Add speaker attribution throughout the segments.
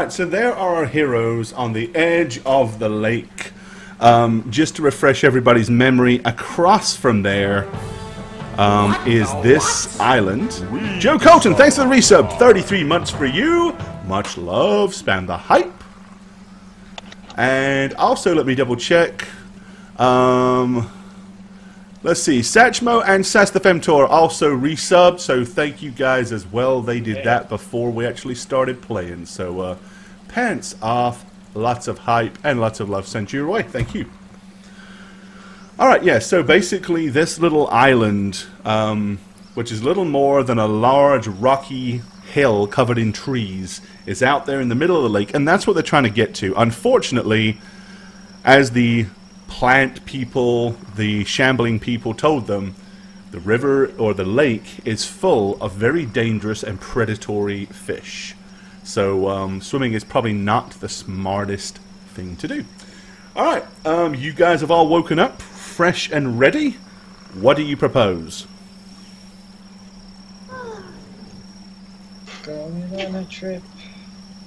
Speaker 1: Alright, so there are our heroes on the edge of the lake. Just to refresh everybody's memory, across from there is this island. Joe Colton, thanks for the resub. 33 months for you. Much love. Spam the hype. And also, let me double check. Let's see. Satchmo and Sas the Femtor also resubbed, so thank you guys as well. They did that before we actually started playing. So, pants off. Lots of hype and lots of love sent your way. Thank you. Alright, yeah, so basically this little island, which is little more than a large rocky hill covered in trees, is out there in the middle of the lake, and that's what they're trying to get to. Unfortunately, as the plant people, the shambling people told them, the river or the lake is full of very dangerous and predatory fish. So swimming is probably not the smartest thing to do. Alright, you guys have all woken up, fresh and ready. What do you propose?
Speaker 2: Going on a trip.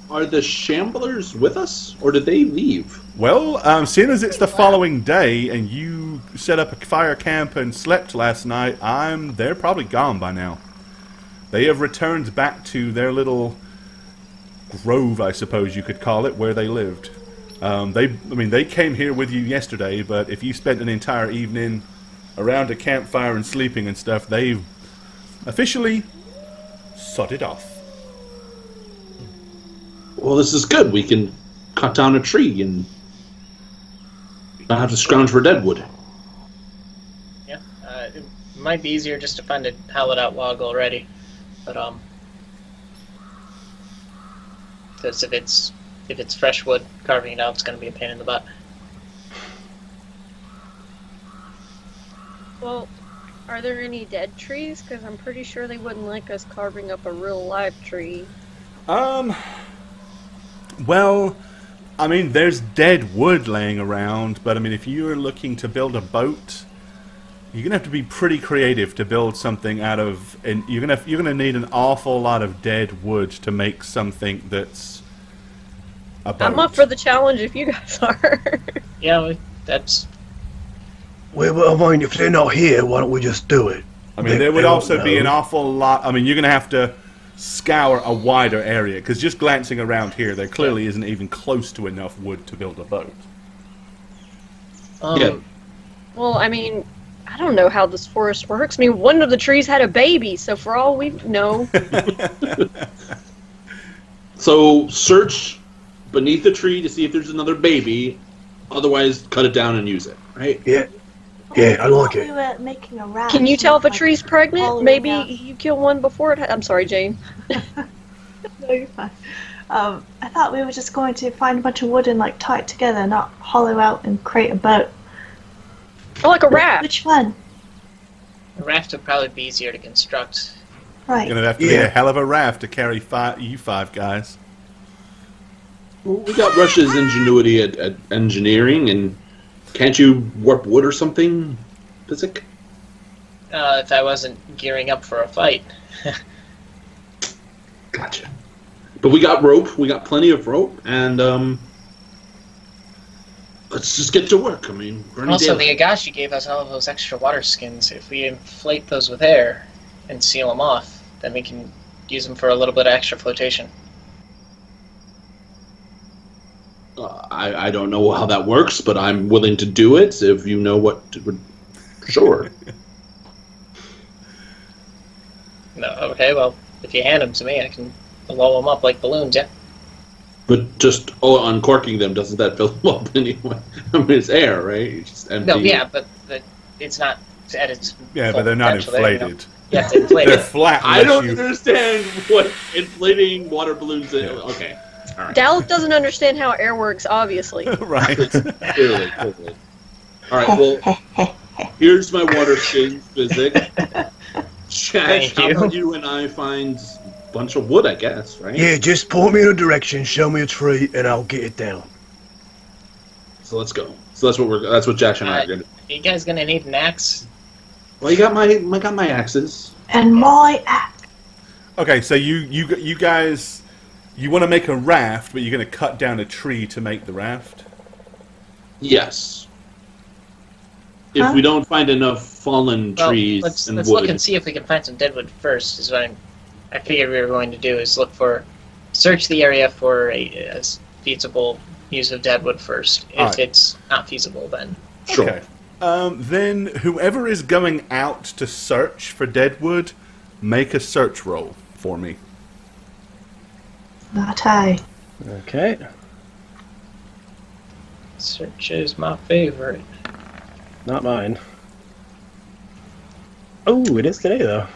Speaker 3: Are the shamblers with us, or did they leave?
Speaker 1: Well, seeing as it's the following day and you set up a fire camp and slept last night, they're probably gone by now. They have returned back to their little grove, I suppose you could call it, where they lived. They came here with you yesterday, but if you spent an entire evening around a campfire and sleeping and stuff, they've officially sodded off.
Speaker 3: Well, this is good. We can cut down a tree and not have to scrounge for deadwood.
Speaker 2: Yeah, it might be easier just to find a hollowed-out log already, but because if it's fresh wood, carving it out is going to be a pain in the butt.
Speaker 4: Well, are there any dead trees? Because I'm pretty sure they wouldn't like us carving up a real live tree.
Speaker 1: Well, I mean, there's dead wood laying around, but I mean, if you're looking to build a boat, you're gonna have to be pretty creative to build something out of, and you're gonna need an awful lot of dead wood to make something that's a boat.
Speaker 4: I'm up for the challenge if you guys are.
Speaker 2: Yeah, that's...
Speaker 5: Well, I mean, if they're not here, why don't we just do it?
Speaker 1: I mean, there would also be an awful lot. I mean, you're gonna have to scour a wider area, because just glancing around here, there clearly isn't even close to enough wood to build a boat.
Speaker 3: Yeah.
Speaker 4: Well, I mean, I don't know how this forest works. I mean, one of the trees had a baby, so for all we know...
Speaker 3: So, search beneath the tree to see if there's another baby, otherwise cut it down and use it, right?
Speaker 5: Yeah, I like it.
Speaker 6: We were making a raft.
Speaker 4: Can you tell if a tree's pregnant?
Speaker 6: following
Speaker 4: Maybe
Speaker 6: out.
Speaker 4: you kill one before it... I'm sorry, Jane.
Speaker 6: No, you're fine. I thought we were just going to find a bunch of wood and like tie it together, not hollow out and create a boat.
Speaker 4: Oh, like a raft.
Speaker 6: Which one?
Speaker 2: A raft would probably be easier to construct.
Speaker 6: Right.
Speaker 1: Gonna have to be a hell of a raft to carry you five guys.
Speaker 3: Well, we got Russia's ingenuity at engineering, and can't you warp wood or something, Physic?
Speaker 2: If I wasn't gearing up for a fight.
Speaker 3: Gotcha. But we got rope. We got plenty of rope, and let's just get to work. I mean,
Speaker 2: Also, the Agashi gave us all of those extra water skins. If we inflate those with air and seal them off, then we can use them for a little bit of extra flotation.
Speaker 3: I don't know how that works, but I'm willing to do it if you know what would. Sure.
Speaker 2: No, okay, well, if you hand them to me, I can blow them up like balloons, yeah?
Speaker 3: But just uncorking them, doesn't that fill them up anyway? I mean, it's air, right? It's just empty.
Speaker 2: No, yeah, but it's not at its
Speaker 1: Yeah, but they're not inflated.
Speaker 2: There, you know? You have to inflate
Speaker 1: They're
Speaker 2: it.
Speaker 1: flat.
Speaker 3: I don't
Speaker 1: unless you-
Speaker 3: understand what inflating water balloons is. Okay. All right.
Speaker 4: Dallas doesn't understand how air works, obviously.
Speaker 1: Right.
Speaker 3: Clearly. All right, well, here's my water skin, Physic. Chash, how about you and I find a bunch of wood, I guess, right?
Speaker 5: Yeah, just point me in a direction, show me a tree, and I'll get it down.
Speaker 3: So let's go. So that's what Josh and I are gonna do.
Speaker 2: You guys gonna need an axe?
Speaker 3: Well, you got my axes.
Speaker 6: And my axe.
Speaker 1: Okay, so you guys, You want to make a raft, but you're going to cut down a tree to make the raft?
Speaker 3: Yes. If we don't find enough fallen trees
Speaker 2: let's
Speaker 3: and wood.
Speaker 2: look and see if we can find some deadwood first. Is what I figured we were going to do. Is search the area for a feasible use of deadwood first. If it's not feasible, then
Speaker 3: sure.
Speaker 1: Okay. Then whoever is going out to search for deadwood, make a search roll for me.
Speaker 6: Not I.
Speaker 7: Okay.
Speaker 2: Search is my favorite.
Speaker 7: Not mine. Oh, it is today, though.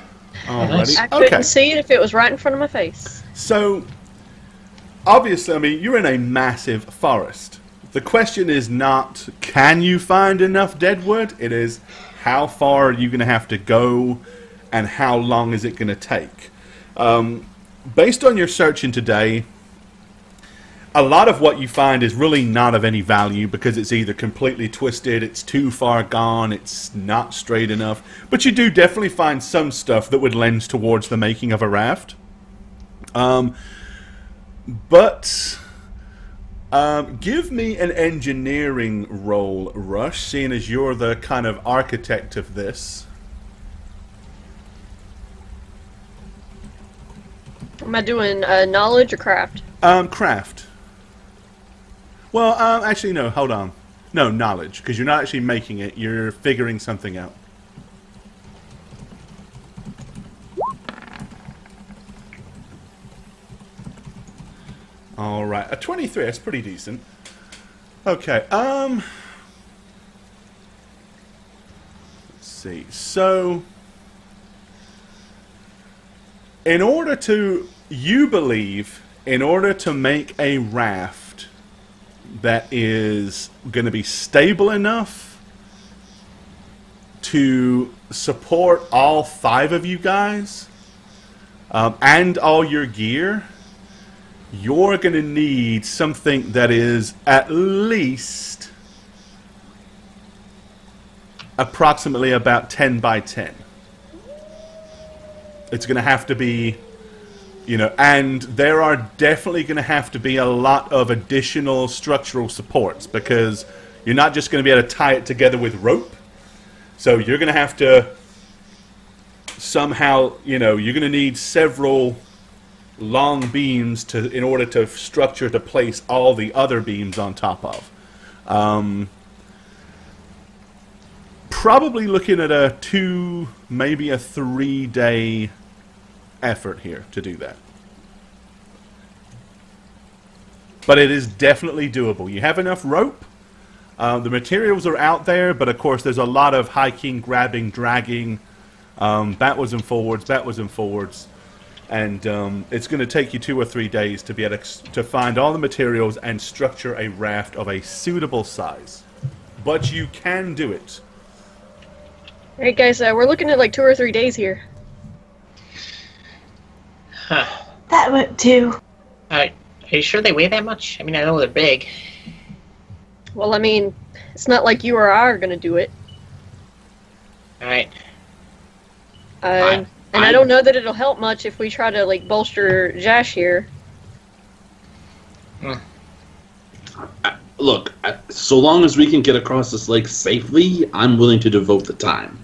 Speaker 1: Alrighty.
Speaker 4: I couldn't see it if it was right in front of my face.
Speaker 1: So, obviously, I mean, you're in a massive forest. The question is not, can you find enough deadwood? It is, how far are you going to have to go, and how long is it going to take? Based on your searching today, a lot of what you find is really not of any value because it's either completely twisted, it's too far gone, it's not straight enough. But you do definitely find some stuff that would lend towards the making of a raft. Give me an engineering roll, Rush, seeing as you're the kind of architect of this.
Speaker 4: Am I doing knowledge or craft?
Speaker 1: Craft. Well, actually, no, hold on. No, knowledge, because you're not actually making it, you're figuring something out. Alright, a 23, that's pretty decent. Okay, let's see. So, you believe, in order to make a raft that is going to be stable enough to support all 5 of you guys, and all your gear, you're going to need something that is at least approximately about 10 by 10. It's going to have to be, you know, and there are definitely going to have to be a lot of additional structural supports because you're not just going to be able to tie it together with rope. So you're going to have to somehow, you know, you're going to need several long beams in order to structure to place all the other beams on top of. Probably looking at a 2, maybe a 3-day effort here to do that. But it is definitely doable. You have enough rope. The materials are out there, but of course there's a lot of hiking, grabbing, dragging, backwards and forwards. And it's going to take you 2 or 3 days to be able to find all the materials and structure a raft of a suitable size. But you can do it.
Speaker 4: Alright guys, we're looking at like 2 or 3 days here.
Speaker 2: Huh.
Speaker 6: That won't do.
Speaker 2: Are you sure they weigh that much? I mean, I know they're big.
Speaker 4: Well, I mean, it's not like you or I are going to do it.
Speaker 2: Alright.
Speaker 4: And I don't know that it'll help much if we try to, like, bolster Jash here.
Speaker 3: Look, so long as we can get across this lake safely, I'm willing to devote the time.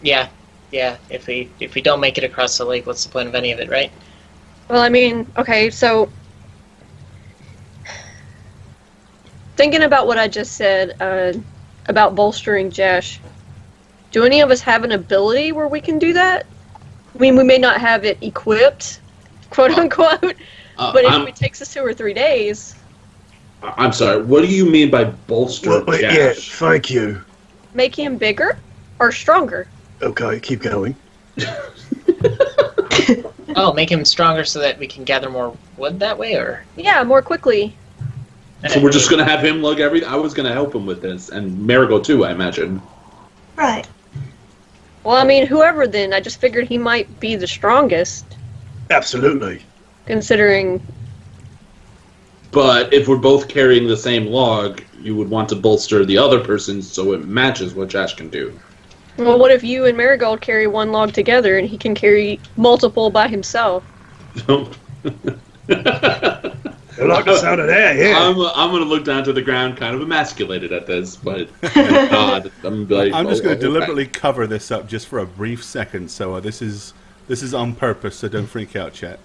Speaker 2: Yeah. If we don't make it across the lake, what's the point of any of it, right?
Speaker 4: Well, I mean, okay, so thinking about what I just said about bolstering Jash, do any of us have an ability where we can do that? I mean, we may not have it equipped, quote unquote, but if it takes us 2 or 3 days.
Speaker 3: I'm sorry, what do you mean by bolster Jash?
Speaker 5: Yeah, thank you.
Speaker 4: Make him bigger or stronger?
Speaker 5: Okay, keep going.
Speaker 2: Oh, make him stronger so that we can gather more wood that way, or?
Speaker 4: Yeah, more quickly.
Speaker 3: So we're just going to have him lug everything? I was going to help him with this, and Marigold too, I imagine.
Speaker 6: Right.
Speaker 4: Well, I mean, whoever then, I just figured he might be the strongest.
Speaker 5: Absolutely.
Speaker 4: Considering...
Speaker 3: But if we're both carrying the same log, you would want to bolster the other person so it matches what Jash can do.
Speaker 4: Well, what if you and Marigold carry one log together and he can carry multiple by himself?
Speaker 5: I like the sound of that, yeah.
Speaker 3: I'm going to look down to the ground, kind of emasculated at this, but God, I'm
Speaker 1: just going to deliberately cover this up just for a brief second. So this is on purpose. So don't freak out, chat.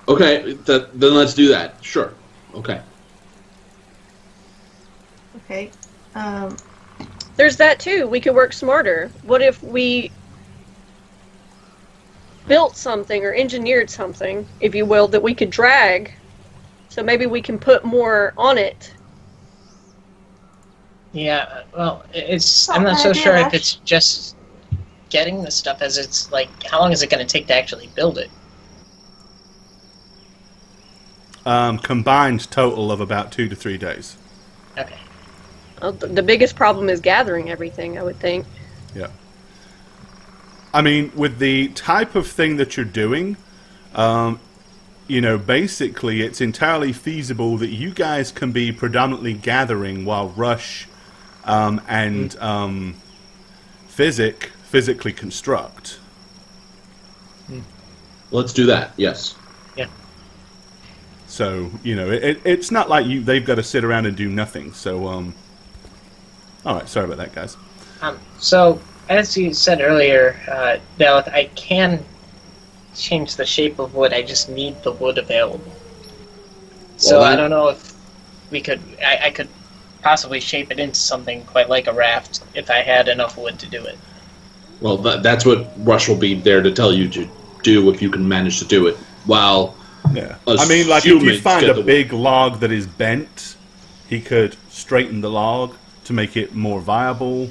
Speaker 3: Okay, then let's do that. Sure. Okay.
Speaker 6: Okay.
Speaker 4: There's that too. We could work smarter. What if we built something or engineered something, if you will, that we could drag, so maybe we can put more on it?
Speaker 2: Yeah, well, I'm not so sure if it's just getting the stuff as it's like, how long is it going to take to actually build it?
Speaker 1: Combined total of about 2 to 3 days.
Speaker 2: Okay.
Speaker 4: Well, the biggest problem is gathering everything, I would think.
Speaker 1: Yeah. I mean, with the type of thing that you're doing, basically it's entirely feasible that you guys can be predominantly gathering while Rush and physically construct.
Speaker 3: Let's do that, yes.
Speaker 2: Yeah.
Speaker 1: So, it's not like they've got to sit around and do nothing. So, alright, sorry about that, guys.
Speaker 2: So, as you said earlier, Daleth, I can change the shape of wood, I just need the wood available. So I don't know if we could, I could possibly shape it into something quite like a raft if I had enough wood to do it.
Speaker 3: Well, that's what Rush will be there to tell you to do if you can manage to do it. While
Speaker 1: I mean, like, if you find a big log that is bent, he could straighten the log to make it more viable.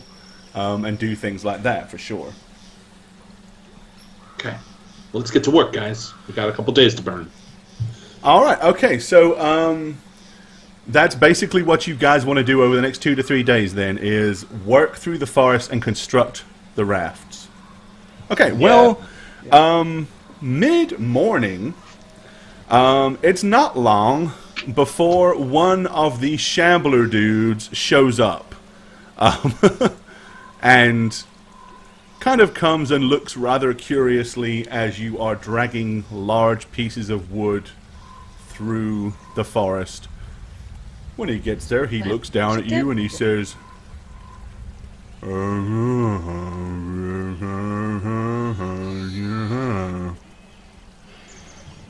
Speaker 1: And do things like that, for sure.
Speaker 3: Okay. Well, let's get to work, guys. We got a couple days to burn.
Speaker 1: Alright, okay, so that's basically what you guys want to do over the next 2 to 3 days, then, is work through the forest and construct the rafts. Okay, well, mid-morning, it's not long before one of the Shambler dudes shows up. And kind of comes and looks rather curiously as you are dragging large pieces of wood through the forest. When he gets there, he looks down at you and he says,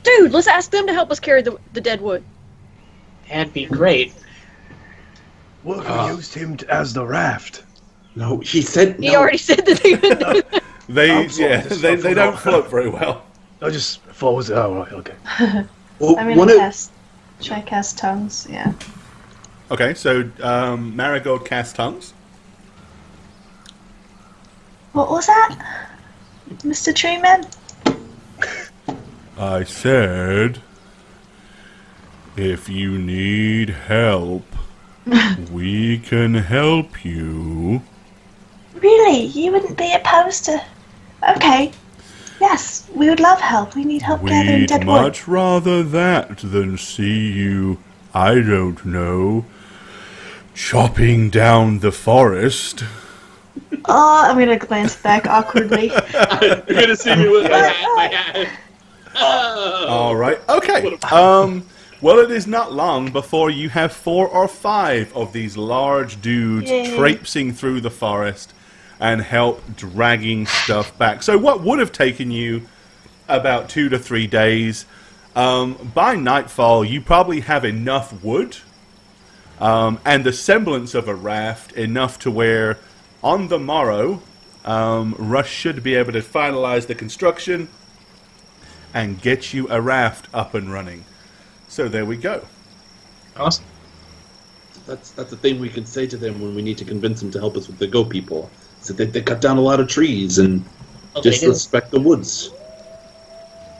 Speaker 4: Dude, let's ask them to help us carry the dead wood.
Speaker 2: That'd be great.
Speaker 5: What if we used him as the raft?
Speaker 3: No, he said no.
Speaker 4: He already said that they would do that.
Speaker 1: They don't float very well.
Speaker 5: I just thought, oh, right, okay.
Speaker 3: Well,
Speaker 6: I'm gonna should I cast tongues? Yeah.
Speaker 1: Okay, so Marigold casts tongues.
Speaker 6: What was that, Mr. Treeman?
Speaker 1: I said, if you need help, we can help you.
Speaker 6: Really? You wouldn't be opposed to... Okay. Yes, we would love help. We need help gathering dead wood.
Speaker 1: We'd much rather that than see you, I don't know, chopping down the forest.
Speaker 6: Oh, I'm gonna glance back awkwardly.
Speaker 3: You're gonna see me with my hat.
Speaker 1: Alright, okay. Well, it is not long before you have 4 or 5 of these large dudes traipsing through the forest and help dragging stuff back. So what would have taken you about 2 to 3 days, by nightfall you probably have enough wood and the semblance of a raft, enough to where on the morrow Rush should be able to finalize the construction and get you a raft up and running. So there we go.
Speaker 2: Awesome.
Speaker 3: That's the thing we can say to them when we need to convince them to help us with the Go People. Is that they cut down a lot of trees and disrespect the woods.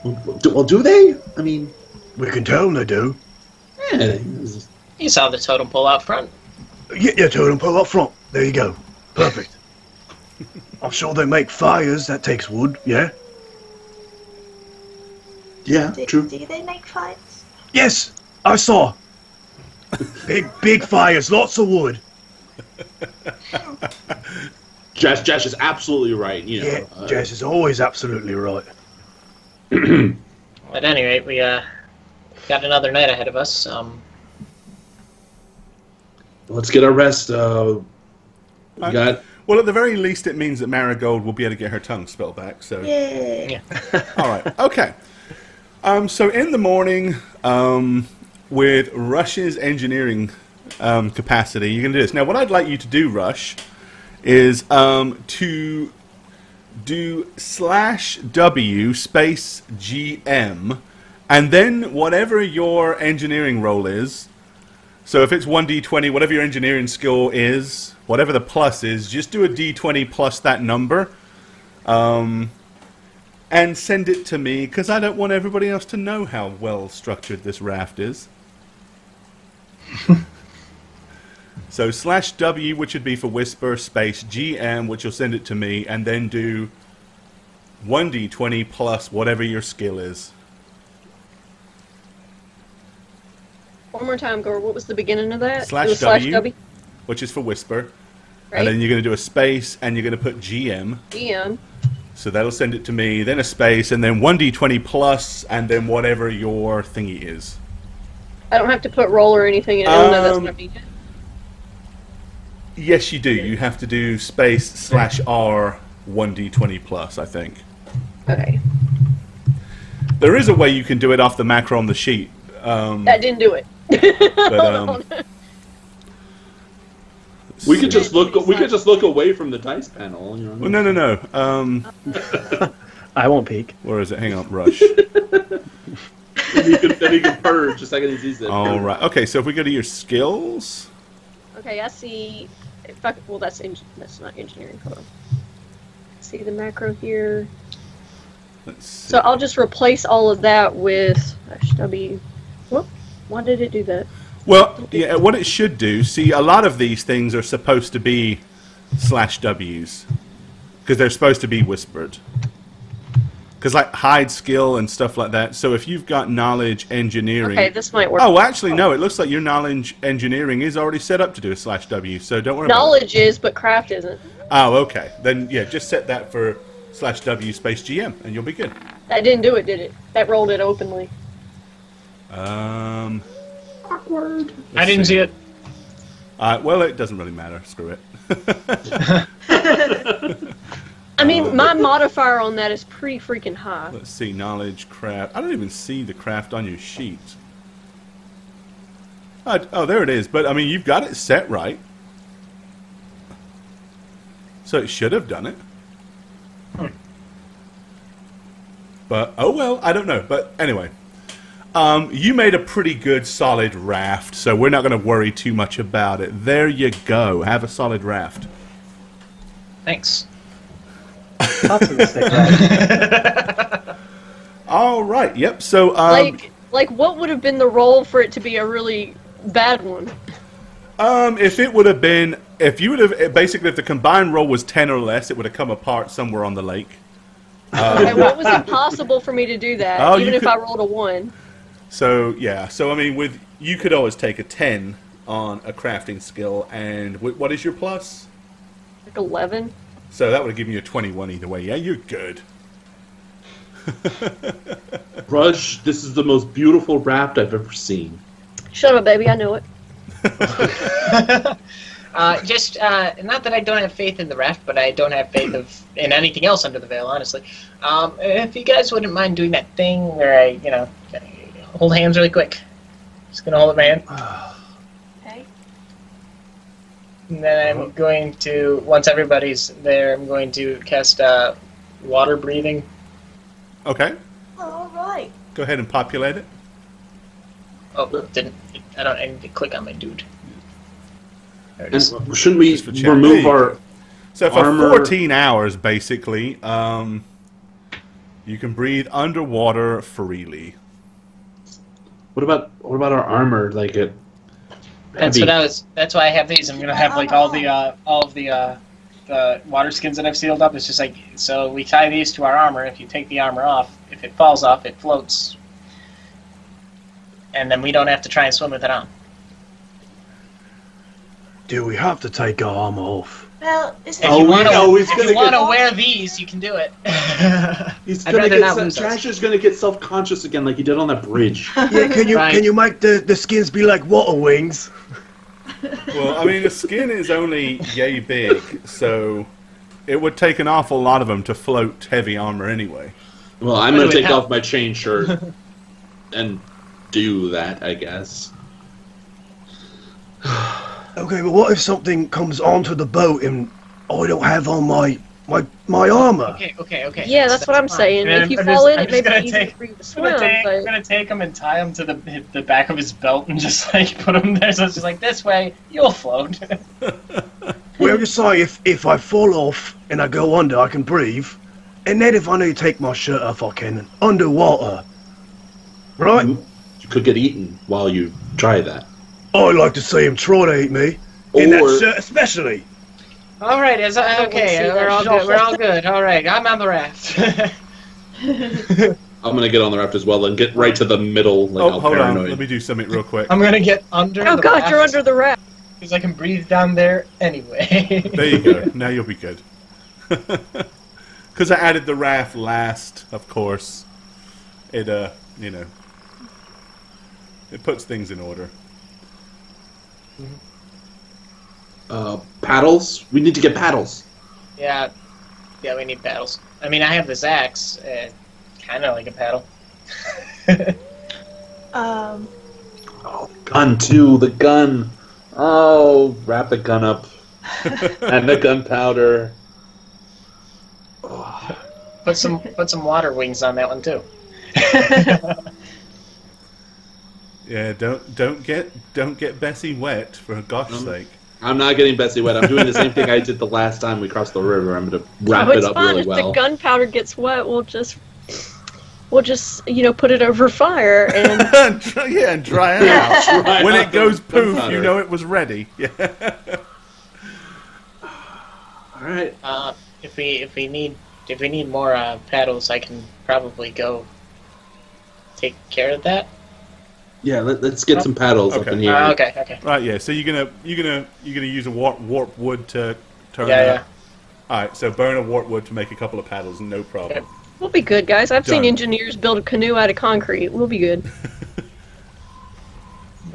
Speaker 3: Well, do they? I mean...
Speaker 5: We can tell them they do.
Speaker 3: Yeah.
Speaker 2: You saw the totem pole out front.
Speaker 5: Yeah, totem pole up front. There you go. Perfect. I'm sure they make fires. That takes wood, yeah?
Speaker 3: Yeah, true.
Speaker 6: Do they make fires?
Speaker 5: Yes, I saw. Big fires, lots of wood.
Speaker 3: Josh is absolutely right. You know,
Speaker 5: Yeah, Jess is always absolutely right.
Speaker 2: At any rate, we got another night ahead of us.
Speaker 3: Let's get our rest. We got.
Speaker 1: Well, at the very least, it means that Marigold will be able to get her tongue spelled back. So,
Speaker 2: Yeah.
Speaker 1: all right, okay. So in the morning, with Rush's engineering capacity, you can do this. Now, what I'd like you to do, Rush, is to do /W space GM, and then whatever your engineering roll is. So if it's 1d20, whatever your engineering skill is, whatever the plus is, just do a d20 plus that number, and send it to me, because I don't want everybody else to know how well structured this raft is. So /W, which would be for Whisper, space GM, which will send it to me, and then do 1d20 plus whatever your skill is.
Speaker 4: One more time, Gore. What was the beginning of that?
Speaker 1: /W, which is for Whisper.
Speaker 4: Right.
Speaker 1: And then you're going to do a space, and you're going to put GM.
Speaker 4: GM.
Speaker 1: So that'll send it to me, then a space, and then 1d20 plus, and then whatever your thingy is.
Speaker 4: I don't have to put roll or anything in it. Oh, no, that's not me.
Speaker 1: Yes, you do. You have to do space /R 1d20 plus, I think.
Speaker 4: Okay.
Speaker 1: There is a way you can do it off the macro on the sheet.
Speaker 4: That didn't do it.
Speaker 1: But,
Speaker 3: we could just look. We could just look away from the dice panel. You know?
Speaker 1: well, no.
Speaker 7: I won't peek.
Speaker 1: Where is it? Hang on, Rush.
Speaker 3: then he can purge the second he sees it.
Speaker 1: All right. Okay, so if we go to your skills.
Speaker 4: Okay, I see. Well, that's not engineering. Hold on. See the macro here.
Speaker 1: Let's see.
Speaker 4: So I'll just replace all of that with /W. Whoop. Why did it do that?
Speaker 1: Well, yeah, what it should do, see, a lot of these things are supposed to be /Ws. Because they're supposed to be whispered. Because, like, hide skill and stuff like that. So if you've got knowledge engineering...
Speaker 4: Okay, this might work.
Speaker 1: Oh, actually, no. It looks like your knowledge engineering is already set up to do a /W. So don't worry
Speaker 4: Knowledge is, but craft isn't.
Speaker 1: Oh, okay. Then, yeah, just set that for /W space GM, and you'll be good.
Speaker 4: That didn't do it, did it? That rolled it openly.
Speaker 3: Awkward.
Speaker 2: I didn't see it.
Speaker 1: Well, it doesn't really matter. Screw it.
Speaker 4: I mean, my modifier on that is pretty freaking high.
Speaker 1: Let's see, knowledge, craft. I don't even see the craft on your sheet. Oh, there it is. But, I mean, you've got it set right. So it should have done it. But, oh well, I don't know. But, anyway. You made a pretty good, solid raft, so we're not going to worry too much about it. There you go. Have a solid raft.
Speaker 2: Thanks.
Speaker 1: All right. Yep. So,
Speaker 4: like, what would have been the roll for it to be a really bad one?
Speaker 1: If it would have been, if you would have basically, if the combined roll was 10 or less, it would have come apart somewhere on the lake.
Speaker 4: Okay, well, it was impossible for me to do that, even if I rolled a 1.
Speaker 1: So yeah. So I mean, you could always take a 10 on a crafting skill, and what is your plus?
Speaker 4: Like 11.
Speaker 1: So that would have given you a 21 either way. Yeah, you're good.
Speaker 3: Rush, this is the most beautiful raft I've ever seen.
Speaker 4: Shut up, baby. I know it.
Speaker 2: Not that I don't have faith in the raft, but I don't have faith in anything else under the veil, honestly. If you guys wouldn't mind doing that thing where I, hold hands really quick. Just gonna hold up my hand.
Speaker 6: Okay.
Speaker 2: And then I'm going to, once everybody's there, I'm going to cast water breathing.
Speaker 1: Okay.
Speaker 6: All right.
Speaker 1: Go ahead and populate it.
Speaker 2: Oh, I need to click on my dude. There it
Speaker 3: And
Speaker 2: is.
Speaker 3: shouldn't we
Speaker 1: Just for chat.
Speaker 3: remove our
Speaker 1: So for
Speaker 3: armor?
Speaker 1: 14 hours, basically, you can breathe underwater freely.
Speaker 3: What about our armor? Like it.
Speaker 2: That's why I have these. I'm gonna have like all of the water skins that I've sealed up. It's just like, so we tie these to our armor. If you take the armor off, if it falls off, it floats, and then we don't have to try and swim with it on.
Speaker 5: Do we have to take our armor off?
Speaker 6: Well, is
Speaker 2: If
Speaker 6: that
Speaker 2: you want
Speaker 3: gonna
Speaker 2: to
Speaker 3: get-
Speaker 2: wear these, you can do it.
Speaker 3: He's
Speaker 2: I'd
Speaker 3: gonna
Speaker 2: rather not
Speaker 3: get
Speaker 2: lose
Speaker 3: Josh
Speaker 2: those.
Speaker 3: is gonna get self-conscious again, like he did on that bridge.
Speaker 5: Yeah,
Speaker 2: Right.
Speaker 5: can you make the skins be like water wings?
Speaker 1: Well, I mean, the skin is only yay big, so it would take an awful lot of them to float heavy armor anyway.
Speaker 3: Well, I'm
Speaker 2: But it
Speaker 3: gonna
Speaker 2: would
Speaker 3: take
Speaker 2: help.
Speaker 3: off my chain shirt and do that, I guess.
Speaker 5: Okay, but what if something comes onto the boat and I don't have on my armor?
Speaker 2: Okay.
Speaker 4: Yeah, that's what I'm
Speaker 2: fine.
Speaker 4: saying.
Speaker 2: And
Speaker 4: If you
Speaker 2: I'm
Speaker 4: fall
Speaker 2: just-
Speaker 4: in,
Speaker 2: I'm
Speaker 4: it may
Speaker 2: just gonna
Speaker 4: be easier
Speaker 2: take-
Speaker 4: for you to
Speaker 2: I'm
Speaker 4: swim,
Speaker 2: gonna
Speaker 4: but
Speaker 2: take him and tie him to the back of his belt and just like put him there. So it's just like this way, you'll float.
Speaker 5: Well, just say if I fall off and I go under, I can breathe. And then if I need to take my shirt off, I can underwater. Right?
Speaker 3: You could get eaten while you try that.
Speaker 5: I'd like to see him try to eat me. In
Speaker 3: Or-
Speaker 5: that shirt especially.
Speaker 2: All right,
Speaker 4: don't wanna
Speaker 2: okay.
Speaker 4: see
Speaker 2: We're
Speaker 4: that
Speaker 2: all
Speaker 4: shuffle.
Speaker 2: good. We're all good. All right, I'm on the raft.
Speaker 3: I'm gonna get on the raft as well and get right to the middle, like
Speaker 1: Oh,
Speaker 3: all
Speaker 1: hold on.
Speaker 3: paranoid.
Speaker 1: Let me do something real quick.
Speaker 2: I'm gonna get under.
Speaker 4: oh
Speaker 2: the
Speaker 4: god,
Speaker 2: raft
Speaker 4: you're under the raft.
Speaker 2: because I can breathe down there anyway.
Speaker 1: There you go. Now you'll be good. Because I added the raft last, of course. It, you know, it puts things in order.
Speaker 3: Paddles? We need to get paddles.
Speaker 2: Yeah, we need paddles. I mean, I have this axe, kind of like a paddle.
Speaker 3: Gun too, the gun. Oh, wrap the gun up. And the gunpowder.
Speaker 2: Put some water wings on that one too.
Speaker 1: Yeah, don't get Bessie wet, for gosh sake.
Speaker 3: I'm not getting Bessie wet. I'm doing the same thing I did the last time we crossed the river. I'm going to wrap
Speaker 4: Oh,
Speaker 3: it
Speaker 4: it's
Speaker 3: up
Speaker 4: fine.
Speaker 3: really
Speaker 4: If
Speaker 3: well.
Speaker 4: the gunpowder gets wet, we'll just put it over fire and
Speaker 1: Yeah, and dry it out.
Speaker 3: Dry
Speaker 1: When
Speaker 3: out
Speaker 1: it goes
Speaker 3: the
Speaker 1: poof,
Speaker 3: gunpowder.
Speaker 1: you know it was ready. Yeah.
Speaker 3: All right.
Speaker 2: If we need more paddles, I can probably go take care of that.
Speaker 3: Yeah, let's get some paddles up
Speaker 1: Okay.
Speaker 3: in here.
Speaker 2: Okay.
Speaker 1: Right, yeah. So you're gonna use a warp wood to turn.
Speaker 2: Yeah.
Speaker 1: All right. So burn a warp wood to make a couple of paddles, no problem.
Speaker 4: we'll be good, guys. I've seen
Speaker 1: Done.
Speaker 4: engineers build a canoe out of concrete. We'll be good.
Speaker 2: Where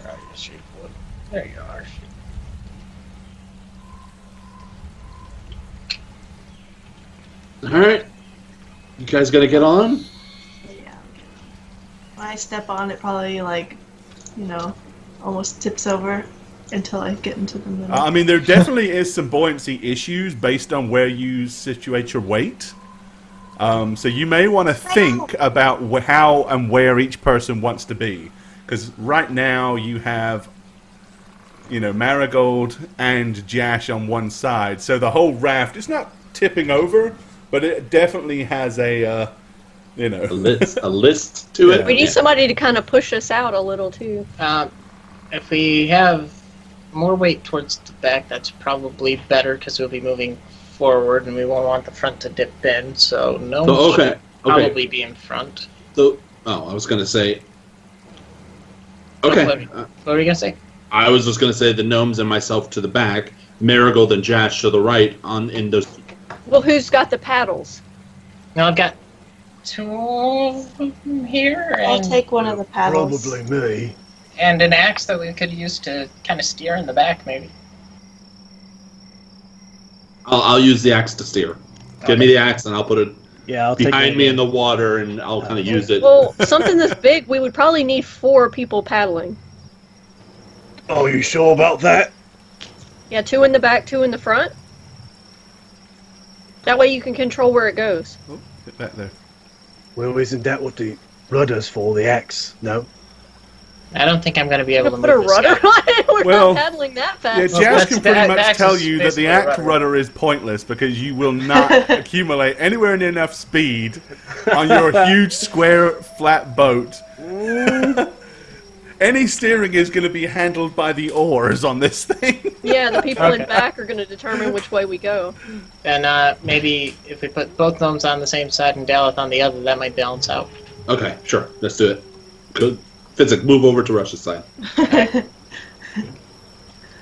Speaker 2: are you, sheep wood? There you are.
Speaker 3: All right. You guys got to get on?
Speaker 6: Yeah. When I step on it, probably almost tips over until I get into the middle.
Speaker 1: I mean, there definitely is some buoyancy issues based on where you situate your weight. So you may want to think about how and where each person wants to be. Because right now you have, Marigold and Jash on one side. So the whole raft, it's not tipping over, but it definitely has a
Speaker 3: list to it.
Speaker 4: We need somebody to kind of push us out a little too.
Speaker 2: If we have more weight towards the back, that's probably better because we'll be moving forward and we won't want the front to dip in. So no,
Speaker 3: So, okay.
Speaker 2: should probably be in front.
Speaker 3: So, I was going to say. Okay.
Speaker 2: What were you gonna say?
Speaker 3: I was just going to say the gnomes and myself to the back, Marigold and Jash to the right in those.
Speaker 4: Well, who's got the paddles?
Speaker 2: Now I've got two of them here,
Speaker 6: I'll
Speaker 2: and,
Speaker 6: take one of the paddles.
Speaker 5: Probably me.
Speaker 2: and an axe that we could use to kind of steer in the back, maybe.
Speaker 3: I'll use the axe to steer. Give me the axe and I'll put it
Speaker 7: Yeah, I'll take
Speaker 3: behind
Speaker 7: that.
Speaker 3: me in the water and I'll kind of use it.
Speaker 4: Well, something this big, we would probably need 4 people paddling.
Speaker 5: Oh, you sure about that?
Speaker 4: Yeah, 2 in the back, 2 in the front. That way you can control where it goes.
Speaker 1: Oh, get back there.
Speaker 5: Well, isn't that what the rudder's for, the axe? No?
Speaker 2: I don't think I'm going to be able to
Speaker 4: Put a
Speaker 2: move this
Speaker 4: rudder
Speaker 2: guy.
Speaker 4: on it? We're
Speaker 1: Well,
Speaker 4: not paddling that
Speaker 1: Yeah,
Speaker 4: fast.
Speaker 1: Jash
Speaker 2: that's-
Speaker 1: can pretty much
Speaker 2: that's
Speaker 1: tell you that the
Speaker 2: basically a
Speaker 1: act
Speaker 2: rudder.
Speaker 1: rudder is pointless because you will not accumulate anywhere near enough speed on your huge square flat boat. Any steering is going to be handled by the oars on this thing.
Speaker 4: Yeah, the people in
Speaker 2: Okay.
Speaker 4: back are going to determine which way we go.
Speaker 2: Then maybe if we put both gnomes on the same side and Daleth on the other, that might balance out.
Speaker 3: Okay, sure. Let's do it. Good. Fitzik, move over to Rush's side.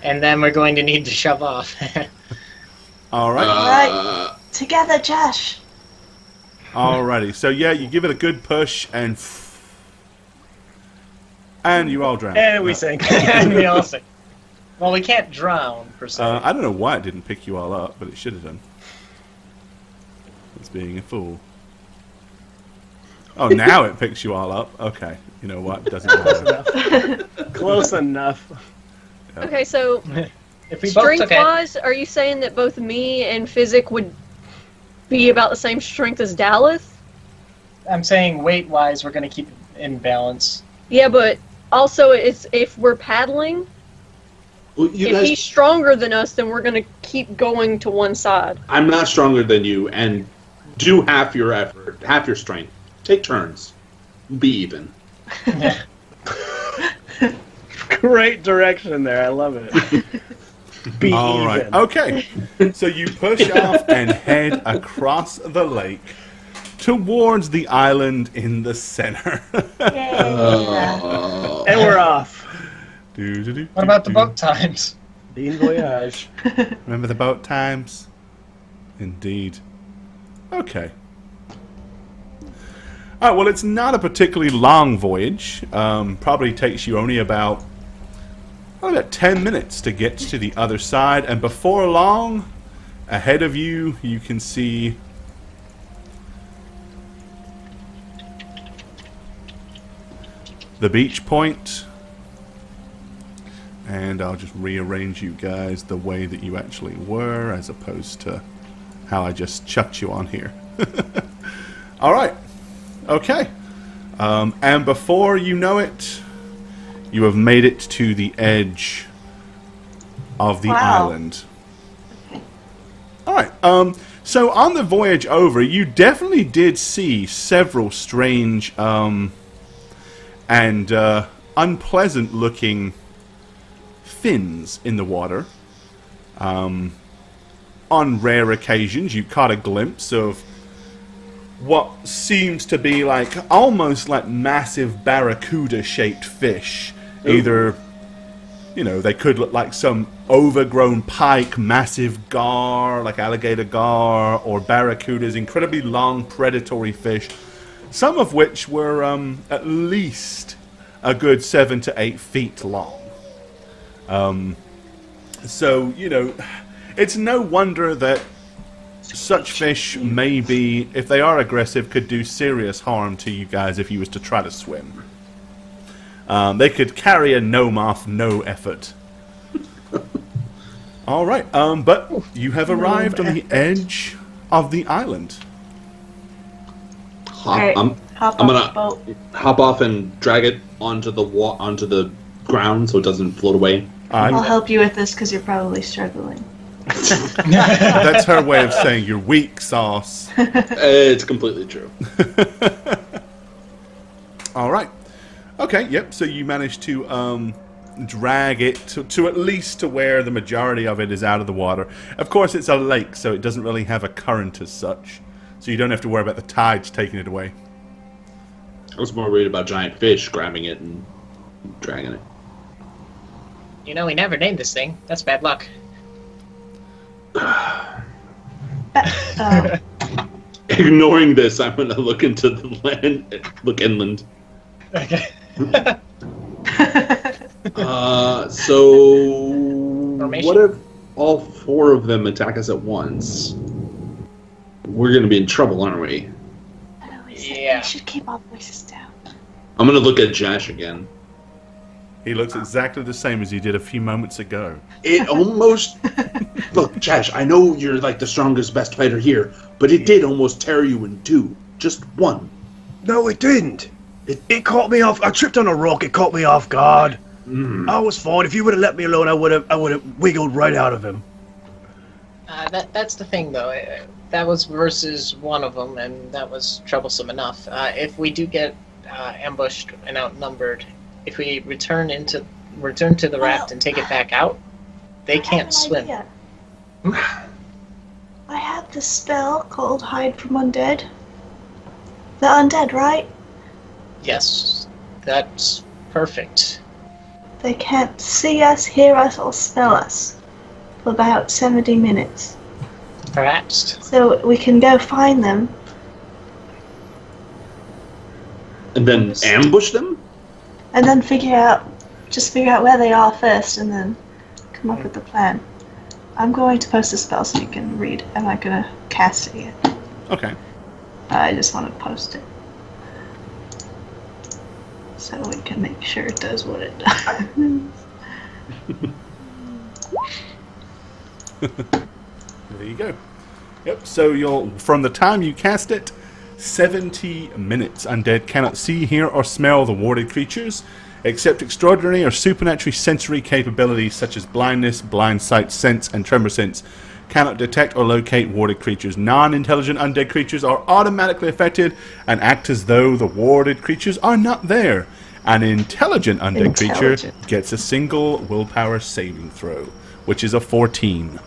Speaker 2: And then we're going to need to shove off.
Speaker 1: All right.
Speaker 6: Alright. Together, Josh.
Speaker 1: Alrighty. So yeah, you give it a good push and you all drown.
Speaker 7: And we sink.
Speaker 2: And we all sink. Well, we can't drown, per se.
Speaker 1: I don't know why it didn't pick you all up, but it should have done. It's being a fool. Oh, now it picks you all up. Okay. You know what? Doesn't matter.
Speaker 7: Close enough.
Speaker 1: Yep.
Speaker 4: Okay, so
Speaker 2: If we both took it,
Speaker 4: strength-wise, are you saying that both me and Physic would be about the same strength as Daleth?
Speaker 2: I'm saying weight-wise, we're going to keep it in balance.
Speaker 4: Yeah, but also it's if we're paddling,
Speaker 3: Well, you
Speaker 4: if
Speaker 3: guys,
Speaker 4: he's stronger than us, then we're going to keep going to one side.
Speaker 3: I'm not stronger than you, and do half your effort, half your strength. Take turns. Be even.
Speaker 7: Great direction there. I love it. Be
Speaker 1: All right.
Speaker 7: even.
Speaker 1: Okay. So you push off and head across the lake towards the island in the center.
Speaker 6: Yeah.
Speaker 7: And we're off.
Speaker 2: What about the boat times?
Speaker 7: Bon voyage.
Speaker 1: Remember the boat times? Indeed. Okay. Alright, well, it's not a particularly long voyage. Probably takes you only about 10 minutes to get to the other side, and before long, ahead of you, you can see the beach point. And I'll just rearrange you guys the way that you actually were, as opposed to how I just chucked you on here. Alright. Okay. And before you know it, you have made it to the edge of the island. Alright. So on the voyage over, you definitely did see several strange and unpleasant looking fins in the water. On rare occasions, you caught a glimpse of what seems to be almost like massive barracuda-shaped fish. Either, they could look like some overgrown pike, massive gar, like alligator gar, or barracudas, incredibly long predatory fish, some of which were at least a good 7 to 8 feet long. So, it's no wonder that such fish may be, if they are aggressive, could do serious harm to you guys if you was to try to swim. They could carry a gnome off no effort. Alright, but you have arrived on the edge of the island.
Speaker 6: Alright,
Speaker 3: I'm
Speaker 6: hop
Speaker 3: gonna
Speaker 6: off the boat.
Speaker 3: hop off and drag it onto the ground so it doesn't float away.
Speaker 6: I'll help you with this because you're probably struggling.
Speaker 1: That's her way of saying you're weak, sauce.
Speaker 3: It's completely true.
Speaker 1: Alright. Okay, yep, so you managed to drag it to at least to where the majority of it is out of the water. Of course, it's a lake, so it doesn't really have a current as such. So you don't have to worry about the tides taking it away.
Speaker 3: I was more worried about giant fish grabbing it and dragging it.
Speaker 2: We never named this thing. That's bad luck.
Speaker 3: Ignoring this, I'm gonna look into the land, look inland.
Speaker 2: Okay.
Speaker 3: So
Speaker 2: Formation.
Speaker 3: what if all 4 of them attack us at once? We're gonna be in trouble, aren't we?
Speaker 2: Yeah.
Speaker 6: We should keep our voices down.
Speaker 3: I'm gonna look at Jash again.
Speaker 1: He looks exactly the same as he did a few moments ago.
Speaker 3: It almost... Look, Jash, I know you're like the strongest, best fighter here, but it did almost tear you in 2. Just 1.
Speaker 5: No, it didn't. It caught me off. I tripped on a rock. It caught me off guard. I was fine. If you would have let me alone, I would have wiggled right out of him.
Speaker 2: That's the thing, though. That was versus one of them, and that was troublesome enough. If we do get ambushed and outnumbered, if we return to the raft and take it back out, they can't swim.
Speaker 6: Idea. I have this spell called Hide from Undead. The undead, right?
Speaker 2: Yes, that's perfect.
Speaker 6: They can't see us, hear us, or smell us for about 70 minutes.
Speaker 2: Perhaps.
Speaker 6: So we can go find them.
Speaker 3: And then ambush them?
Speaker 6: And then figure out where they are first, and then come up with the plan. I'm going to post a spell so you can read. I'm not going to cast it yet.
Speaker 1: Okay.
Speaker 6: I just want to post it. So we can make sure it does what it does.
Speaker 1: There you go. Yep, so from the time you cast it, 70 minutes. Undead cannot see, hear, or smell the warded creatures, except extraordinary or supernaturally sensory capabilities such as blindness, blind sight, sense, and tremor sense. Cannot detect or locate warded creatures. Non-intelligent undead creatures are automatically affected and act as though the warded creatures are not there. An intelligent undead creature gets a single willpower saving throw, which is a 14.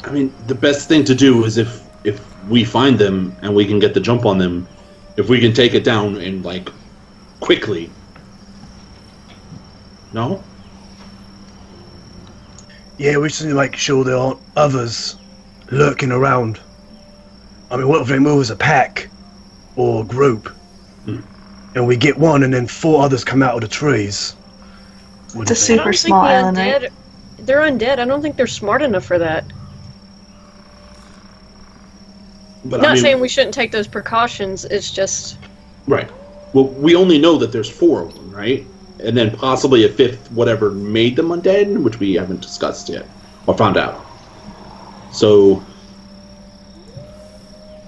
Speaker 3: I mean, the best thing to do is if we find them and we can get the jump on them, if we can take it down and like quickly. No?
Speaker 5: Yeah, we just need to make sure there aren't others lurking around. I mean, what if they move as a pack or a group, and we get one, and then 4 others come out of the trees?
Speaker 6: It's a super small island, right?
Speaker 4: They're undead. I don't think they're smart enough for that.
Speaker 3: But
Speaker 4: Not saying we shouldn't take those precautions. It's just
Speaker 3: right. Well, we only know that there's 4 of them, right? And then possibly a 5th, whatever made them undead, which we haven't discussed yet or found out. So,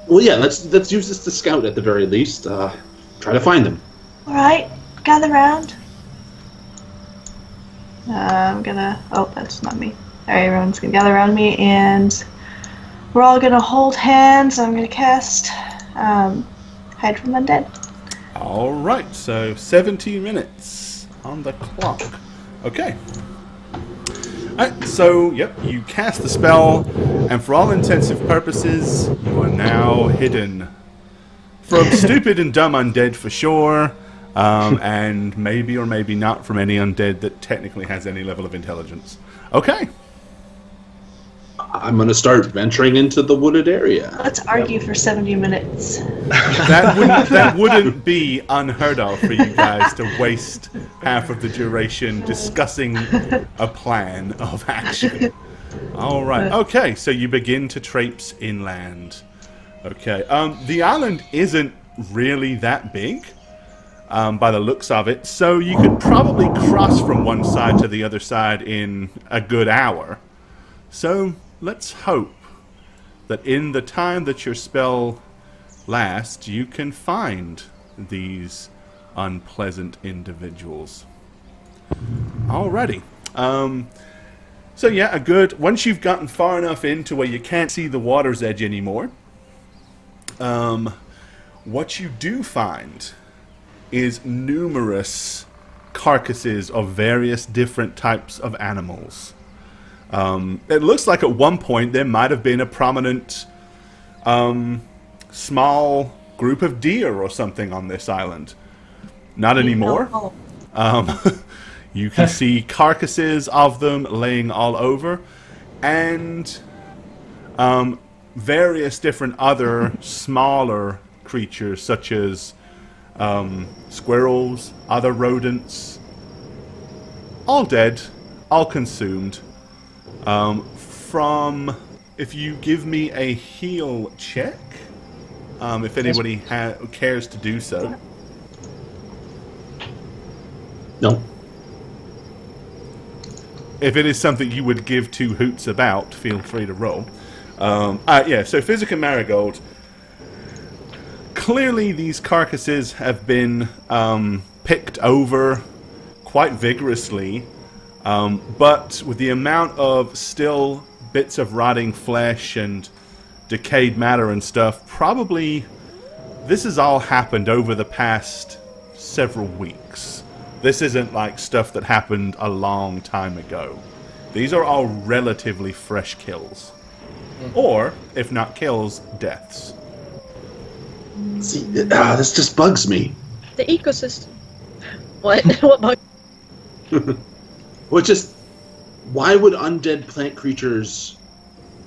Speaker 3: well, yeah, let's use this to scout at the very least. Try to find them.
Speaker 6: All right, gather round. I'm gonna. Oh, that's not me. All right, everyone's gonna gather around me, and we're all gonna hold hands. I'm gonna cast hide from undead.
Speaker 1: All right, so 70 minutes on the clock. Okay. Alright, so, yep, you cast the spell, and for all intensive purposes, you are now hidden. From stupid and dumb undead for sure, and maybe or maybe not from any undead that technically has any level of intelligence. Okay.
Speaker 3: I'm going to start venturing into the wooded area.
Speaker 6: Let's argue for 70 minutes.
Speaker 1: That wouldn't be unheard of for you guys to waste half of the duration discussing a plan of action. All right. Okay, so you begin to traipse inland. Okay. The island isn't really that big, by the looks of it, so you could probably cross from one side to the other side in a good hour. So let's hope that in the time that your spell lasts, you can find these unpleasant individuals. Alrighty. So yeah, once you've gotten far enough into where you can't see the water's edge anymore, what you do find is numerous carcasses of various different types of animals. It looks like at one point there might have been a prominent small group of deer or something on this island. Not anymore. You can see carcasses of them laying all over, and various different other smaller creatures such as squirrels, other rodents, all dead, all consumed. If you give me a heal check, if anybody cares to do so.
Speaker 3: No.
Speaker 1: If it is something you would give 2 hoots about, feel free to roll. Yeah, so Physic and Marigold. Clearly these carcasses have been picked over quite vigorously, but with the amount of still bits of rotting flesh and decayed matter and stuff, probably this has all happened over the past several weeks. This isn't like stuff that happened a long time ago. These are all relatively fresh kills. Or, if not kills, deaths.
Speaker 3: See, this just bugs me.
Speaker 4: the ecosystem. What? What bug?
Speaker 3: Well, just why would undead plant creatures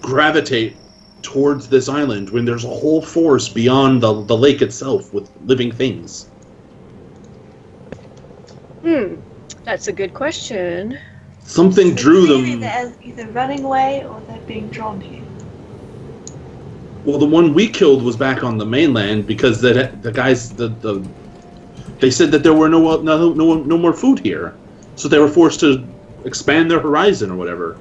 Speaker 3: gravitate towards this island when there's a whole forest beyond the lake itself with living things?
Speaker 4: That's a good question.
Speaker 3: Something drew them.
Speaker 6: They're either running away or they're being drawn here.
Speaker 3: Well, the one we killed was back on the mainland because the guys they said that there were no more food here, so they were forced to expand their horizon or whatever.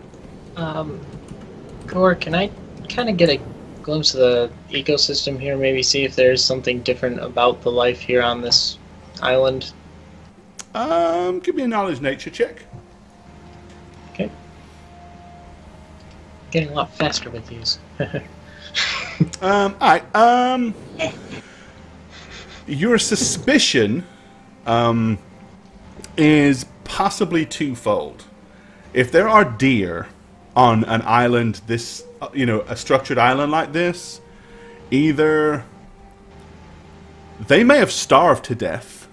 Speaker 2: Gore, can I kind of get a glimpse of the ecosystem here? Maybe see if there's something different about the life here on this island.
Speaker 1: Give me a knowledge nature check.
Speaker 2: Okay. Getting a lot faster with these.
Speaker 1: Alright, your suspicion is possibly twofold. If there are deer on an island this, a structured island like this, either they may have starved to death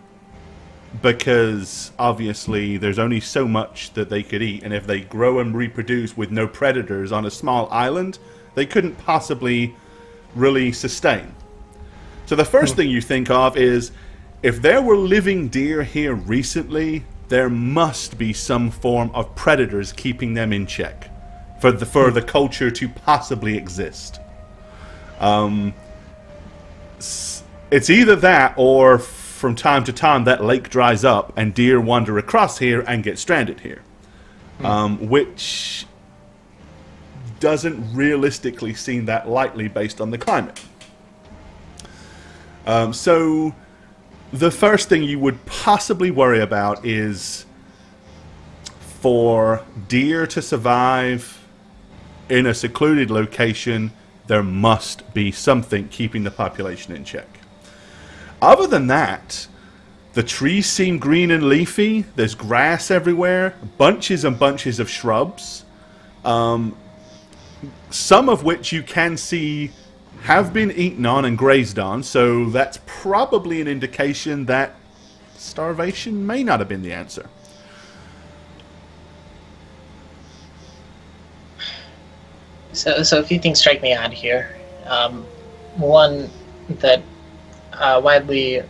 Speaker 1: because obviously there's only so much that they could eat, and if they grow and reproduce with no predators on a small island, they couldn't possibly really sustain. So the first thing you think of is, if there were living deer here recently, there must be some form of predators keeping them in check for the culture to possibly exist. It's either that, or from time to time that lake dries up and deer wander across here and get stranded here, which doesn't realistically seem that likely based on the climate. So the first thing you would possibly worry about is for deer to survive in a secluded location, there must be something keeping the population in check. Other than that, the trees seem green and leafy. There's grass everywhere, bunches and bunches of shrubs. Some of which you can see have been eaten on and grazed on, so that's probably an indication that starvation may not have been the answer.
Speaker 2: So a few things strike me odd here. One, that widely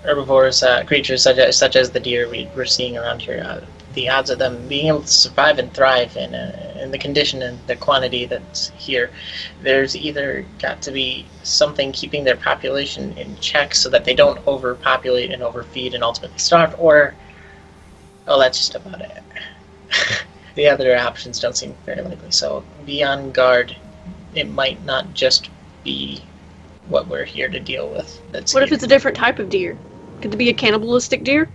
Speaker 2: herbivorous creatures such as the deer we're seeing around here, the odds of them being able to survive and thrive in the condition and the quantity that's here, there's either got to be something keeping their population in check so that they don't overpopulate and overfeed and ultimately starve, or, oh, that's just about it. The other options don't seem very likely. So be on guard. It might not just be what we're here to deal with.
Speaker 4: What if it's a different type of deer? Could it be a cannibalistic deer?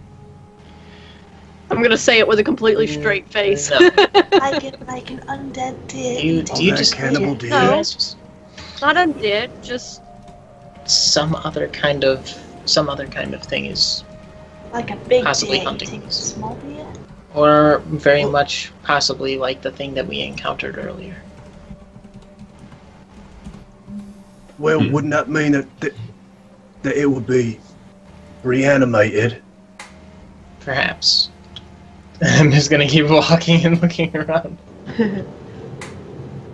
Speaker 4: I'm gonna say it with a completely straight face.
Speaker 2: No.
Speaker 6: like an undead deer.
Speaker 2: Do you just
Speaker 5: cannibal deer?
Speaker 4: No. Not undead, just
Speaker 2: some other kind of thing is
Speaker 6: Like a big
Speaker 2: possibly
Speaker 6: deer.
Speaker 2: hunting
Speaker 6: You think
Speaker 2: these.
Speaker 6: it's a small deer?
Speaker 2: Or very much possibly like the thing that we encountered earlier.
Speaker 5: Well, wouldn't that mean that it would be reanimated?
Speaker 2: Perhaps. I'm just gonna keep walking and looking around.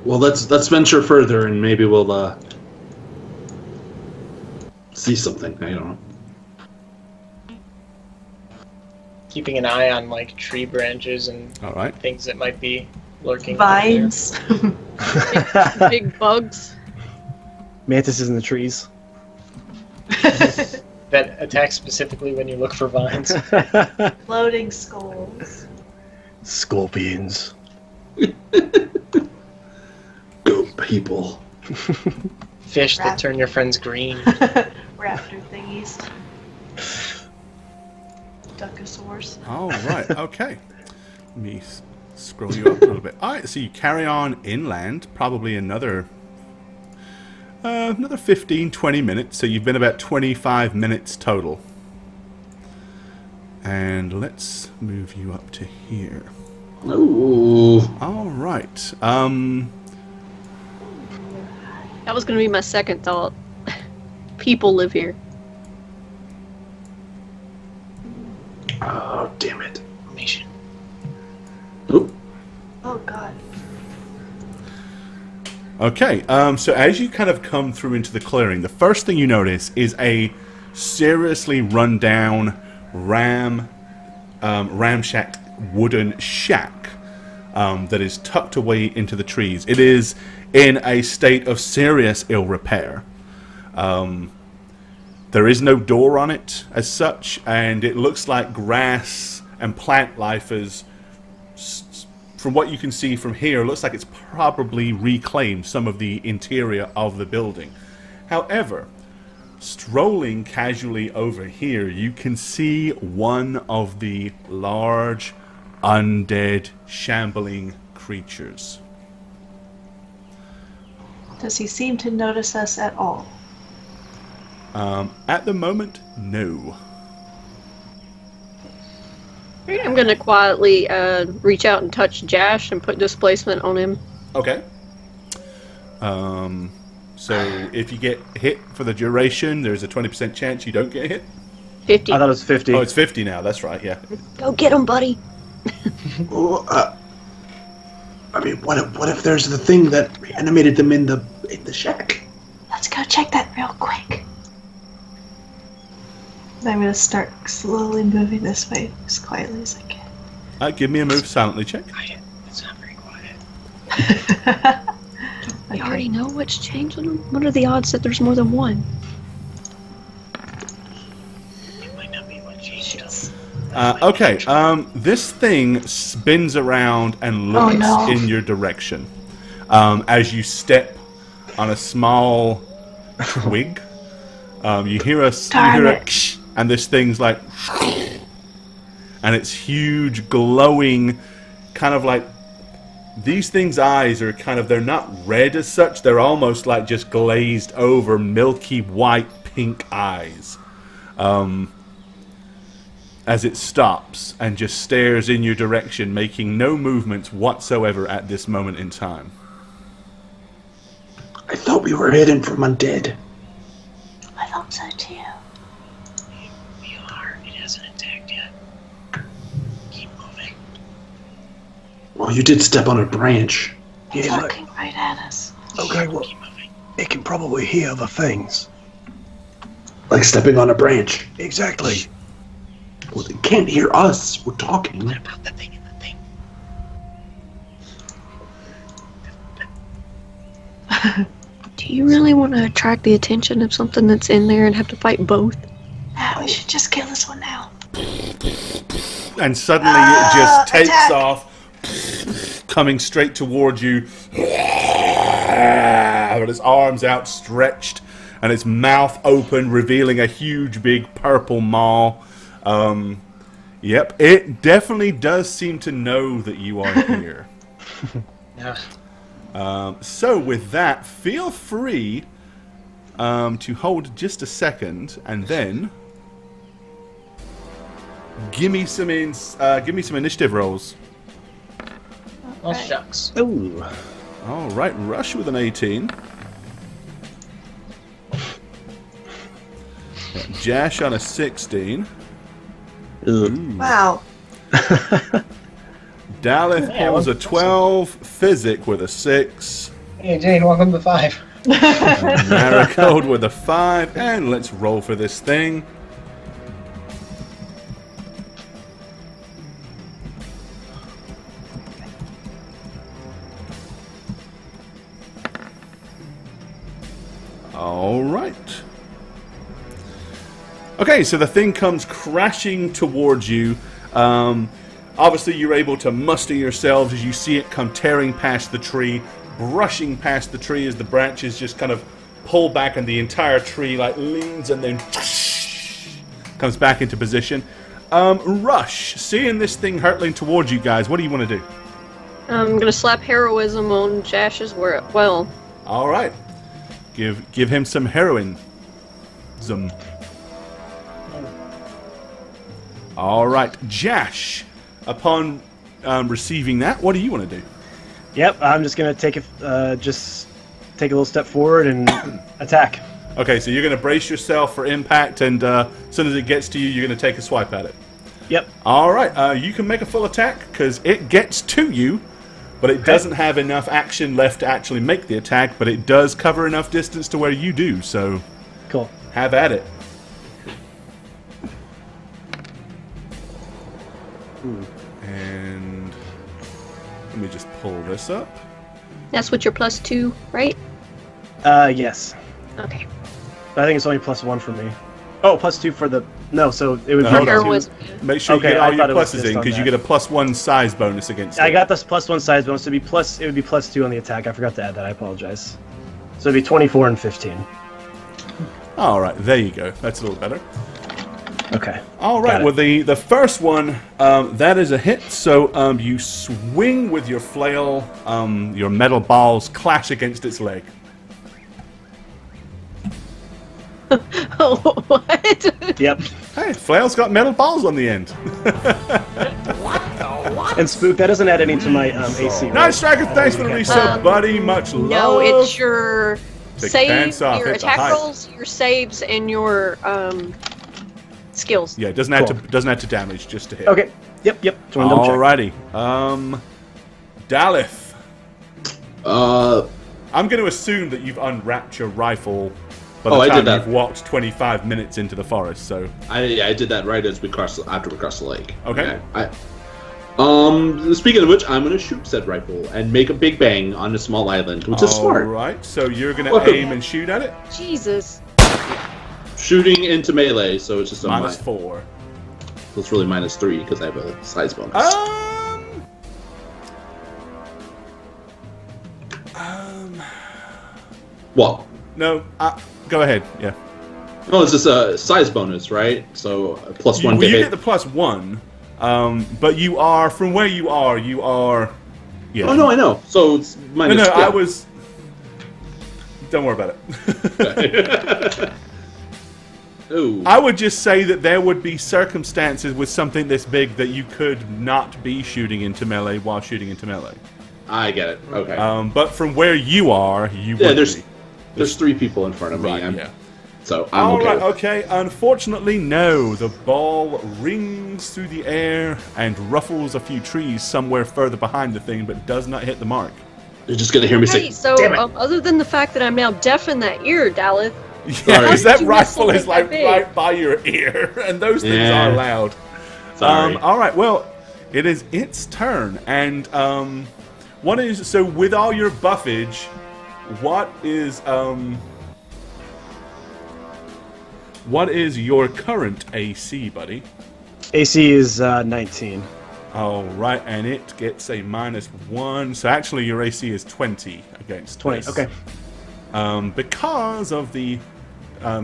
Speaker 3: Well, let's venture further and maybe we'll see something. I don't know.
Speaker 2: Keeping an eye on like tree branches and
Speaker 1: Alright.
Speaker 2: things that might be lurking.
Speaker 6: Vines.
Speaker 4: big bugs.
Speaker 7: Mantises in the trees.
Speaker 2: That attack specifically when you look for vines.
Speaker 6: Floating skulls.
Speaker 5: Scorpions.
Speaker 3: Go people.
Speaker 2: Fish that turn your friends green.
Speaker 6: Raptor thingies. Duckosaurs.
Speaker 1: Oh, right, okay. Let me scroll you up a little bit. Alright, so you carry on inland, probably another 15, 20 minutes, so you've been about 25 minutes total. And let's move you up to here.
Speaker 3: Ooh.
Speaker 1: Alright,
Speaker 4: That was gonna be my second thought. People live here.
Speaker 3: Oh, damn it.
Speaker 2: Information.
Speaker 3: Oop.
Speaker 6: Oh god.
Speaker 1: Okay, so as you kind of come through into the clearing, the first thing you notice is a seriously run-down ramshacked wooden shack that is tucked away into the trees. It is in a state of serious ill repair. There is no door on it as such, and it looks like grass and plant life is, from what you can see from here, looks like it's probably reclaimed some of the interior of the building. However, strolling casually over here, you can see one of the large, undead, shambling creatures.
Speaker 6: Does he seem to notice us at all?
Speaker 1: At the moment, no.
Speaker 4: I'm gonna quietly reach out and touch Jash and put displacement on him.
Speaker 1: Okay. So if you get hit for the duration, there's a 20% chance you don't get hit.
Speaker 4: 50.
Speaker 7: I thought it was 50.
Speaker 1: Oh, it's 50 now. That's right. Yeah.
Speaker 4: Go get him, buddy.
Speaker 3: Well, I mean, what if there's the thing that reanimated them in the shack?
Speaker 6: Let's go check that real quick. I'm gonna start slowly moving this way as quietly as I can.
Speaker 1: Give me a move silently check.
Speaker 2: It's not very quiet.
Speaker 4: You already know what's changing them? What are the odds that there's more than one?
Speaker 2: It might not be what changed us.
Speaker 1: Okay. This thing spins around and looks in your direction. As you step on a small twig, you hear a ksh, and this thing's like, and it's huge, glowing, kind of like, these things' eyes are kind of, they're not red as such, they're almost like just glazed over, milky white pink eyes. As it stops and just stares in your direction, making no movements whatsoever at this moment in time.
Speaker 3: I thought we were heading from undead.
Speaker 6: I thought so too.
Speaker 2: We are. It hasn't attacked yet. Keep moving.
Speaker 3: Well, you did step on a branch.
Speaker 6: It's
Speaker 5: Yeah,
Speaker 6: looking right at us.
Speaker 5: Okay, well,
Speaker 2: Keep moving.
Speaker 5: it can probably hear other things.
Speaker 3: Like stepping on a branch.
Speaker 5: Exactly.
Speaker 3: Well, they can't hear us. We're talking.
Speaker 2: What about the thing in the thing?
Speaker 4: Do you really want to attract the attention of something that's in there and have to fight both?
Speaker 6: Nah, we should just kill this one now.
Speaker 1: And suddenly it just takes
Speaker 6: attack.
Speaker 1: off, coming straight towards you. With its arms outstretched and its mouth open, revealing a huge, big purple maw. Yep, it definitely does seem to know that you are here.
Speaker 2: Yeah.
Speaker 1: So with that, feel free to hold just a second, and then give me some initiative rolls.
Speaker 2: Oh, shucks.
Speaker 7: Ooh.
Speaker 1: All right, Rush with an 18. Jash on a 16.
Speaker 6: Wow.
Speaker 1: Daleth pulls a 12. Physic with a 6.
Speaker 2: Hey, Jane, welcome to 5.
Speaker 1: Marigold with a 5. And let's roll for this thing. All right. Okay, so the thing comes crashing towards you. Obviously, you're able to muster yourselves as you see it come tearing past the tree, brushing past the tree as the branches just kind of pull back and the entire tree like leans and then comes back into position. Rush, seeing this thing hurtling towards you guys, what do you want to do?
Speaker 4: I'm gonna slap heroism on Jash's well.
Speaker 1: All right. Give him some heroism. All right, Jash. Upon receiving that, what do you want to do?
Speaker 7: Yep, I'm just gonna take a take a little step forward and attack.
Speaker 1: Okay, so you're going to brace yourself for impact, and as soon as it gets to you, you're going to take a swipe at it.
Speaker 7: Yep.
Speaker 1: All right, you can make a full attack because it gets to you but it doesn't have enough action left to actually make the attack, but it does cover enough distance to where you do, so
Speaker 7: Cool.
Speaker 1: have at it. And let me just pull this up.
Speaker 4: That's what your +2, right?
Speaker 7: Yes.
Speaker 4: Okay.
Speaker 7: But I think it's only +1 for me. Oh, +2 for the... No, so it would
Speaker 1: No,
Speaker 7: be...
Speaker 1: hold on.
Speaker 4: Was
Speaker 1: Make sure
Speaker 7: Okay,
Speaker 1: you get
Speaker 7: I
Speaker 1: all your
Speaker 7: thought it was
Speaker 1: pluses
Speaker 7: just
Speaker 1: in,
Speaker 7: on
Speaker 1: because you
Speaker 7: that.
Speaker 1: get a +1 size bonus against
Speaker 7: I
Speaker 1: it.
Speaker 7: got this +1 size bonus. It would be +2 on the attack. I forgot to add that. I apologize. So it'd be 24 and 15.
Speaker 1: Alright, there you go. That's a little better.
Speaker 7: Okay.
Speaker 1: Alright,
Speaker 7: Got
Speaker 1: well the first one, that is a hit, so you swing with your flail, your metal balls clash against its leg.
Speaker 4: Oh, what?
Speaker 7: Yep.
Speaker 1: Hey, flail's got metal balls on the end.
Speaker 7: And Spook, that doesn't add any to my AC. Right?
Speaker 1: Nice Striker, thanks for the resub, buddy. Much love.
Speaker 4: No, it's your
Speaker 1: Take
Speaker 4: save,
Speaker 1: pants off,
Speaker 4: your
Speaker 1: hit the
Speaker 4: attack
Speaker 1: height.
Speaker 4: rolls, your saves, and your skills.
Speaker 1: Yeah, it doesn't add
Speaker 7: Cool.
Speaker 1: to damage, just to hit.
Speaker 7: Okay. Yep. Just wanted to double check.
Speaker 1: Alrighty. Daleth. I'm going to assume that you've unwrapped your rifle by the
Speaker 3: I
Speaker 1: time
Speaker 3: did that.
Speaker 1: you've walked 25 minutes into the forest, so...
Speaker 3: I did that right as after we crossed the lake.
Speaker 1: Okay.
Speaker 3: Speaking of which, I'm gonna shoot said rifle and make a big bang on a small island, which is smart.
Speaker 1: Alright, so you're going to
Speaker 3: Welcome.
Speaker 1: aim and shoot at it?
Speaker 4: Jesus.
Speaker 3: Shooting into melee, so it's just a
Speaker 1: Minus
Speaker 3: -4.
Speaker 1: 4.
Speaker 3: So it's really -3 because I have a size bonus. What?
Speaker 1: No, go ahead, yeah.
Speaker 3: No, it's just a size bonus, right? So +1 to
Speaker 1: You
Speaker 3: hit.
Speaker 1: get the +1, but you are, from where you are, yeah.
Speaker 3: Oh no, I know. So it's
Speaker 1: No,
Speaker 3: minus.
Speaker 1: I was... Don't worry about it.
Speaker 3: Ooh.
Speaker 1: I would just say that there would be circumstances with something this big that you could not be shooting into melee while shooting into melee.
Speaker 3: I get it. Okay.
Speaker 1: But from where you are, you
Speaker 3: yeah,
Speaker 1: would
Speaker 3: there's
Speaker 1: be.
Speaker 3: 3 people in front of me.
Speaker 1: Right,
Speaker 3: I'm,
Speaker 1: yeah.
Speaker 3: So I'm okay.
Speaker 1: Alright, okay. Unfortunately, no. The ball rings through the air and ruffles a few trees somewhere further behind the thing, but does not hit the mark.
Speaker 3: You're just gonna hear me
Speaker 4: Hey,
Speaker 3: say,
Speaker 4: so
Speaker 3: "Damn it!"
Speaker 4: other than the fact that I'm now deaf in that ear, Daleth,
Speaker 1: Yeah,
Speaker 3: Sorry.
Speaker 1: because that
Speaker 4: How did you
Speaker 1: rifle
Speaker 4: miss
Speaker 1: is
Speaker 4: something
Speaker 1: like
Speaker 4: that big?
Speaker 1: right by your ear, and those things
Speaker 3: Yeah.
Speaker 1: are loud.
Speaker 3: Sorry.
Speaker 1: Alright, well, it is its turn, and what is, so with all your buffage, what is your current AC, buddy?
Speaker 7: AC is 19.
Speaker 1: Alright, and it gets a -1, so actually your AC is 20 against
Speaker 7: 20.
Speaker 1: this.
Speaker 7: Okay.
Speaker 1: Because of the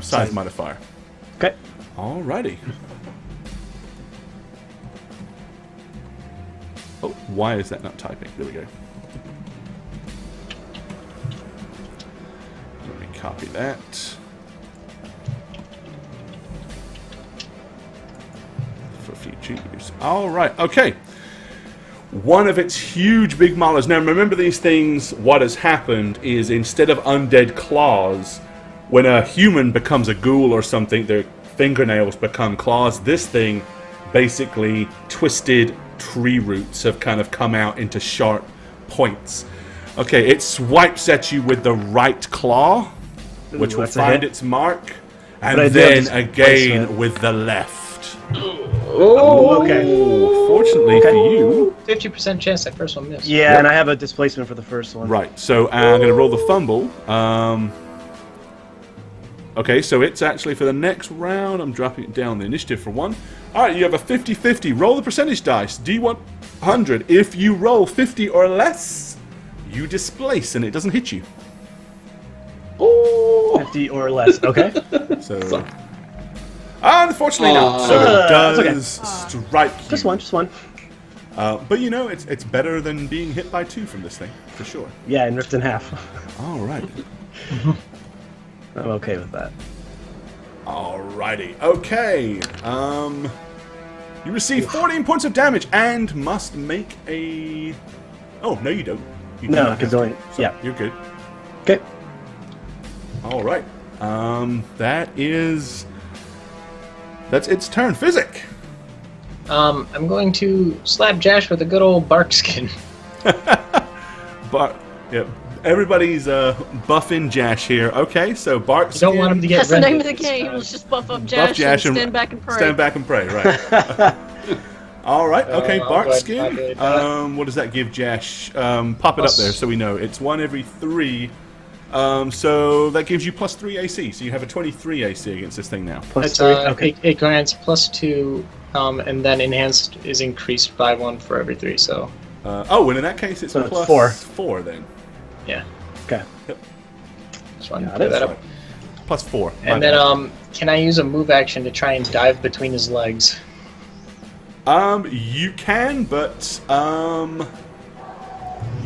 Speaker 1: size modifier.
Speaker 7: Okay.
Speaker 1: Alrighty. Oh, why is that not typing? There we go. Let me copy that. For future use. Alright, okay. One of its huge big maulers. Now remember these things, what has happened is instead of undead claws, when a human becomes a ghoul or something, their fingernails become claws. This thing, basically, twisted tree roots have kind of come out into sharp points. Okay, it swipes at you with the right claw, which will
Speaker 7: that's a
Speaker 1: find
Speaker 7: hit.
Speaker 1: its mark, and
Speaker 7: But I do
Speaker 1: then
Speaker 7: have this
Speaker 1: again
Speaker 7: placement.
Speaker 1: with the left.
Speaker 3: Oh,
Speaker 7: okay.
Speaker 1: Fortunately for you,
Speaker 2: 50% chance that first one missed.
Speaker 7: Yeah, and I have a displacement for the first one.
Speaker 1: right, so I'm going to roll the fumble. Okay, so it's actually for the next round. I'm dropping it down the initiative for 1. Alright, you have a 50-50. Roll the percentage dice. D100. If you roll 50 or less, you displace and it doesn't hit you.
Speaker 3: Oh.
Speaker 7: 50 or less. Okay.
Speaker 1: So, unfortunately not. So it
Speaker 7: That's okay.
Speaker 1: does strike you.
Speaker 7: Just one.
Speaker 1: But you know, it's better than being hit by 2 from this thing, for sure.
Speaker 7: Yeah, and ripped in half.
Speaker 1: Alright.
Speaker 7: I'm okay with that.
Speaker 1: Alrighty. Okay. You receive 14 points of damage and must make a... Oh, no you don't. You do
Speaker 7: No,
Speaker 1: not
Speaker 7: because
Speaker 1: have
Speaker 7: only...
Speaker 1: to. So
Speaker 7: Yeah.
Speaker 1: You're good.
Speaker 7: Okay.
Speaker 1: Alright. That's its turn. Physic!
Speaker 2: I'm going to slap Josh with a good old bark skin.
Speaker 1: Yeah, everybody's buffing Jash here. Okay, so Bark.
Speaker 2: You don't want him to get
Speaker 4: That's the name of the
Speaker 2: rendered this
Speaker 4: game.
Speaker 2: time.
Speaker 4: Let's just buff up Jash, and stand back and pray.
Speaker 1: Stand back and pray, right. All right, okay,
Speaker 2: I'll
Speaker 1: Bark
Speaker 2: go ahead and
Speaker 1: skin.
Speaker 2: populate that.
Speaker 1: What does that give Jash? Pop it up there so we know. It's 1 every 3. So that gives you +3 AC. So you have a 23 AC against this thing now.
Speaker 2: It's,
Speaker 7: +3. Okay.
Speaker 2: it grants +2, and then enhanced is increased by 1 for every 3. So
Speaker 1: And in that case, it's
Speaker 7: So it's
Speaker 1: plus
Speaker 7: 4.
Speaker 1: 4 then.
Speaker 2: yeah,
Speaker 7: Okay.
Speaker 2: just wanted to
Speaker 7: Got
Speaker 2: clear
Speaker 7: it.
Speaker 2: that up.
Speaker 1: +4.
Speaker 2: And then can I use a move action to try and dive between his legs?
Speaker 1: You can, but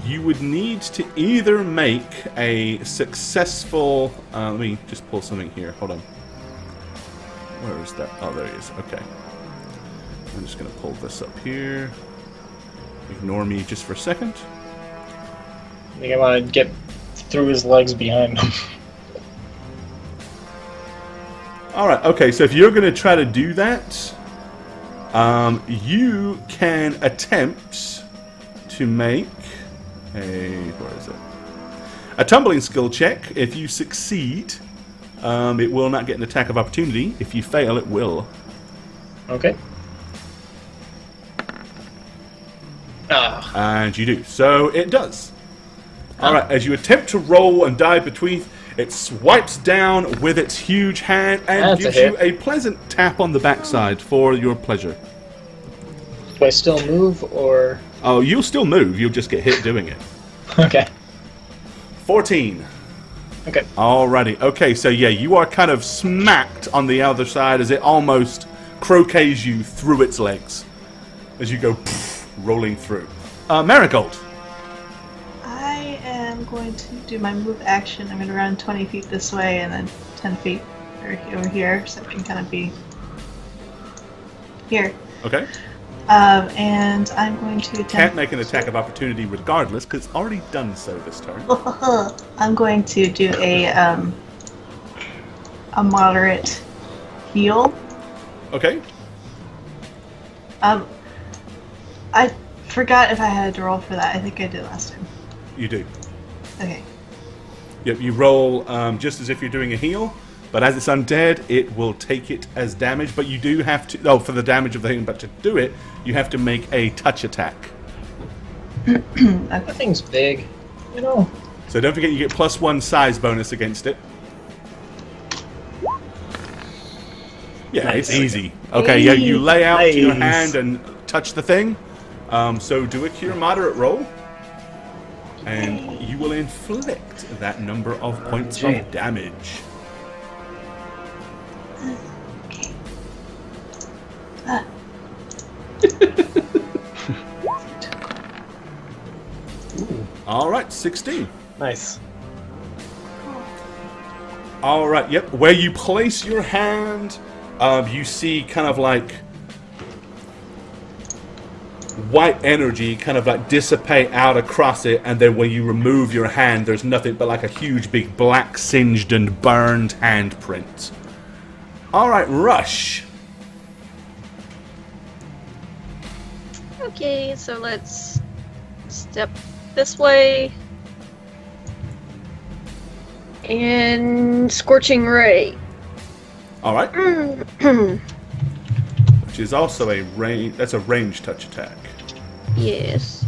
Speaker 1: you would need to either make a successful. Let me just pull something here. Hold on. Where is that? Oh, there he is. Okay. I'm just going to pull this up here. Ignore me just for a second.
Speaker 2: I think I want to get through his legs behind him.
Speaker 1: Alright, okay, so if you're going to try to do that, you can attempt to make a tumbling skill check. If you succeed, it will not get an attack of opportunity. If you fail, it will.
Speaker 2: Okay.
Speaker 1: And you do. So it does. Alright, as you attempt to roll and dive between, it swipes down with its huge hand and
Speaker 2: That's
Speaker 1: gives
Speaker 2: a hit.
Speaker 1: you a pleasant tap on the backside for your pleasure.
Speaker 2: Do I still move, or...
Speaker 1: Oh, you'll still move, you'll just get hit doing it.
Speaker 2: Okay.
Speaker 1: 14.
Speaker 2: Okay.
Speaker 1: Alrighty, okay, so yeah, you are kind of smacked on the other side as it almost croquets you through its legs. As you go rolling through. Marigold.
Speaker 6: I am going to do my move action. I'm going to run 20 feet this way and then 10 feet over here, so I can kind of be here.
Speaker 1: Okay.
Speaker 6: And I'm going to attempt...
Speaker 1: Can't make an attack of opportunity regardless, because it's already done so this turn.
Speaker 6: I'm going to do a moderate heal.
Speaker 1: Okay.
Speaker 6: I forgot if I had to roll for that. I think I did last time.
Speaker 1: You do.
Speaker 6: Okay.
Speaker 1: Yep, you roll just as if you're doing a heal, but as it's undead, it will take it as damage, but you do have to... Oh, for the damage of the thing, but to do it, you have to make a touch attack.
Speaker 2: That thing's big. You know.
Speaker 1: So don't forget you get +1 size bonus against it. Yeah,
Speaker 7: Nice.
Speaker 1: it's easy. Okay, yeah, you lay out your
Speaker 7: Nice.
Speaker 1: hand and touch the thing. So do a cure moderate roll. And you will inflict that number of points
Speaker 7: Jane.
Speaker 1: of damage.
Speaker 6: Okay.
Speaker 1: Alright, 16.
Speaker 7: Nice.
Speaker 1: Alright, yep. Where you place your hand, you see kind of like white energy kind of like dissipate out across it, and then when you remove your hand, there's nothing but like a huge big black singed and burned handprint. Alright, Rush.
Speaker 4: Okay, so let's step this way. And Scorching Ray.
Speaker 1: Alright. Which is also a range, that's a range touch attack.
Speaker 4: Yes.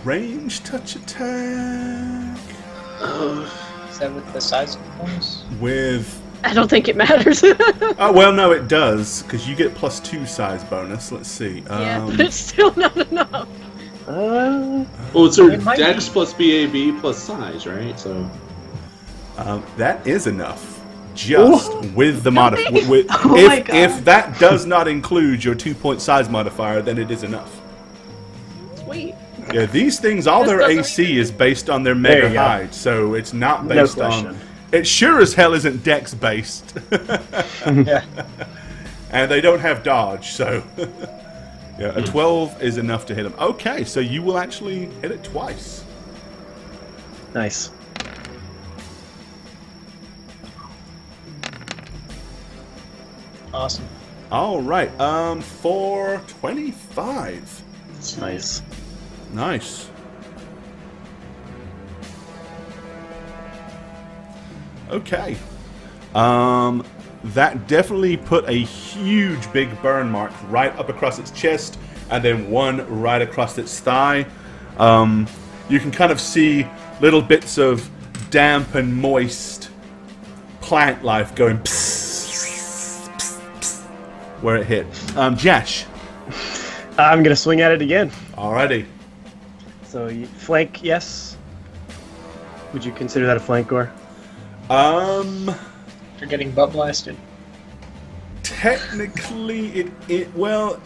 Speaker 1: Range touch attack
Speaker 2: Is that with the size of bonus?
Speaker 1: with...
Speaker 4: I don't think it matters.
Speaker 1: Oh, well, no, it does, because you get +2 size bonus. Let's see.
Speaker 4: Yeah, but it's still not enough.
Speaker 3: Well, it's your
Speaker 2: It might
Speaker 3: dex
Speaker 2: be.
Speaker 3: plus BAB plus size, right? So
Speaker 1: that is enough. Just with the modifier.
Speaker 6: Oh my God.
Speaker 1: If that does not include your 2-point size modifier, then it is enough.
Speaker 4: Sweet.
Speaker 1: Yeah, these things, all
Speaker 4: This
Speaker 1: their
Speaker 4: doesn't
Speaker 1: AC is based on their
Speaker 7: There
Speaker 1: mega
Speaker 7: you go.
Speaker 1: height, so it's not
Speaker 7: No
Speaker 1: based
Speaker 7: question.
Speaker 1: on... It sure as hell isn't dex based.
Speaker 2: Yeah.
Speaker 1: And they don't have dodge, so... yeah, a 12 is enough to hit them. Okay, so you will actually hit it twice.
Speaker 7: Nice.
Speaker 2: Awesome.
Speaker 1: All right. For 25.
Speaker 7: Nice.
Speaker 1: Nice. Okay. That definitely put a huge big burn mark right up across its chest, and then one right across its thigh. You can kind of see little bits of damp and moist plant life going psst, psst, psst, where it hit. Jash.
Speaker 7: I'm gonna swing at it again.
Speaker 1: Alrighty.
Speaker 7: So flank, yes. Would you consider that a flank, Gore?
Speaker 2: You're getting butt blasted.
Speaker 1: Technically, well,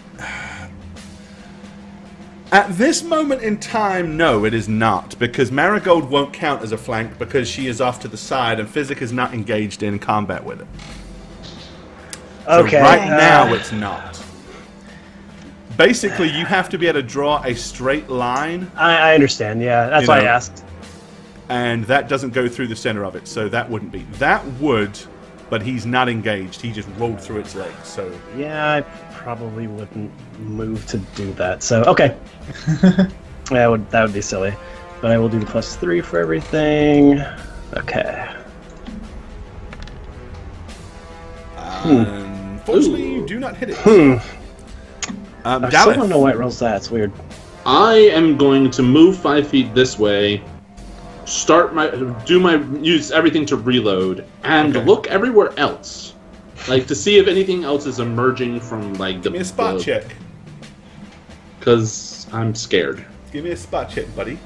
Speaker 1: at this moment in time, no, it is not, because Marigold won't count as a flank because she is off to the side and Physic is not engaged in combat with it.
Speaker 7: Okay.
Speaker 1: So right now, it's not. Basically, you have to be able to draw a straight line.
Speaker 7: I understand, yeah. That's why I asked.
Speaker 1: And that doesn't go through the center of it, so that wouldn't be. That would, but he's not engaged. He just rolled through its legs, so...
Speaker 7: Yeah, I probably wouldn't move to do that, so... Okay. that would be silly. But I will do the +3 for everything. Okay.
Speaker 1: Unfortunately, you do not hit it.
Speaker 7: I still don't know why it rolls that. It's weird.
Speaker 3: I am going to move 5 feet this way, use everything to reload, and look everywhere else, like to see if anything else is emerging from like the.
Speaker 1: Give me a spot check.
Speaker 3: Because I'm scared.
Speaker 1: Give me a spot check, buddy.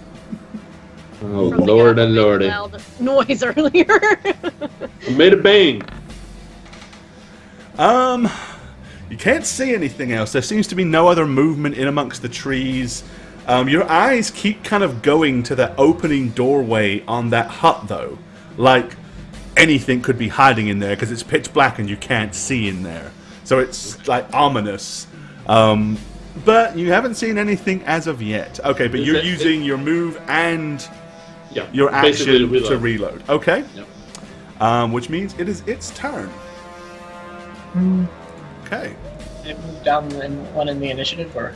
Speaker 3: Oh lord and lordy!
Speaker 4: Loud noise earlier.
Speaker 3: I made a bang.
Speaker 1: You can't see anything else. There seems to be no other movement in amongst the trees. Your eyes keep kind of going to that opening doorway on that hut, though. Like anything could be hiding in there because it's pitch black and you can't see in there. So it's like ominous. But you haven't seen anything as of yet. Okay, but you're using your move and your action to reload. Okay. Yep. Which means it is its turn. Okay.
Speaker 2: Did it move down one in the initiative, or?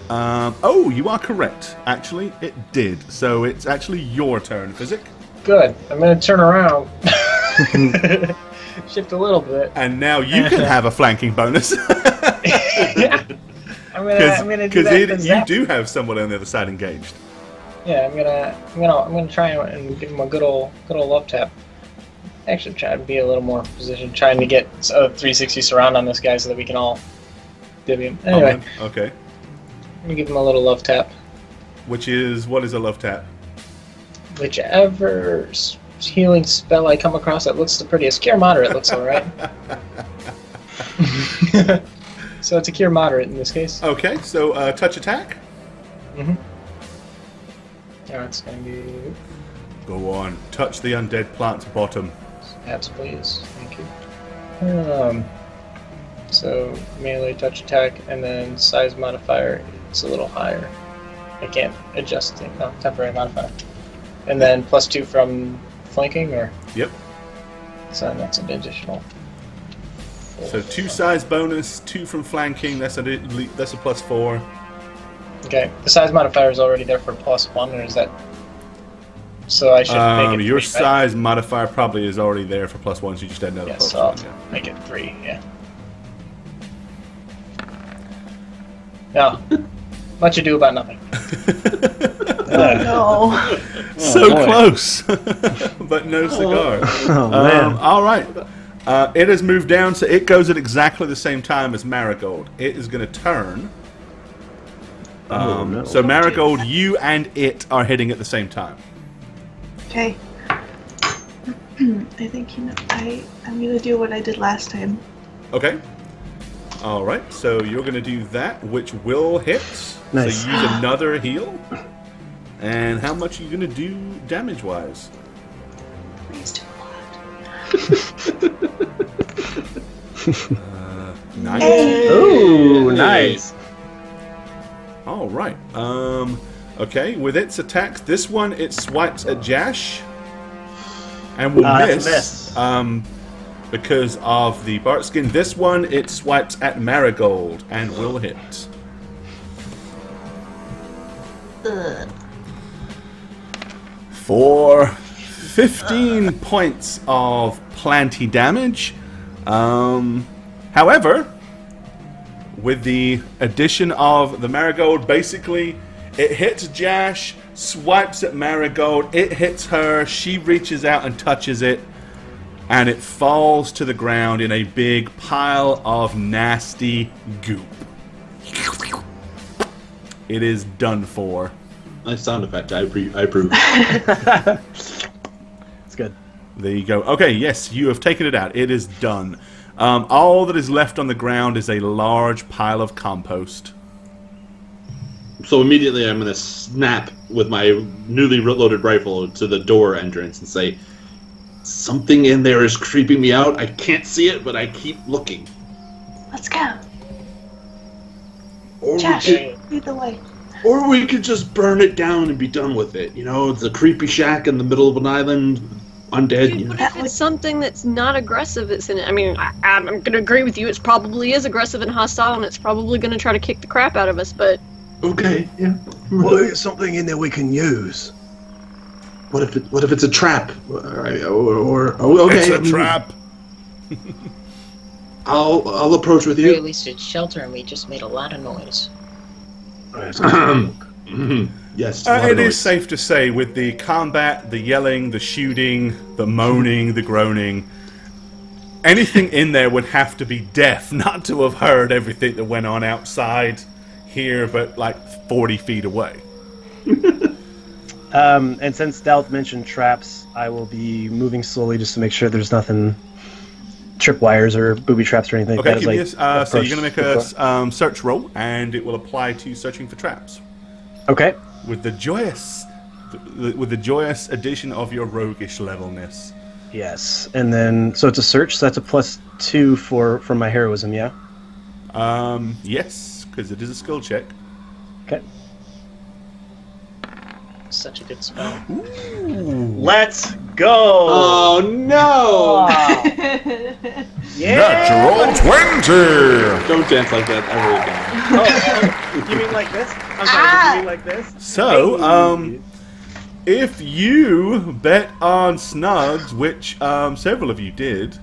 Speaker 1: Oh, you are correct. Actually, it did. So it's actually your turn, Physic.
Speaker 2: Good. I'm going to turn around. Shift a little bit.
Speaker 1: And now you can have a flanking bonus.
Speaker 2: Yeah. I'm gonna do that.
Speaker 1: Because you do have someone on the other side engaged.
Speaker 2: Yeah, I'm gonna try and give him a good old love tap. Actually, try to be a little more positioned, trying to get a 360 surround on this guy so that we can all divvy him. Anyway,
Speaker 1: okay.
Speaker 2: Let me give him a little love tap.
Speaker 1: What is a love tap?
Speaker 2: Whichever healing spell I come across that looks the prettiest. Cure moderate looks alright. So it's a cure moderate in this case.
Speaker 1: Okay, so touch attack.
Speaker 2: Mm-hmm. That's gonna be.
Speaker 1: Go on, touch the undead plant's bottom.
Speaker 2: Hats, please. Thank you. So melee touch attack, and then size modifier. It's a little higher. I can't adjust it. No, temporary modifier. And then +2 from flanking, or?
Speaker 1: Yep.
Speaker 2: So that's an additional.
Speaker 1: So 2 size bonus, 2 from flanking. That's a +4.
Speaker 2: Okay. The size modifier is already there for +1, or is that? So I should make it
Speaker 1: your
Speaker 2: 3,
Speaker 1: size modifier probably is already there for +1, so you just add another +1.
Speaker 2: So I'll make it 3. Yeah. No. Much ado about nothing.
Speaker 6: No.
Speaker 1: So close, but no cigar.
Speaker 7: Oh man!
Speaker 1: All right, it has moved down, so it goes at exactly the same time as Marigold. It is going to turn.
Speaker 7: No.
Speaker 1: So Marigold, you and it are hitting at the same time.
Speaker 6: Okay. I think I'm gonna do what I did last time.
Speaker 1: Okay. All right, so you're going to do that, which will hit.
Speaker 7: Nice.
Speaker 1: So use another heal. And how much are you going to do damage-wise?
Speaker 6: Please do a lot.
Speaker 1: 9.
Speaker 7: Ooh, nice.
Speaker 1: All right. Okay, with its attacks, this one it swipes at Jash and will miss.
Speaker 7: That's a miss.
Speaker 1: because of the bark skin. This one, it swipes at Marigold and will hit. For 15 points of planty damage. However, with the addition of the Marigold, basically, it hits Jash, swipes at Marigold, it hits her, she reaches out and touches it, and it falls to the ground in a big pile of nasty goop. It is done for.
Speaker 3: Nice sound effect. I approve.
Speaker 7: It's good.
Speaker 1: There you go. Okay, yes, you have taken it out. It is done. All that is left on the ground is a large pile of compost.
Speaker 3: So immediately I'm going to snap with my newly loaded rifle to the door entrance and say, something in there is creeping me out. I can't see it, but I keep looking.
Speaker 6: Let's go.
Speaker 3: Or
Speaker 6: Josh, lead the way.
Speaker 3: Or we could just burn it down and be done with it. You know, it's a creepy shack in the middle of an island, undead. You know.
Speaker 4: But if it's something that's not aggressive, it's in it. I mean, I'm going to agree with you. It probably is aggressive and hostile, and it's probably going to try to kick the crap out of us, but...
Speaker 3: Okay, yeah.
Speaker 5: Well, there's something in there we can use.
Speaker 3: What if it's a trap? Okay,
Speaker 1: It's a trap.
Speaker 3: I'll approach with
Speaker 2: Or at
Speaker 3: you.
Speaker 2: least it's shelter, and we just made a lot of noise.
Speaker 3: Yes.
Speaker 1: It is safe to say, with the combat, the yelling, the shooting, the moaning, the groaning, anything in there would have to be deaf not to have heard everything that went on outside here, but like 40 feet away.
Speaker 7: And since Stealth mentioned traps, I will be moving slowly just to make sure there's nothing, tripwires or booby traps or anything
Speaker 1: Okay,
Speaker 7: like
Speaker 1: give me
Speaker 7: that.
Speaker 1: so you're going to make a search roll, and it will apply to searching for traps.
Speaker 7: Okay.
Speaker 1: With the joyous addition of your roguish levelness.
Speaker 7: Yes, and then so it's a search. So that's a +2 for my heroism. Yeah.
Speaker 1: Yes, because it is a skill check.
Speaker 7: Okay.
Speaker 2: Such a good spell.
Speaker 7: Let's go.
Speaker 3: Oh no!
Speaker 8: Natural 20!
Speaker 3: Don't dance like that ever again.
Speaker 7: You mean like this? I'm sorry. You mean like this?
Speaker 1: So, if you bet on Snugs, which several of you did,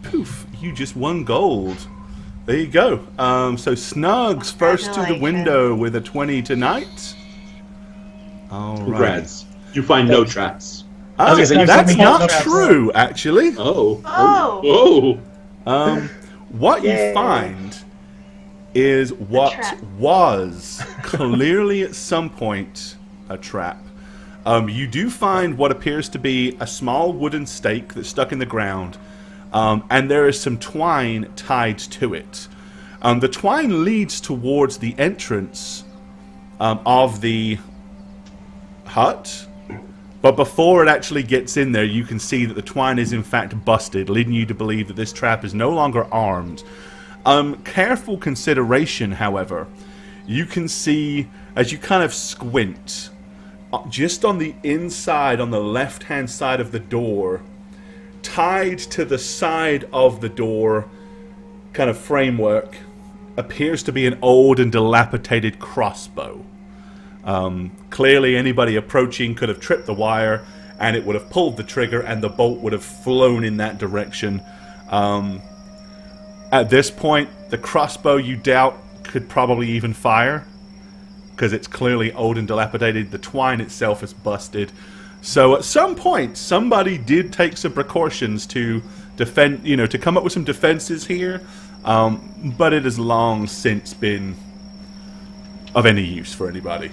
Speaker 1: poof, you just won gold. There you go. So Snugs first to the window with a 20 tonight. All right.
Speaker 3: Congrats. You find no traps.
Speaker 1: That's
Speaker 7: something
Speaker 1: not
Speaker 7: else.
Speaker 1: true, actually.
Speaker 3: Oh.
Speaker 1: What you find is what
Speaker 6: trap.
Speaker 1: was clearly at some point a trap. You do find what appears to be a small wooden stake that's stuck in the ground, and there is some twine tied to it. The twine leads towards the entrance of the hut, but before it actually gets in there, you can see that the twine is in fact busted, leading you to believe that this trap is no longer armed. Careful consideration, however, you can see, as you kind of squint, just on the inside, on the left-hand side of the door, tied to the side of the door kind of framework, appears to be an old and dilapidated crossbow. Clearly anybody approaching could have tripped the wire, and it would have pulled the trigger, and the bolt would have flown in that direction. At this point, the crossbow, you doubt, could probably even fire, because it's clearly old and dilapidated. The twine itself is busted. So at some point, somebody did take some precautions to defend, to come up with some defenses here, but it has long since been of any use for anybody.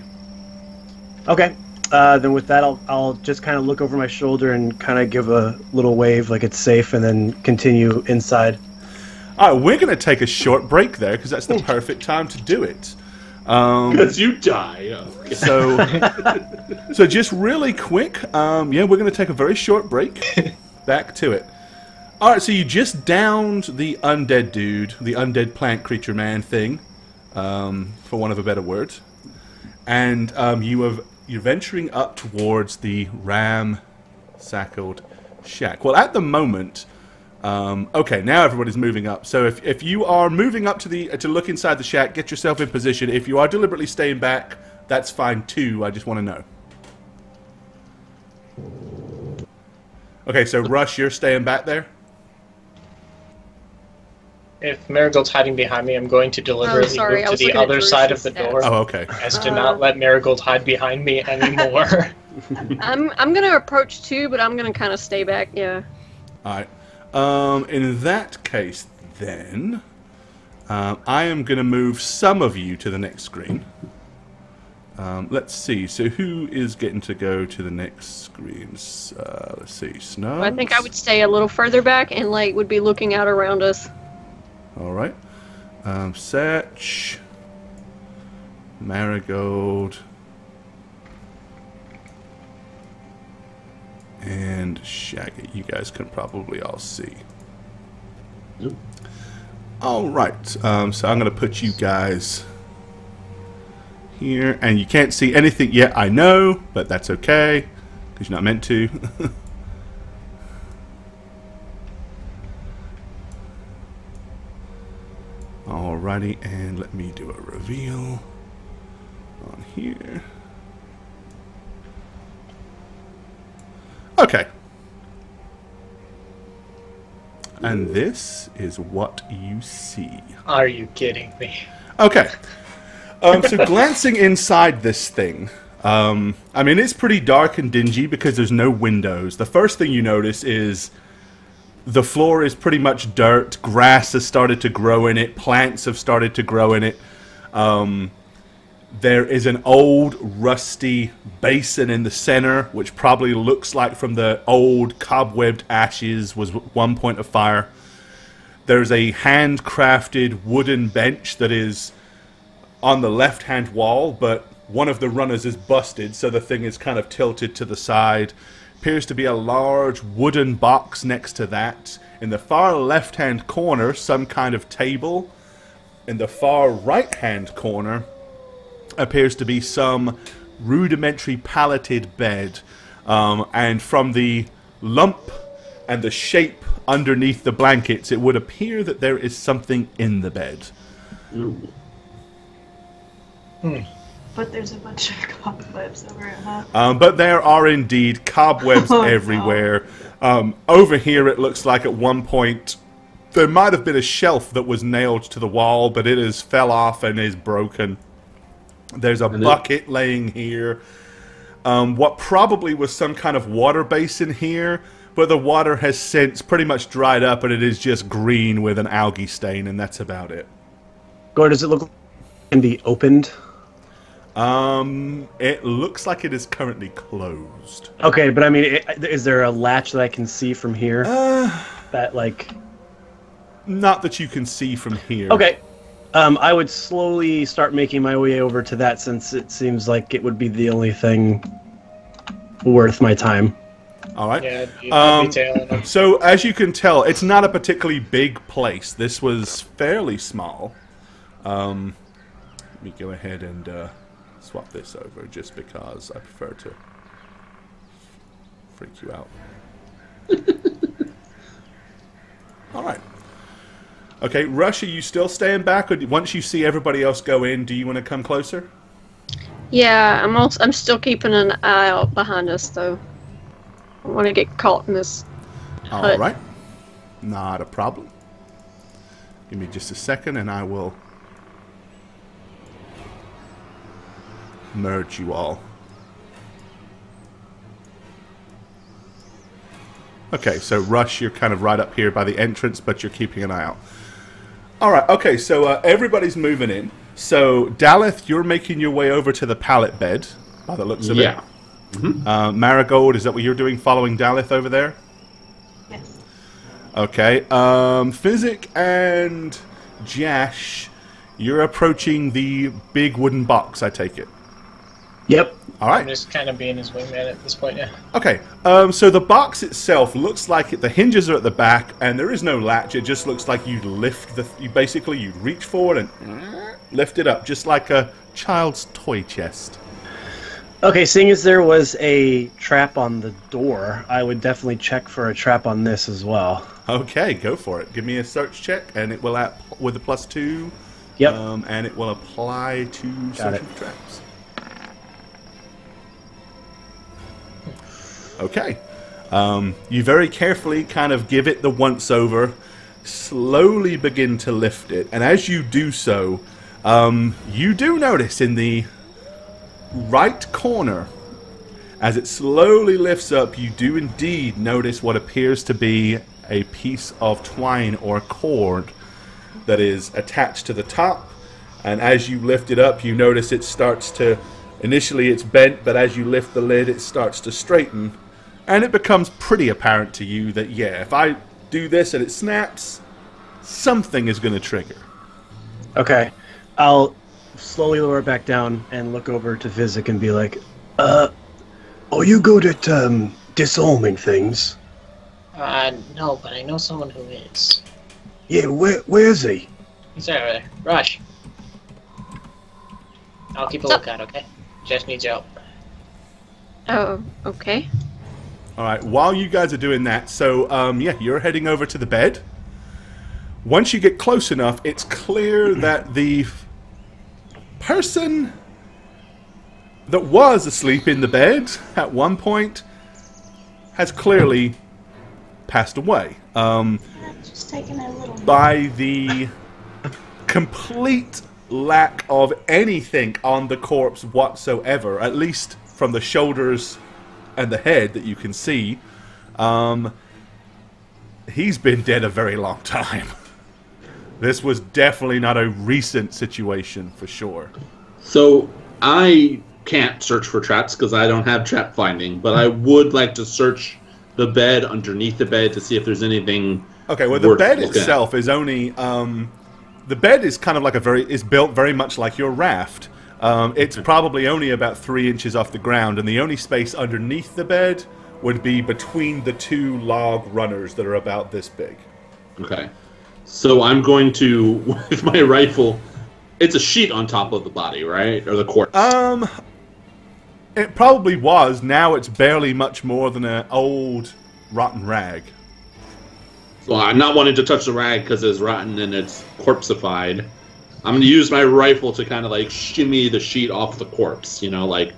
Speaker 7: Okay. Then with that, I'll just kind of look over my shoulder and kind of give a little wave like it's safe, and then continue inside.
Speaker 1: All right, we're going to take a short break there, because that's the perfect time to do it.
Speaker 3: Because you die. Okay.
Speaker 1: So just really quick, we're going to take a very short break. Back to it. All right, so you just downed the undead dude, the undead plant creature man thing, for want of a better word, and you're venturing up towards the ram-sackled shack. Well, at the moment, Okay, now everybody's moving up. So if you are moving up to look inside the shack, get yourself in position. If you are deliberately staying back, that's fine too. I just want to know. Okay, so Rush, you're staying back there?
Speaker 2: If Marigold's hiding behind me, I'm going to deliberately move to the other side of the door.
Speaker 1: Oh, okay.
Speaker 2: As to not let Marigold hide behind me anymore.
Speaker 4: I'm gonna approach too, but I'm gonna kind of stay back. Yeah.
Speaker 1: All right. In that case, then, I am going to move some of you to the next screen. Let's see. So who is getting to go to the next screens? Let's see. Snow.
Speaker 4: I think I would stay a little further back and like would be looking out around us.
Speaker 1: All right. Satch. Marigold. And Shaggy. You guys can probably all see.
Speaker 3: Yep.
Speaker 1: All right. So I'm going to put you guys here. And you can't see anything yet, I know. But that's okay. Because you're not meant to. Alrighty. And let me do a reveal on here. Okay. And this is what you see.
Speaker 2: Are you kidding me?
Speaker 1: Okay. So glancing inside this thing, I mean, it's pretty dark and dingy because there's no windows. The first thing you notice is the floor is pretty much dirt. Grass has started to grow in it. Plants have started to grow in it. There is an old, rusty basin in the center, which probably looks like from the old cobwebbed ashes was one point of fire. There's a handcrafted wooden bench that is on the left-hand wall, but one of the runners is busted, so the thing is kind of tilted to the side. Appears to be a large wooden box next to that. In the far left-hand corner, some kind of table. In the far right-hand corner, appears to be some rudimentary palleted bed, and from the lump and the shape underneath the blankets, it would appear that there is something in the bed.
Speaker 3: Ooh.
Speaker 6: But there's a bunch of cobwebs over it, huh?
Speaker 1: But there are indeed cobwebs everywhere. Over here, it looks like at one point there might have been a shelf that was nailed to the wall, but it has fell off and is broken. There's a bucket laying here. What probably was some kind of water basin here, but the water has since pretty much dried up and it is just green with an algae stain, and that's about it.
Speaker 7: Gore, does it look like it can be opened?
Speaker 1: It looks like it is currently closed.
Speaker 7: Okay, but I mean, is there a latch that I can see from here? That, like...
Speaker 1: Not that you can see from here.
Speaker 7: Okay. I would slowly start making my way over to that, since it seems like it would be the only thing worth my time.
Speaker 1: All right.
Speaker 2: Yeah, I'd be tailing them.
Speaker 1: So, as you can tell, it's not a particularly big place. This was fairly small. Let me go ahead and swap this over, just because I prefer to freak you out. All right. Okay, Rush, are you still staying back, or once you see everybody else go in, do you want to come closer?
Speaker 4: Yeah, I'm still keeping an eye out behind us, though. I don't want to get caught in this hut.
Speaker 1: All right. Not a problem. Give me just a second, and I will merge you all. Okay, so Rush, you're kind of right up here by the entrance, but you're keeping an eye out. Alright, okay, so everybody's moving in. So, Daleth, you're making your way over to the pallet bed, by the looks of it. Mm-hmm. Marigold, is that what you're doing, following Daleth over there?
Speaker 6: Yes.
Speaker 1: Okay, Physic and Jash, you're approaching the big wooden box, I take it.
Speaker 7: Yep.
Speaker 1: Alright.
Speaker 2: I'm just kind of being his wingman at this point, yeah.
Speaker 1: Okay, so the box itself looks like the hinges are at the back, and there is no latch. It just looks like you lift you reach forward and lift it up, just like a child's toy chest.
Speaker 7: Okay, seeing as there was a trap on the door, I would definitely check for a trap on this as well.
Speaker 1: Okay, go for it. Give me a search check, and it will add with a +2.
Speaker 7: Yep.
Speaker 1: And it will apply to
Speaker 7: Got
Speaker 1: searching for traps. Okay. You very carefully kind of give it the once over, slowly begin to lift it, and as you do so, you do notice in the right corner, as it slowly lifts up, you do indeed notice what appears to be a piece of twine or cord that is attached to the top, and as you lift it up, you notice it starts to, initially it's bent, but as you lift the lid, it starts to straighten, and it becomes pretty apparent to you that, yeah, if I do this and it snaps, something is going to trigger.
Speaker 7: Okay. I'll slowly lower it back down and look over to Physic and be like,
Speaker 5: Are you good at disarming things?
Speaker 2: No, but I know someone who is.
Speaker 5: Yeah, where's he?
Speaker 2: He's over there. Rush. I'll keep a lookout, okay? Jess needs help.
Speaker 4: Oh, okay.
Speaker 1: Alright, while you guys are doing that, so, yeah, you're heading over to the bed. Once you get close enough, it's clear that the person that was asleep in the bed at one point has clearly passed away.
Speaker 6: Just taking a little.
Speaker 1: By the complete lack of anything on the corpse whatsoever, at least from the shoulders and the head that you can see, he's been dead a very long time. This was definitely not a recent situation, for sure.
Speaker 3: So, I can't search for traps because I don't have trap finding, but I would like to search the bed, underneath the bed, to see if there's anything.
Speaker 1: Okay, well, the bed itself is only... the bed is kind of like is built very much like your raft. It's probably only about 3 inches off the ground, and the only space underneath the bed would be between the two log runners that are about this big.
Speaker 3: Okay. So I'm going to, with my rifle, it's a sheet on top of the body, right? Or the corpse?
Speaker 1: It probably was. Now it's barely much more than an old, rotten rag.
Speaker 3: Well, I'm not wanting to touch the rag because it's rotten and it's corpseified. I'm going to use my rifle to kind of like shimmy the sheet off the corpse, you know, like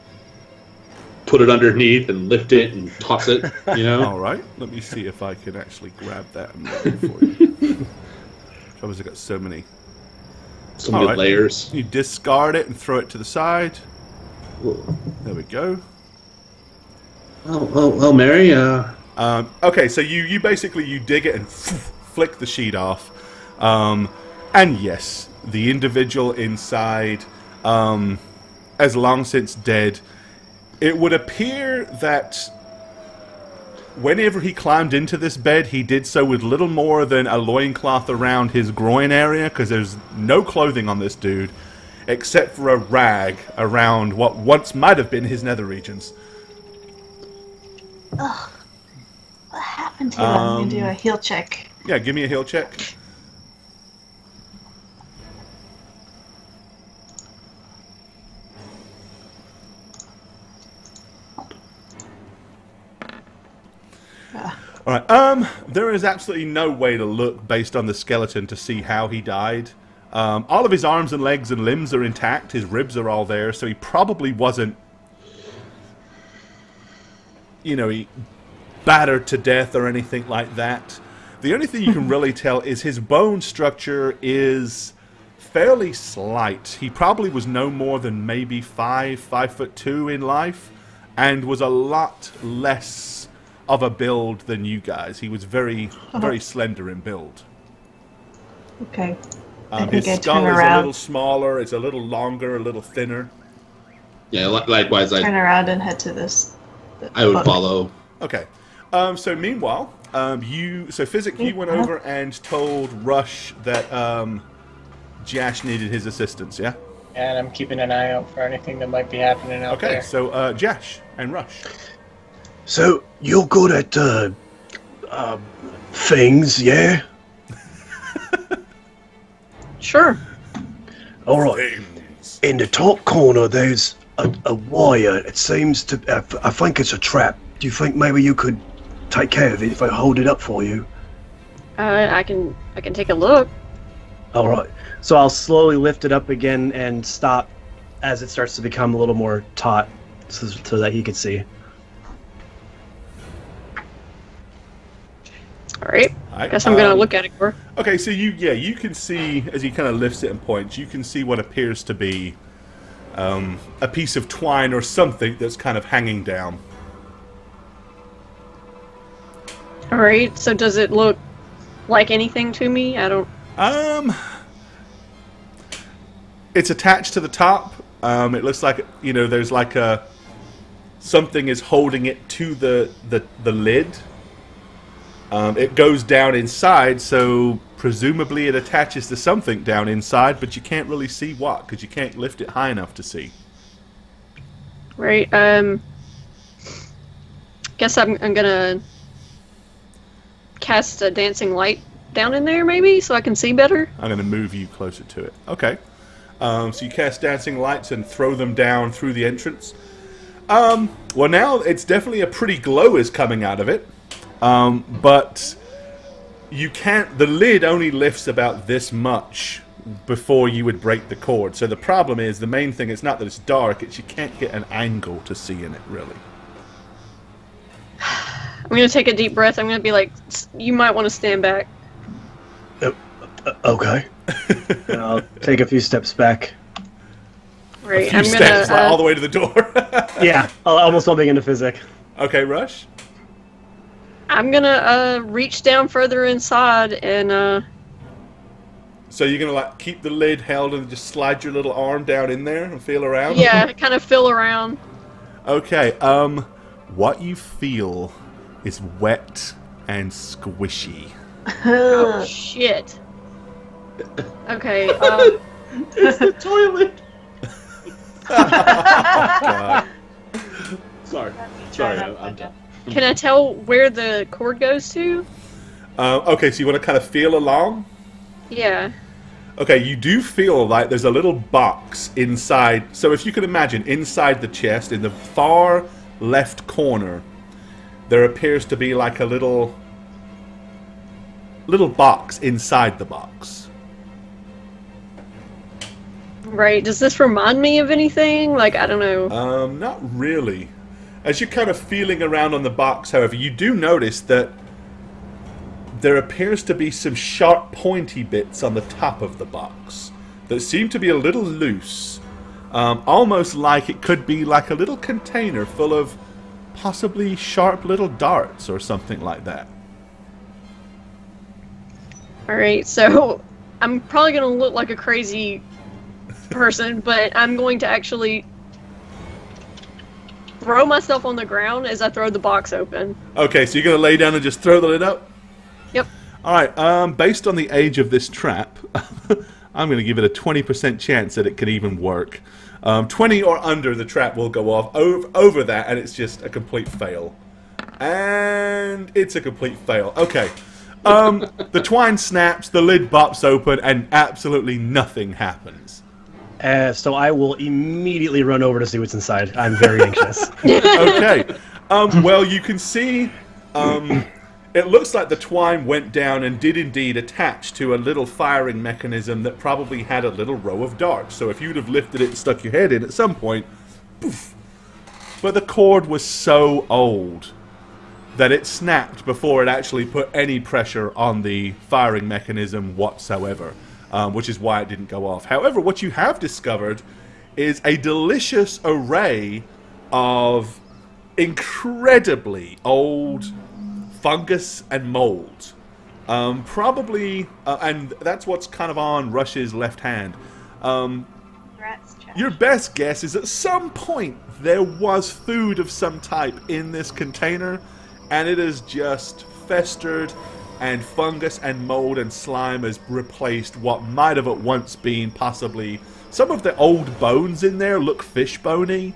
Speaker 3: put it underneath and lift it and toss it, you know?
Speaker 1: Alright, let me see if I can actually grab that and make it for you. Trouble is, I've got so many.
Speaker 3: Some good layers.
Speaker 1: You discard it and throw it to the side.
Speaker 3: Whoa.
Speaker 1: There we go.
Speaker 3: Well, Mary,
Speaker 1: okay, so you basically, you dig it and flick the sheet off. And yes, the individual inside, has long since dead. It would appear that whenever he climbed into this bed, he did so with little more than a loincloth around his groin area, because there's no clothing on this dude, except for a rag around what once might have been his nether regions.
Speaker 6: Ugh. What happened to him? I'm gonna do a heal check.
Speaker 1: Yeah, give me a heal check. Alright, there is absolutely no way to look based on the skeleton to see how he died. All of his arms and legs and limbs are intact, his ribs are all there, so he probably wasn't, you know, he battered to death or anything like that. The only thing you can really tell is his bone structure is fairly slight. He probably was no more than maybe 5'2" in life, and was a lot less of a build than you guys. He was very slender in build.
Speaker 6: Okay.
Speaker 1: His skull is a little smaller, it's a little longer, a little thinner.
Speaker 3: Yeah, likewise.
Speaker 6: Turn around and head to this.
Speaker 3: I would follow.
Speaker 1: Okay. So meanwhile, Physic, you went over and told Rush that Jash needed his assistance, yeah?
Speaker 2: And I'm keeping an eye out for anything that might be happening out there.
Speaker 1: Okay, so Jash and Rush.
Speaker 5: So, you're good at, things, yeah?
Speaker 4: Sure.
Speaker 5: Alright. In the top corner, there's a wire. It seems to... I think it's a trap. Do you think maybe you could take care of it if I hold it up for you?
Speaker 4: I can take a look.
Speaker 7: All right. So I'll slowly lift it up again and stop as it starts to become a little more taut, so that he could see.
Speaker 4: All right. I guess I'm gonna look at it more.
Speaker 1: Okay, so you can see as he kind of lifts it and points. You can see what appears to be a piece of twine or something that's kind of hanging down.
Speaker 4: All right. So does it look like anything to me? I don't.
Speaker 1: It's attached to the top. It looks like there's like something is holding it to the lid. It goes down inside, so presumably it attaches to something down inside, but you can't really see what, because you can't lift it high enough to see.
Speaker 4: Right. Guess I'm gonna cast a dancing light down in there, maybe, so I can see better.
Speaker 1: I'm going to move you closer to it. Okay. So you cast dancing lights and throw them down through the entrance. Well, now it's definitely a pretty glow is coming out of it. But you can't... The lid only lifts about this much before you would break the cord. So the problem is, the main thing is not that it's dark, it's you can't get an angle to see in it, really.
Speaker 4: I'm going to take a deep breath. I'm going to be like, you might want to stand back.
Speaker 5: Okay.
Speaker 7: And I'll take a few steps back.
Speaker 4: Right,
Speaker 1: I'm gonna all the way to the door.
Speaker 7: Yeah, almost all begin to physic.
Speaker 1: Okay, Rush.
Speaker 4: I'm gonna reach down further inside and
Speaker 1: So you're gonna like keep the lid held and just slide your little arm down in there and feel around?
Speaker 4: Yeah, kind of feel around.
Speaker 1: Okay, what you feel is wet and squishy.
Speaker 4: Oh shit. Okay,
Speaker 3: It's the toilet.
Speaker 1: God.
Speaker 3: Sorry, I'm done.
Speaker 4: can I tell where the cord goes to?
Speaker 1: Okay, so you want to kind of feel along?
Speaker 4: Yeah.
Speaker 1: Okay, you do feel like there's a little box inside. So if you can imagine, inside the chest, in the far left corner, there appears to be like a little box inside the box.
Speaker 4: Right. Does this remind me of anything? Like, I don't know.
Speaker 1: Not really. As you're kind of feeling around on the box, however, you do notice that there appears to be some sharp, pointy bits on the top of the box that seem to be a little loose. Almost like it could be like a little container full of possibly sharp little darts or something like that.
Speaker 4: Alright, so I'm probably going to look like a crazy person, but I'm going to actually throw myself on the ground as I throw the box open.
Speaker 1: Okay, so you're going to lay down and just throw the lid up?
Speaker 4: Yep.
Speaker 1: Alright, based on the age of this trap, I'm going to give it a 20% chance that it could even work. 20 or under, the trap will go off. Over that, and it's just a complete fail. And it's a complete fail. Okay. The twine snaps, the lid bops open, and absolutely nothing happens.
Speaker 7: So I will immediately run over to see what's inside. I'm very anxious.
Speaker 1: Okay. Well, you can see... it looks like the twine went down and did indeed attach to a little firing mechanism that probably had a little row of darts. So if you'd have lifted it and stuck your head in at some point, poof. But the cord was so old that it snapped before it actually put any pressure on the firing mechanism whatsoever, which is why it didn't go off. However, what you have discovered is a delicious array of incredibly old fungus and mold. Probably, and that's what's kind of on Rush's left hand. Your best guess is at some point there was food of some type in this container, and it is just festered, and fungus and mold and slime has replaced what might have at once been possibly some of the old bones in there look fish bony.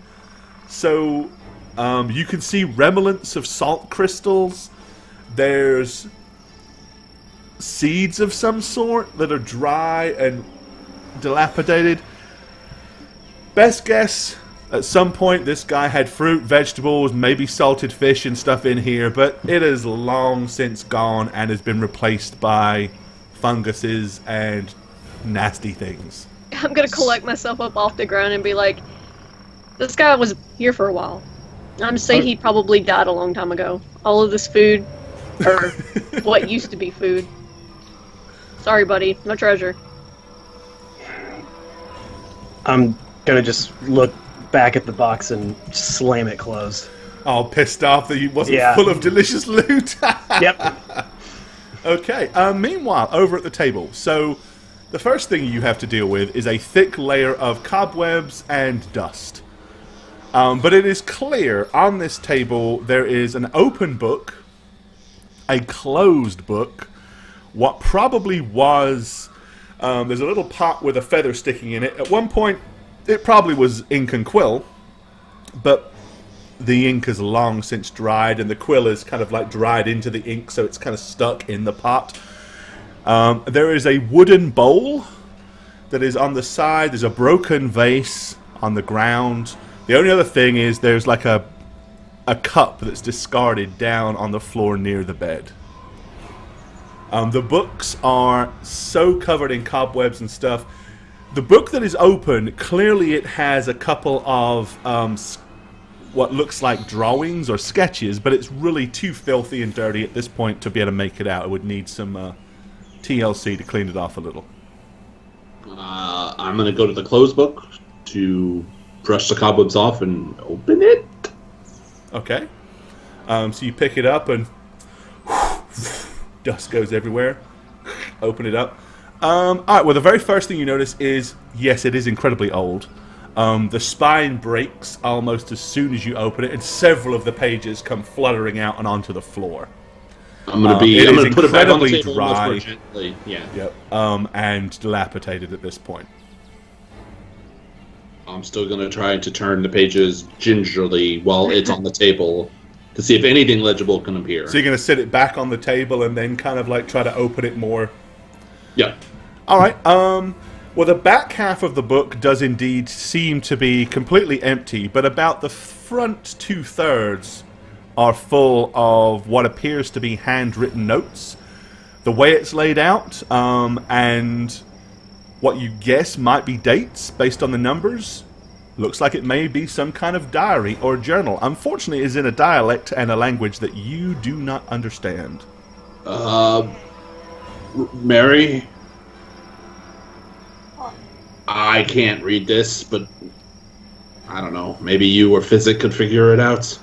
Speaker 1: So you can see remnants of salt crystals. There's seeds of some sort that are dry and dilapidated. Best guess, At some point, this guy had fruit, vegetables, maybe salted fish and stuff in here, but it is long since gone and has been replaced by funguses and nasty things.
Speaker 4: I'm gonna collect myself up off the ground and be like, this guy was here for a while. I'm saying he probably died a long time ago. All of this food, or what used to be food. Sorry, buddy, no treasure.
Speaker 7: I'm gonna just look back at the box and slam it closed.
Speaker 1: Oh, pissed off that he wasn't
Speaker 7: Yeah.
Speaker 1: full of delicious loot.
Speaker 7: Yep.
Speaker 1: Okay, meanwhile, over at the table, so the first thing you have to deal with is a thick layer of cobwebs and dust. But it is clear on this table there is an open book, a closed book, what probably was... there's a little pot with a feather sticking in it. At one point, it probably was ink and quill, but the ink is long since dried, and the quill is kind of like dried into the ink, so it's kind of stuck in the pot. There is a wooden bowl that is on the side. There's a broken vase on the ground. The only other thing is there's like a cup that's discarded down on the floor near the bed. The books are so covered in cobwebs and stuff. The book that is open, clearly it has a couple of what looks like drawings or sketches, but it's really too filthy and dirty at this point to be able to make it out. It would need some TLC to clean it off a little.
Speaker 3: I'm going to go to the closed book to brush the cobwebs off and open it.
Speaker 1: Okay. So you pick it up and dust goes everywhere. Open it up. Alright, well the very first thing you notice is, yes, it is incredibly old. The spine breaks almost as soon as you open it, and several of the pages come fluttering out and onto the floor.
Speaker 3: I'm going to put it back on the table
Speaker 1: dry,
Speaker 3: much more gently. Yeah.
Speaker 1: Yep. And dilapidated at this point.
Speaker 3: I'm still going to try to turn the pages gingerly while it's on the table to see if anything legible can appear.
Speaker 1: So you're going to sit it back on the table and then kind of like try to open it more?
Speaker 3: Yeah.
Speaker 1: Alright, well the back half of the book does indeed seem to be completely empty, but about the front 2/3 are full of what appears to be handwritten notes. The way it's laid out, and what you guess might be dates based on the numbers, looks like it may be some kind of diary or journal. Unfortunately, it is in a dialect and a language that you do not understand.
Speaker 3: Mary? I can't read this, but I don't know. Maybe you or Physic could figure it out.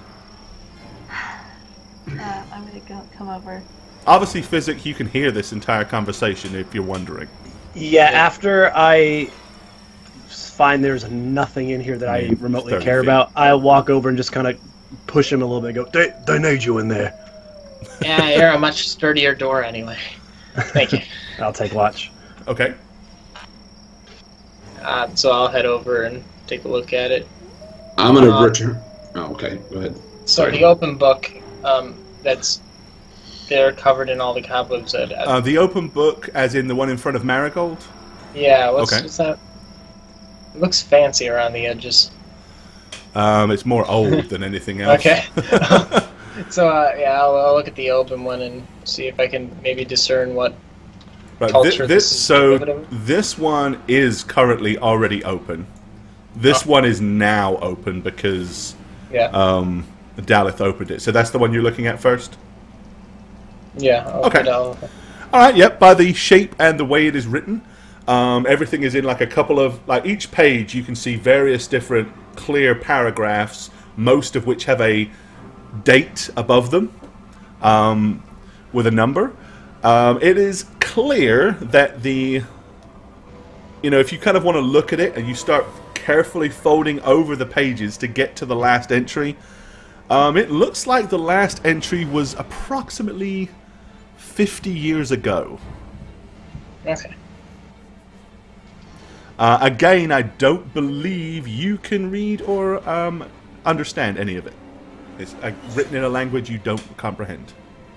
Speaker 6: I'm gonna come over.
Speaker 1: Obviously, Physic, you can hear this entire conversation if you're wondering.
Speaker 7: Yeah, after I find there's nothing in here that I remotely
Speaker 1: 30
Speaker 7: care
Speaker 1: feet.
Speaker 7: about, I'll walk over and just kind of push him a little bit and go,
Speaker 5: They need you in there.
Speaker 2: Yeah, you're a much sturdier door anyway. Thank you.
Speaker 7: I'll take watch.
Speaker 1: Okay.
Speaker 2: So I'll head over and take a look at it.
Speaker 3: I'm going to return... Oh, okay. Go ahead.
Speaker 2: So the open book, they're covered in all the cobwebs.
Speaker 1: The open book, as in the one in front of Marigold?
Speaker 2: Yeah,
Speaker 1: Okay.
Speaker 2: what's that? It looks fancy around the edges.
Speaker 1: It's more old than anything else.
Speaker 2: Okay. So, yeah, I'll look at the open one and see if I can maybe discern what
Speaker 1: Right,
Speaker 2: culture this is derivative of.
Speaker 1: this one is currently already open. This one is now open because
Speaker 2: Yeah.
Speaker 1: Daleth opened it. So that's the one you're looking at first?
Speaker 2: Yeah.
Speaker 1: Okay. Alright, yep, by the shape and the way it is written, everything is in like a couple of... Like each page you can see various different clear paragraphs, most of which have a date above them, with a number. It is clear that the... You know, if you kind of want to look at it and you start carefully folding over the pages to get to the last entry, it looks like the last entry was approximately 50 years ago.
Speaker 2: Okay.
Speaker 1: Again, I don't believe you can read or understand any of it. It's written in a language you don't comprehend.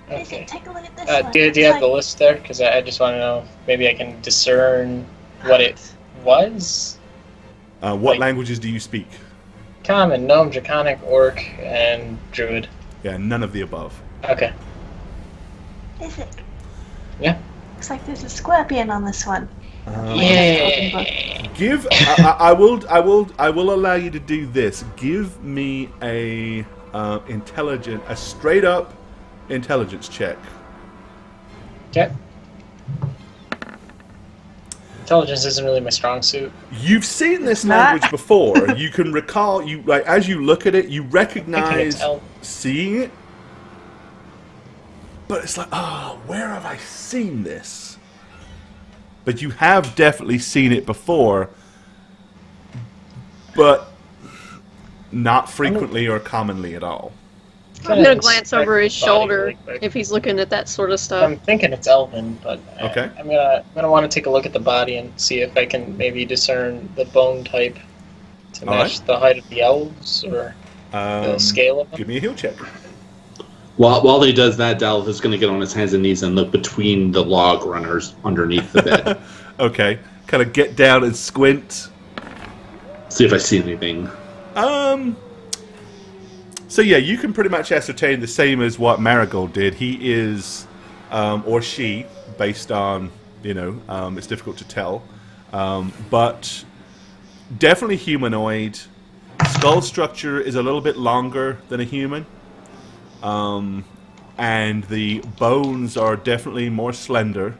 Speaker 2: Okay.
Speaker 6: Take a look at this one.
Speaker 2: Do you have the list there? Because I just want to know if maybe I can discern what it was.
Speaker 1: What languages do you speak?
Speaker 2: Common, gnome, draconic, orc, and druid.
Speaker 1: Yeah, none of the above.
Speaker 2: Okay.
Speaker 6: Is it?
Speaker 2: Yeah.
Speaker 6: Looks like there's a scorpion on this one.
Speaker 2: Yeah.
Speaker 1: Give. I will allow you to do this. Give me a straight up intelligence check.
Speaker 2: Okay. Intelligence isn't really my strong suit.
Speaker 1: You've seen this
Speaker 6: not.
Speaker 1: language before. You can recall. You like as you look at it, you
Speaker 2: I
Speaker 1: recognize
Speaker 2: can tell.
Speaker 1: seeing it, but it's like, oh, where have I seen this? But you have definitely seen it before, but not frequently or commonly at all.
Speaker 4: I'm gonna glance over his
Speaker 2: Body
Speaker 4: shoulder
Speaker 2: really quick.
Speaker 4: if he's looking at that sort of stuff.
Speaker 2: I'm thinking it's elven, but
Speaker 1: Okay.
Speaker 2: I'm gonna want to take a look at the body and see if I can maybe discern the bone type to
Speaker 1: All
Speaker 2: match the height of the elves or the scale of them.
Speaker 1: Give me a heal check.
Speaker 3: While he does that, Daleth is going to get on his hands and knees and look between the log runners underneath the bed.
Speaker 1: Okay, kind of get down and squint.
Speaker 3: See if I see anything.
Speaker 1: So yeah, you can pretty much ascertain the same as what Marigold did. He is, or she, based on, it's difficult to tell, but definitely humanoid. Skull structure is a little bit longer than a human, and the bones are definitely more slender.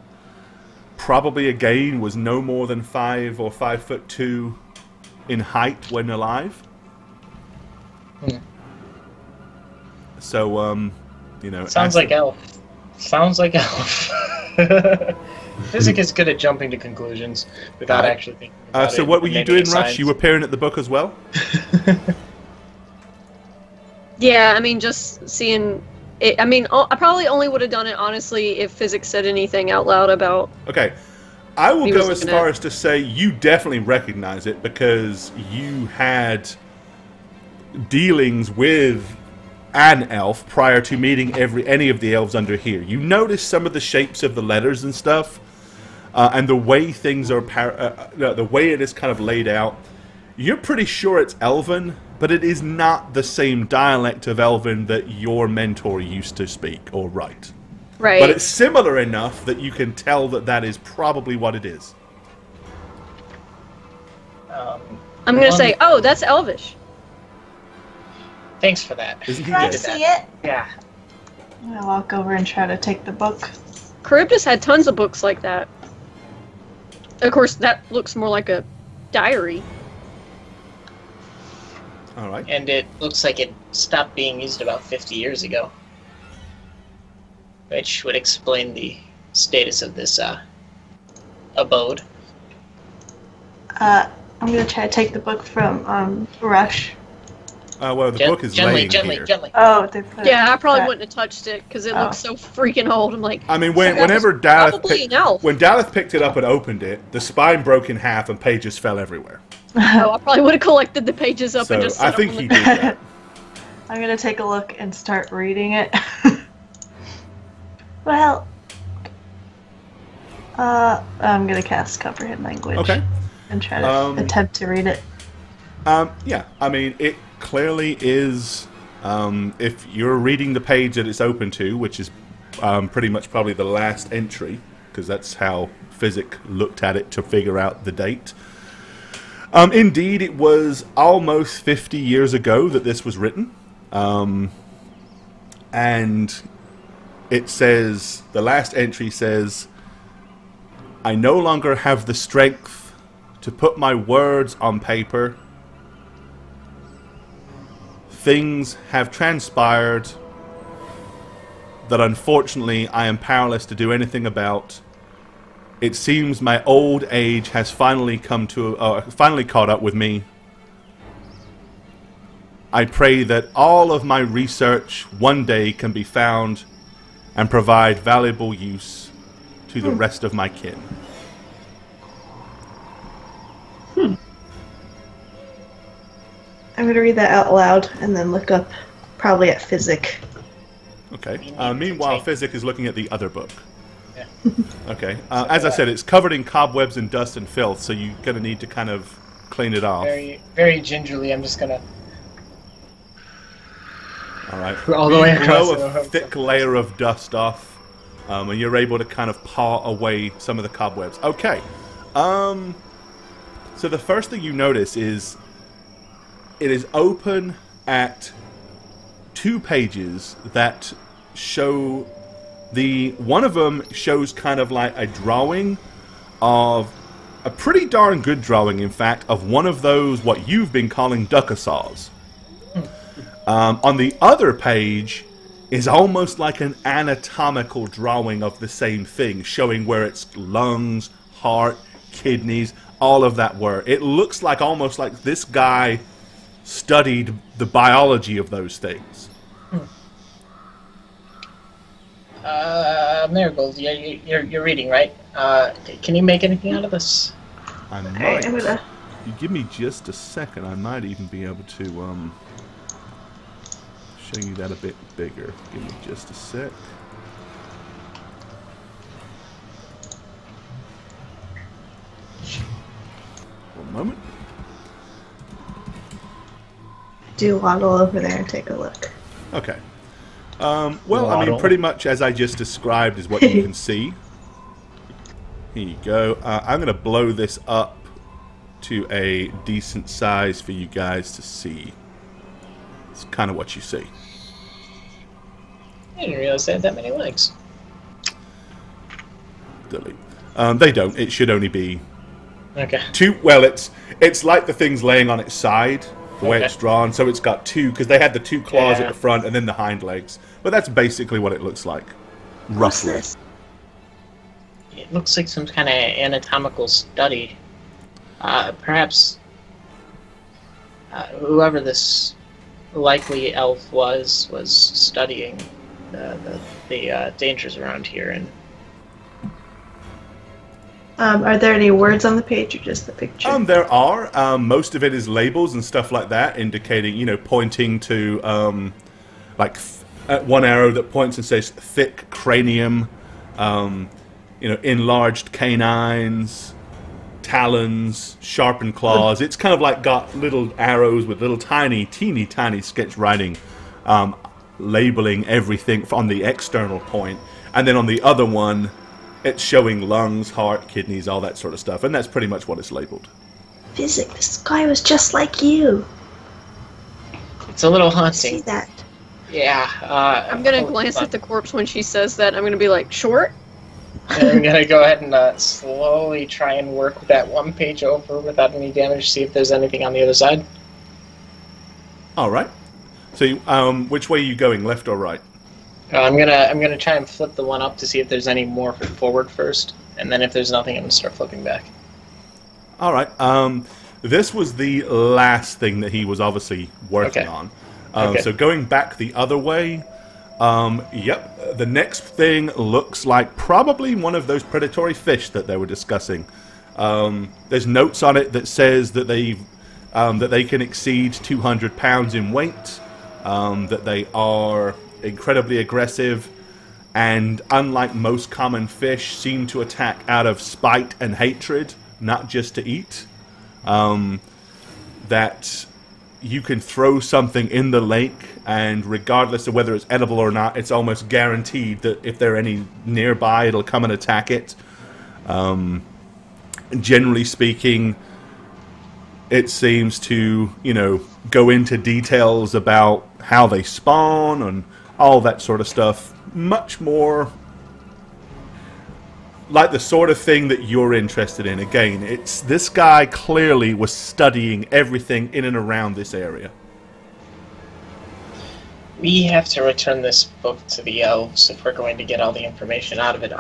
Speaker 1: Probably again was no more than 5 or 5'2" in height when alive. So,
Speaker 2: Sounds like elf. Sounds like elf. Physic is good at jumping to conclusions without actually thinking about it.
Speaker 1: So what were you doing, Rush?
Speaker 2: Science.
Speaker 1: You were peering at the book as well?
Speaker 4: Yeah, I mean, just seeing it. I mean, I probably only would have done it, honestly, if physics said anything out loud about...
Speaker 1: Okay. I will
Speaker 4: He
Speaker 1: go
Speaker 4: was
Speaker 1: as
Speaker 4: looking
Speaker 1: far
Speaker 4: at-
Speaker 1: as to say you definitely recognize it because you had dealings with an elf prior to meeting any of the elves under here. You notice some of the shapes of the letters and stuff, and the way things are, the way it is kind of laid out. You're pretty sure it's Elven, but it is not the same dialect of Elven that your mentor used to speak or write.
Speaker 4: Right.
Speaker 1: But it's similar enough that you can tell that that is probably what it is.
Speaker 4: I'm going to say, oh, that's Elvish.
Speaker 2: Thanks for that.
Speaker 1: Isn't he
Speaker 6: Can I
Speaker 1: good?
Speaker 6: see it?
Speaker 2: Yeah.
Speaker 6: I'm gonna walk over and try to take the book.
Speaker 4: Charybdis had tons of books like that. Of course, that looks more like a diary.
Speaker 1: All right.
Speaker 2: And it looks like it stopped being used about 50 years ago. Which would explain the status of this abode.
Speaker 6: I'm gonna try to take the book from Rush.
Speaker 1: Well, the book is
Speaker 2: gently,
Speaker 1: laying
Speaker 2: gently,
Speaker 1: here.
Speaker 2: gently.
Speaker 6: Oh, they put
Speaker 4: Yeah, I probably
Speaker 6: that-
Speaker 4: wouldn't have touched it because it
Speaker 6: Oh.
Speaker 4: looks so freaking old. I'm like,
Speaker 1: I mean,
Speaker 4: that was
Speaker 1: whenever Daleth
Speaker 4: probably an elf.
Speaker 1: when Daleth picked it up and opened it, the spine broke in half and pages fell everywhere.
Speaker 4: Oh, I probably would have collected the pages up
Speaker 1: So
Speaker 4: and just.
Speaker 1: I
Speaker 4: set
Speaker 1: think
Speaker 4: them on
Speaker 1: he
Speaker 4: the-
Speaker 1: did that.
Speaker 6: I'm gonna take a look and start reading it. Well, I'm gonna cast Comprehend Language.
Speaker 1: Okay.
Speaker 6: And try to attempt to read it.
Speaker 1: Yeah, I mean, it clearly is. If you're reading the page that it's open to, which is pretty much probably the last entry, because that's how Physic looked at it to figure out the date. Indeed, it was almost 50 years ago that this was written. And it says, the last entry says, I no longer have the strength to put my words on paper. Things have transpired that unfortunately I am powerless to do anything about. It seems my old age has finally finally caught up with me. I pray that all of my research one day can be found and provide valuable use to the rest of my kin.
Speaker 6: I'm gonna read that out loud and then look up, probably at Physic.
Speaker 1: Okay. Meanwhile, Physic is looking at the other book.
Speaker 2: Yeah.
Speaker 1: Okay. As I said, it's covered in cobwebs and dust and filth, so you're going to need to kind of clean it off.
Speaker 2: Very, very gingerly, I'm just gonna
Speaker 1: All right.
Speaker 2: All the way across.
Speaker 1: Blow a thick layer of dust off, and you're able to kind of paw away some of the cobwebs. Okay. So the first thing you notice is it is open at 2 pages that show one of them shows kind of like a drawing of a pretty darn good drawing, in fact, of one of those what you've been calling duckasaws. On the other page is almost like an anatomical drawing of the same thing, showing where its lungs, heart, kidneys, all of that were. It looks like almost like this guy studied the biology of those things.
Speaker 2: Marigold, you're reading, right? Can you make anything out of this?
Speaker 1: I might.
Speaker 6: Alright, I'm gonna...
Speaker 1: You give me just a second, I might even be able to show you that a bit bigger. Give me just a sec. One moment.
Speaker 6: do waddle over there and take a look.
Speaker 1: Okay. Well, I mean, pretty much as I just described is what you can see. Here you go. I'm going to blow this up to a decent size for you guys to see. It's kind of what you see.
Speaker 2: I didn't realize they had that many legs.
Speaker 1: Delete. They don't. It should only be
Speaker 2: Okay.
Speaker 1: two. Well, it's like the thing's laying on its side, the way it's drawn. So it's got two, because they had the two claws at the front and then the hind legs. But that's basically what it looks like, roughly.
Speaker 6: What's this?
Speaker 2: It looks like some kind of anatomical study. Perhaps whoever this likely elf was studying the dangers around here. And
Speaker 6: are there any words on the page or just the picture?
Speaker 1: There are. Most of it is labels and stuff like that, indicating, you know, pointing to, like, one arrow that points and says thick cranium, you know, enlarged canines, talons, sharpened claws. It's kind of like got little arrows with little teeny tiny sketch writing, labeling everything on the external point. And then on the other one, it's showing lungs, heart, kidneys, all that sort of stuff. And that's pretty much what it's labeled.
Speaker 6: Physic, this guy was just like you.
Speaker 2: it's a little
Speaker 6: See
Speaker 2: haunting.
Speaker 6: that?
Speaker 2: Yeah.
Speaker 4: I'm gonna glance at the corpse when she says that. I'm gonna be like, short?
Speaker 2: I'm gonna go ahead and slowly try and work that one page over without any damage. See if there's anything on the other side.
Speaker 1: All right. So, which way are you going, left or right?
Speaker 2: I'm gonna try and flip the one up to see if there's any more forward first, and then if there's nothing, I'm gonna start flipping back.
Speaker 1: All right. This was the last thing that he was obviously working on. So going back the other way, yep, the next thing looks like probably one of those predatory fish that they were discussing. There's notes on it that says that they can exceed 200 pounds in weight, that they are incredibly aggressive, and unlike most common fish, seem to attack out of spite and hatred, not just to eat. That you can throw something in the lake, and regardless of whether it's edible or not, it's almost guaranteed that if there are any nearby, it'll come and attack it. Generally speaking, it seems to, you know, go into details about how they spawn and all that sort of stuff. Much more like the sort of thing that you're interested in. Again, it's this guy clearly was studying everything in and around this area.
Speaker 2: We have to return this book to the elves if we're going to get all the information out of it.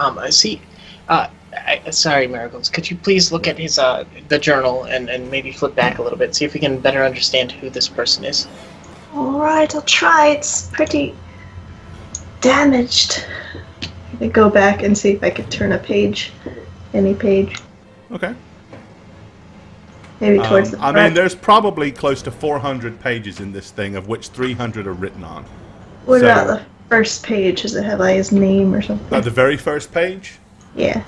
Speaker 2: Sorry, Marigolds, could you please look at his the journal and maybe flip back a little bit, see if we can better understand who this person is?
Speaker 6: Alright, I'll try. It's pretty damaged. I'm gonna go back and see if I could turn a page. Any page.
Speaker 1: Okay.
Speaker 6: Maybe towards the front.
Speaker 1: I mean, there's probably close to 400 pages in this thing, of which 300 are written on.
Speaker 6: What about the first page? Does it have like his name or something?
Speaker 1: The very first page?
Speaker 6: Yeah.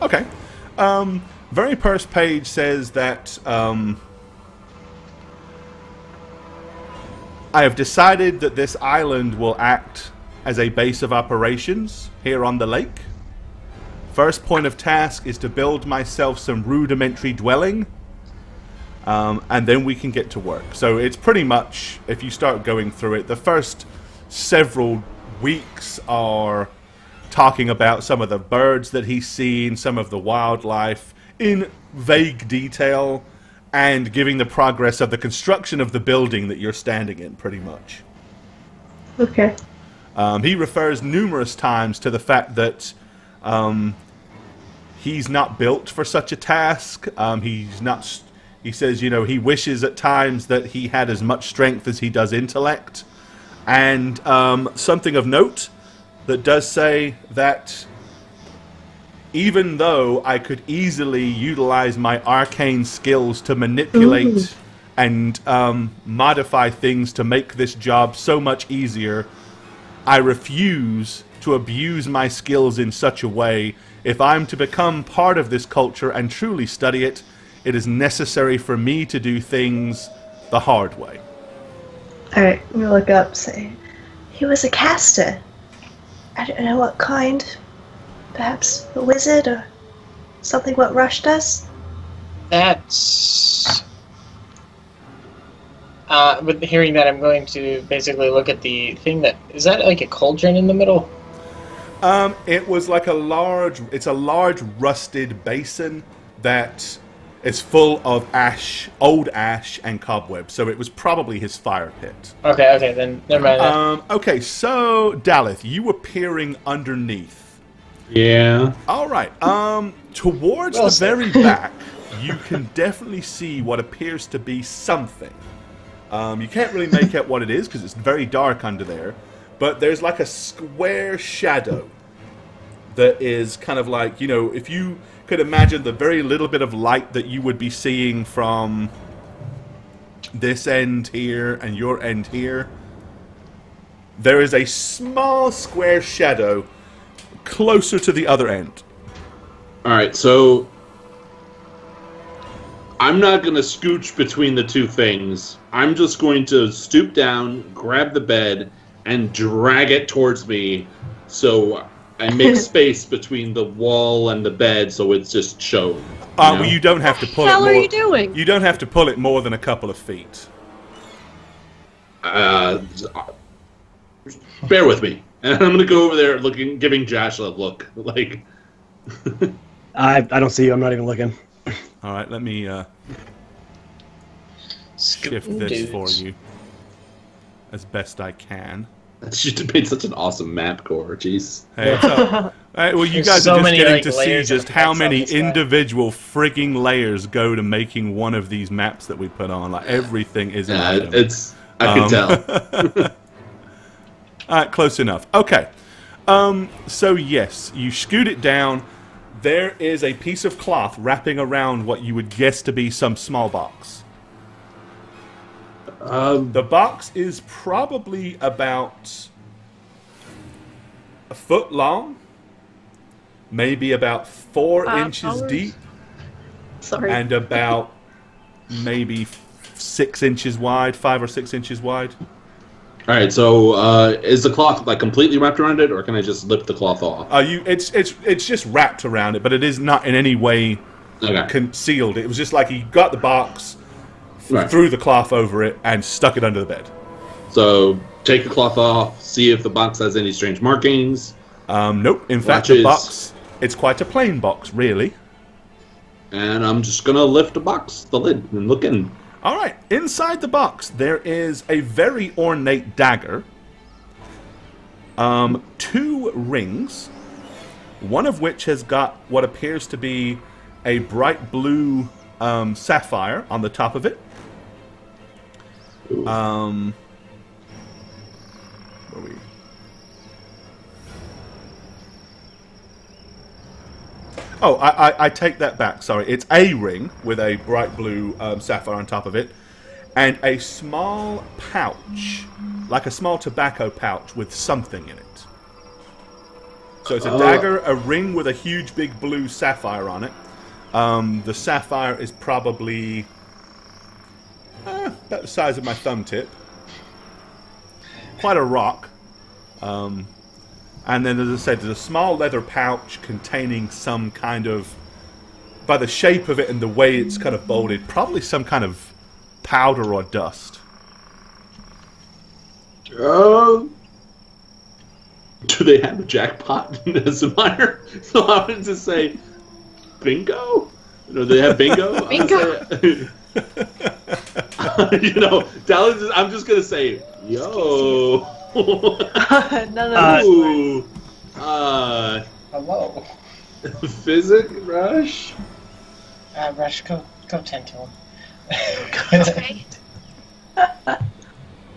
Speaker 1: Okay. Very first page says that I have decided that this island will act as a base of operations here on the lake. First point of task is to build myself some rudimentary dwelling, and then we can get to work. So it's pretty much, if you start going through it, the first several weeks are talking about some of the birds that he's seen, some of the wildlife in vague detail, and giving the progress of the construction of the building that you're standing in, pretty much.
Speaker 6: Okay.
Speaker 1: He refers numerous times to the fact that he's not built for such a task. He says, you know, he wishes at times that he had as much strength as he does intellect. And something of note that does say that even though I could easily utilize my arcane skills to manipulate and modify things to make this job so much easier, I refuse to abuse my skills in such a way. If I'm to become part of this culture and truly study it, it is necessary for me to do things the hard way.
Speaker 6: Alright, I'm gonna look up, say, he was a caster. I don't know what kind. Perhaps a wizard or something what rushed us?
Speaker 2: That's... with hearing that, I'm going to basically look at the thing that... Is that like a cauldron in the middle?
Speaker 1: It was like a large rusted basin that is full of ash, old ash and cobwebs. So it was probably his fire pit.
Speaker 2: Okay, then never mind.
Speaker 1: Okay, so Daleth, you were peering underneath.
Speaker 3: Yeah.
Speaker 1: All right. Towards the very back, you can definitely see what appears to be something. You can't really make out what it is because it's very dark under there. But there's like a square shadow that is kind of like, you know, if you could imagine the very little bit of light that you would be seeing from this end here and your end here. There is a small square shadow closer to the other end.
Speaker 3: Alright, so I'm not going to scooch between the two things. I'm just going to stoop down, grab the bed, and drag it towards me so I make space between the wall and the bed so it's just shown.
Speaker 1: Well, you don't have to pull it more.
Speaker 4: What the hell are you doing?
Speaker 1: You don't have to pull it more than a couple of feet.
Speaker 3: Bear with me. And I'm going to go over there giving Josh a look. Like,
Speaker 7: I don't see you. I'm not even looking.
Speaker 1: All right, let me shift this for you as best I can.
Speaker 3: That should have been such an awesome map core. Jeez.
Speaker 1: Hey, all right, well, you guys
Speaker 2: so
Speaker 1: are just
Speaker 2: many,
Speaker 1: getting
Speaker 2: like,
Speaker 1: to see
Speaker 2: layers
Speaker 1: just
Speaker 2: of
Speaker 1: how
Speaker 2: text on
Speaker 1: many
Speaker 2: this guy.
Speaker 1: individual frigging layers go to making one of these maps that we put on. Like, everything is an item.
Speaker 3: I can tell.
Speaker 1: All right, close enough. Okay. So, yes, you scoot it down. There is a piece of cloth wrapping around what you would guess to be some small box. The box is probably about a foot long, maybe about 4 inches deep,
Speaker 4: Sorry.
Speaker 1: and about maybe 6 inches wide, 5 or 6 inches wide.
Speaker 3: All right, so is the cloth like completely wrapped around it, or can I just lift the cloth off?
Speaker 1: It's just wrapped around it, but it is not in any way concealed. It was just like he got the box, threw the cloth over it, and stuck it under the bed.
Speaker 3: So take the cloth off, see if the box has any strange markings.
Speaker 1: Nope. In fact, the box, it's quite a plain box, really.
Speaker 3: And I'm just gonna lift the lid, and look in.
Speaker 1: All right. Inside the box, there is a very ornate dagger, 2 rings, one of which has got what appears to be a bright blue sapphire on the top of it. Where are we? Oh, I take that back. Sorry, it's a ring with a bright blue sapphire on top of it, and a small pouch, like a small tobacco pouch with something in it. So it's a dagger, a ring with a huge big blue sapphire on it. The sapphire is probably about the size of my thumb tip. quite a rock. And then, as I said, there's a small leather pouch containing some kind of, by the shape of it and the way it's kind of bolted, probably some kind of powder or dust.
Speaker 3: Do they have a jackpot in Nesemire? So I wanted to say, bingo? Do they have bingo?
Speaker 4: Bingo.
Speaker 3: Dallas is, I'm just going to say, yo.
Speaker 6: None of
Speaker 3: Ooh.
Speaker 2: Hello.
Speaker 3: Physic Rush?
Speaker 2: Rush, go tend to him.
Speaker 4: Okay.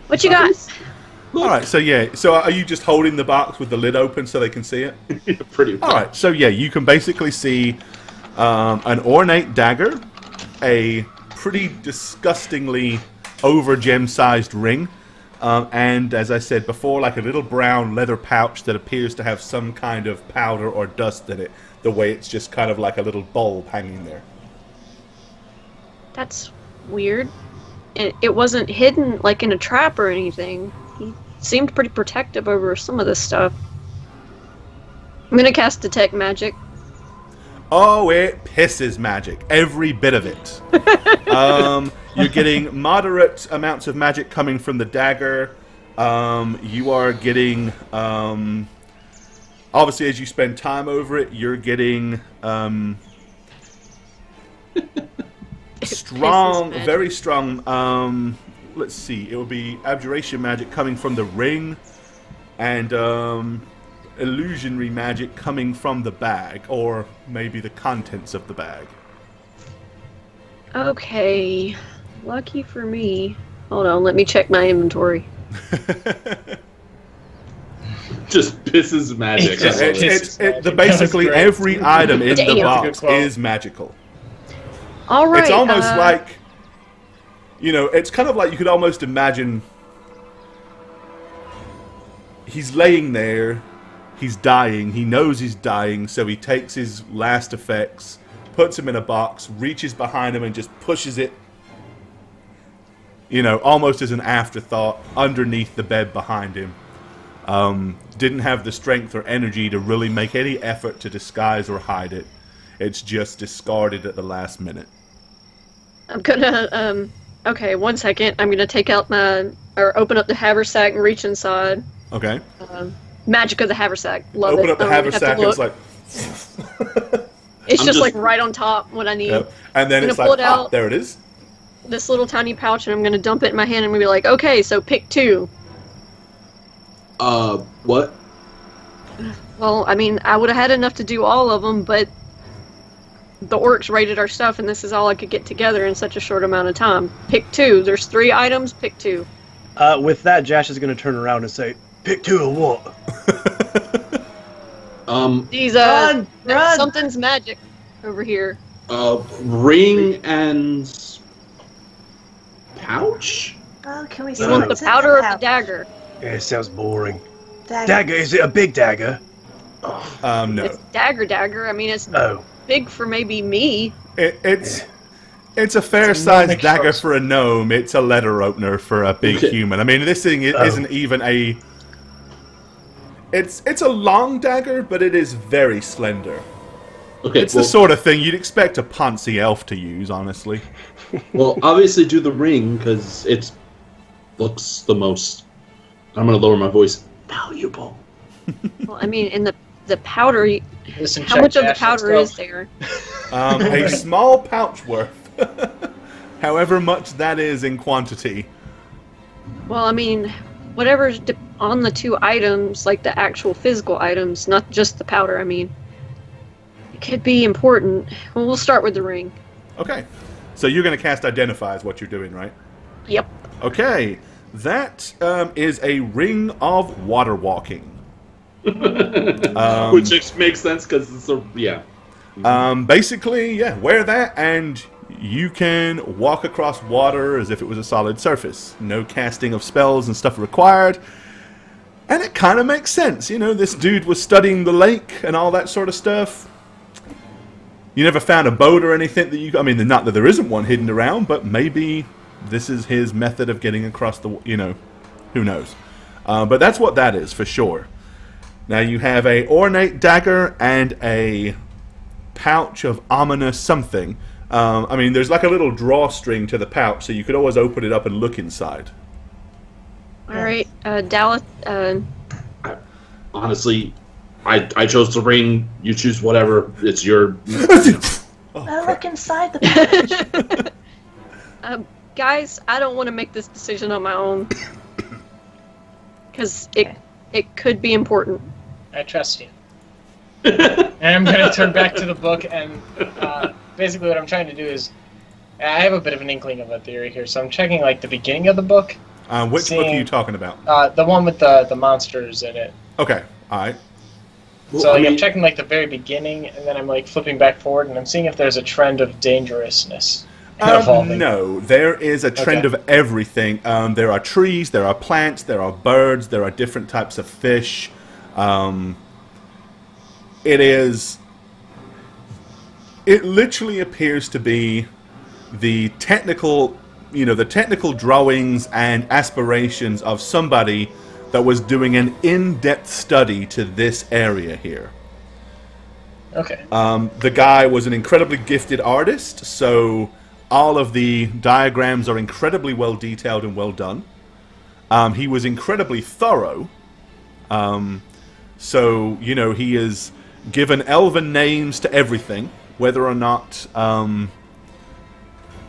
Speaker 4: What you got?
Speaker 1: Alright, so yeah. So are you just holding the box with the lid open so they can see it?
Speaker 3: Pretty much.
Speaker 1: Alright, so yeah, you can basically see an ornate dagger, a pretty disgustingly over-gem-sized ring, and as I said before, like a little brown leather pouch that appears to have some kind of powder or dust in it, the way it's just kind of like a little bulb hanging there.
Speaker 4: That's weird. It wasn't hidden like in a trap or anything. He seemed pretty protective over some of this stuff. I'm gonna cast Detect Magic.
Speaker 1: Oh, it pisses magic. Every bit of it. You're getting moderate amounts of magic coming from the dagger. You are getting... obviously, as you spend time over it, you're getting... strong, very strong... let's see. It will be abjuration magic coming from the ring. And... illusionary magic coming from the bag, or maybe the contents of the bag.
Speaker 4: Okay. Lucky for me. Hold on, let me check my inventory.
Speaker 3: Just pisses magic.
Speaker 1: Basically, every item in the
Speaker 4: Damn.
Speaker 1: box is magical.
Speaker 4: Alright.
Speaker 1: It's almost like, it's kind of like you could almost imagine he's laying there. He's dying. He knows he's dying, so he takes his last effects, puts him in a box, reaches behind him, and just pushes it, almost as an afterthought, underneath the bed behind him. Didn't have the strength or energy to really make any effort to disguise or hide it. It's just discarded at the last minute.
Speaker 4: I'm gonna, okay, 1 second. I'm gonna take out open up the haversack and reach inside.
Speaker 1: Okay.
Speaker 4: Magic of the haversack. Love
Speaker 1: Open
Speaker 4: it.
Speaker 1: up the haversack and it's like...
Speaker 4: It's just like right on top what I need.
Speaker 1: Yep. And then
Speaker 4: I'm
Speaker 1: it's
Speaker 4: gonna
Speaker 1: like,
Speaker 4: pull it out.
Speaker 1: there it is.
Speaker 4: This little tiny pouch, and I'm gonna dump it in my hand and be like, okay, so pick 2.
Speaker 3: What?
Speaker 4: Well, I mean, I would have had enough to do all of them, but the orcs raided our stuff, and this is all I could get together in such a short amount of time. Pick 2. There's 3 items, pick 2.
Speaker 7: With that, Jash is going to turn around and say, "Pick 2 of what?"
Speaker 4: These,
Speaker 6: run!
Speaker 4: something's magic over here.
Speaker 3: Ring and pouch?
Speaker 6: Oh, can we see
Speaker 4: You want the
Speaker 6: what's in
Speaker 4: powder or the
Speaker 6: pouch?
Speaker 4: dagger?
Speaker 5: Yeah, it sounds boring.
Speaker 6: Dagger.
Speaker 5: Dagger, is it a big dagger?
Speaker 1: No.
Speaker 4: It's dagger. I mean, it's
Speaker 5: Oh.
Speaker 4: big for maybe me.
Speaker 1: It's a fair-sized
Speaker 2: gnomic
Speaker 1: dagger
Speaker 2: short
Speaker 1: for a gnome. It's a letter opener for a big human. I mean, this thing isn't even a... It's a long dagger, but it is very slender.
Speaker 3: Okay,
Speaker 1: It's the sort of thing you'd expect a Ponzi elf to use, honestly.
Speaker 3: well, obviously do the ring, because it looks the most... I'm going to lower my voice. Valuable.
Speaker 4: Well, I mean, in the powder,
Speaker 2: Listen,
Speaker 4: how
Speaker 2: check
Speaker 4: much of the
Speaker 2: Dash, let's
Speaker 4: powder
Speaker 2: go.
Speaker 4: is there?
Speaker 1: A small pouch worth. However much that is in quantity.
Speaker 4: Well, I mean, whatever's on the 2 items, like the actual physical items, not just the powder, I mean. It could be important. Well, we'll start with the ring.
Speaker 1: Okay. So you're going to cast Identify is what you're doing, right?
Speaker 4: Yep.
Speaker 1: Okay. That is a ring of water walking.
Speaker 3: Which makes sense, because it's a... Yeah.
Speaker 1: Basically, yeah, wear that and you can walk across water as if it was a solid surface. No casting of spells and stuff required. And it kind of makes sense. This dude was studying the lake and all that sort of stuff. You never found a boat or anything that you... I mean, not that there isn't one hidden around, but maybe this is his method of getting across the... who knows. But that's what that is, for sure. Now you have a ornate dagger and a pouch of ominous something. I mean, there's like a little drawstring to the pouch, so you could always open it up and look inside.
Speaker 4: Alright, Dallas,
Speaker 3: Honestly, I chose the ring. You choose whatever. It's your...
Speaker 6: I look inside the pouch.
Speaker 4: guys, I don't want to make this decision on my own. Because it could be important.
Speaker 2: I trust you. And I'm going to turn back to the book, and basically what I'm trying to do is... I have a bit of an inkling of a theory here, so I'm checking like the beginning of the book.
Speaker 1: Which book are you talking about?
Speaker 2: The one with the monsters in it.
Speaker 1: Okay, alright.
Speaker 2: So like, I'm checking like the very beginning, and then I'm like flipping back forward, and I'm seeing if there's a trend of dangerousness evolving.
Speaker 1: No, there is a trend of everything. There are trees, there are plants, there are birds, there are different types of fish. It literally appears to be the technical, the technical drawings and aspirations of somebody that was doing an in-depth study to this area here.
Speaker 2: Okay.
Speaker 1: The guy was an incredibly gifted artist, so all of the diagrams are incredibly well detailed and well done. He was incredibly thorough. So, he is given elven names to everything, whether or not,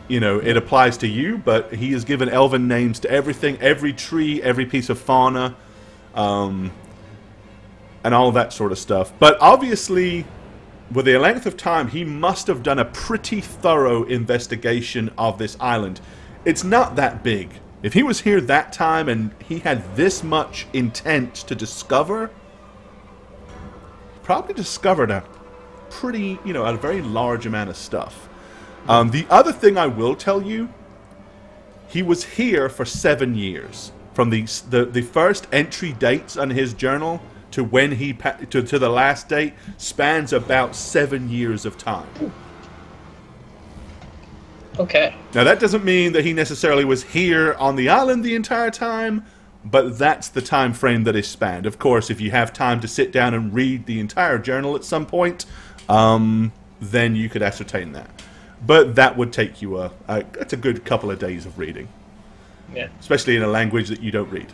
Speaker 1: it applies to you, but he is given elven names to everything, every tree, every piece of fauna, and all that sort of stuff. But obviously, with the length of time, he must have done a pretty thorough investigation of this island. It's not that big. If he was here that time and he had this much intent to discover, probably discovered a pretty, a very large amount of stuff. The other thing I will tell you, he was here for 7 years. From the first entry dates on his journal to when to the last date spans about 7 years of time.
Speaker 2: Okay.
Speaker 1: Now that doesn't mean that he necessarily was here on the island the entire time, but that's the time frame that is spanned. Of course, if you have time to sit down and read the entire journal at some point, then you could ascertain that. But that would take you it's a good couple of days of reading.
Speaker 2: Yeah.
Speaker 1: Especially in a language that you don't read.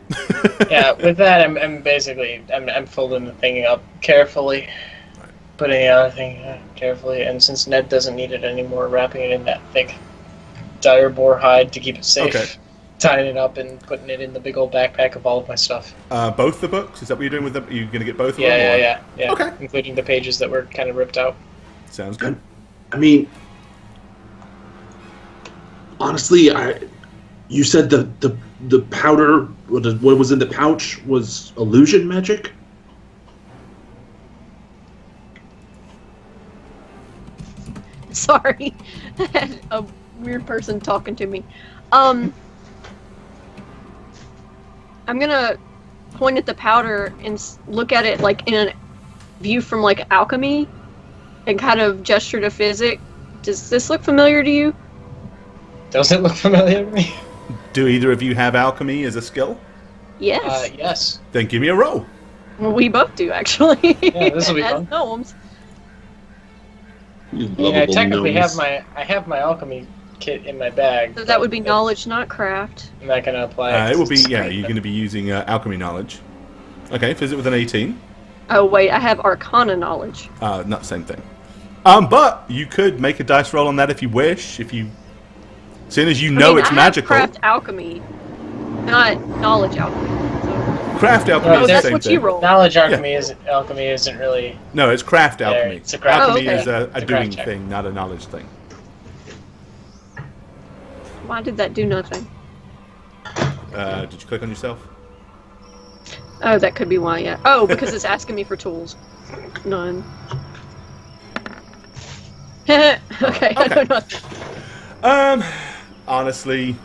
Speaker 2: Yeah, with that, I'm basically folding the thing up carefully, putting the other thing carefully, and since Ned doesn't need it anymore, wrapping it in that thick dire boar hide to keep it safe, tying it up and putting it in the big old backpack of all of my stuff.
Speaker 1: Both the books? Is that what you're doing with them? Are you going to get both of them?
Speaker 2: Yeah.
Speaker 1: Okay.
Speaker 2: Including the pages that were kind of ripped out.
Speaker 1: Sounds good.
Speaker 3: I mean, honestly, you said the powder, what was in the pouch, was illusion magic?
Speaker 4: Sorry. I had a weird person talking to me. I'm gonna point at the powder and look at it like in a view from like alchemy and kind of gesture to physic. Does this look familiar to you?
Speaker 2: Does it look familiar to me?
Speaker 1: Do either of you have alchemy as a skill?
Speaker 4: Yes.
Speaker 2: Yes.
Speaker 1: Then give me a roll.
Speaker 4: Well, we both do, actually.
Speaker 2: Yeah, this will be
Speaker 4: As
Speaker 2: fun.
Speaker 4: gnomes.
Speaker 2: I technically have my alchemy kit in my bag.
Speaker 4: So that would be knowledge, not craft.
Speaker 2: I'm not gonna apply.
Speaker 1: It will be, you're going to be using alchemy knowledge. Okay, physic with an 18.
Speaker 4: Oh, wait, I have arcana knowledge.
Speaker 1: Not the same thing. But you could make a dice roll on that if you wish. As soon as you know it's magical.
Speaker 4: I have craft alchemy, not knowledge alchemy. So.
Speaker 1: Craft alchemy is the
Speaker 4: that's
Speaker 1: same
Speaker 4: what
Speaker 1: thing.
Speaker 4: you roll.
Speaker 2: Knowledge alchemy isn't really.
Speaker 1: No, it's craft alchemy.
Speaker 2: It's a craft.
Speaker 1: Alchemy
Speaker 4: Oh, okay.
Speaker 1: is a
Speaker 2: It's a
Speaker 1: doing
Speaker 2: craft check.
Speaker 1: thing, not a knowledge thing.
Speaker 4: Why did that do nothing?
Speaker 1: Did you click on yourself?
Speaker 4: Oh, that could be why, yeah. Oh, because it's asking me for tools. None. Okay, I don't know.
Speaker 1: Honestly,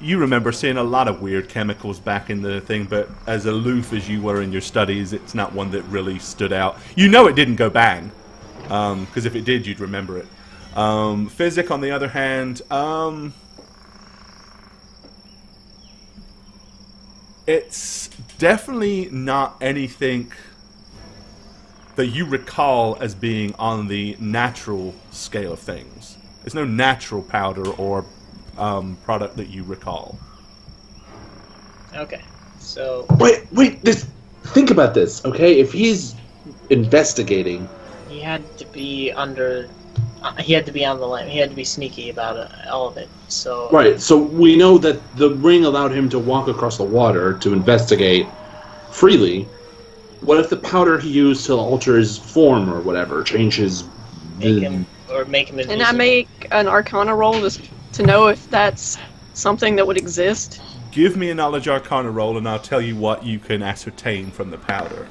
Speaker 1: you remember seeing a lot of weird chemicals back in the thing, but as aloof as you were in your studies, it's not one that really stood out. You know it didn't go bang, because if it did, you'd remember it. Physic, on the other hand, it's definitely not anything that you recall as being on the natural scale of things. There's no natural powder or product that you recall.
Speaker 2: Okay, so
Speaker 3: Wait. Think about this, okay? If he's investigating,
Speaker 2: he had to be under. He had to be on the line. He had to be sneaky about all of it. So
Speaker 3: right? So we know that the ring allowed him to walk across the water to investigate freely. What if the powder he used to alter his form or whatever, change his...
Speaker 2: make him invisible.
Speaker 4: Can I make an Arcana roll to know if that's something that would exist?
Speaker 1: Give me a knowledge arcana roll and I'll tell you what you can ascertain from the powder.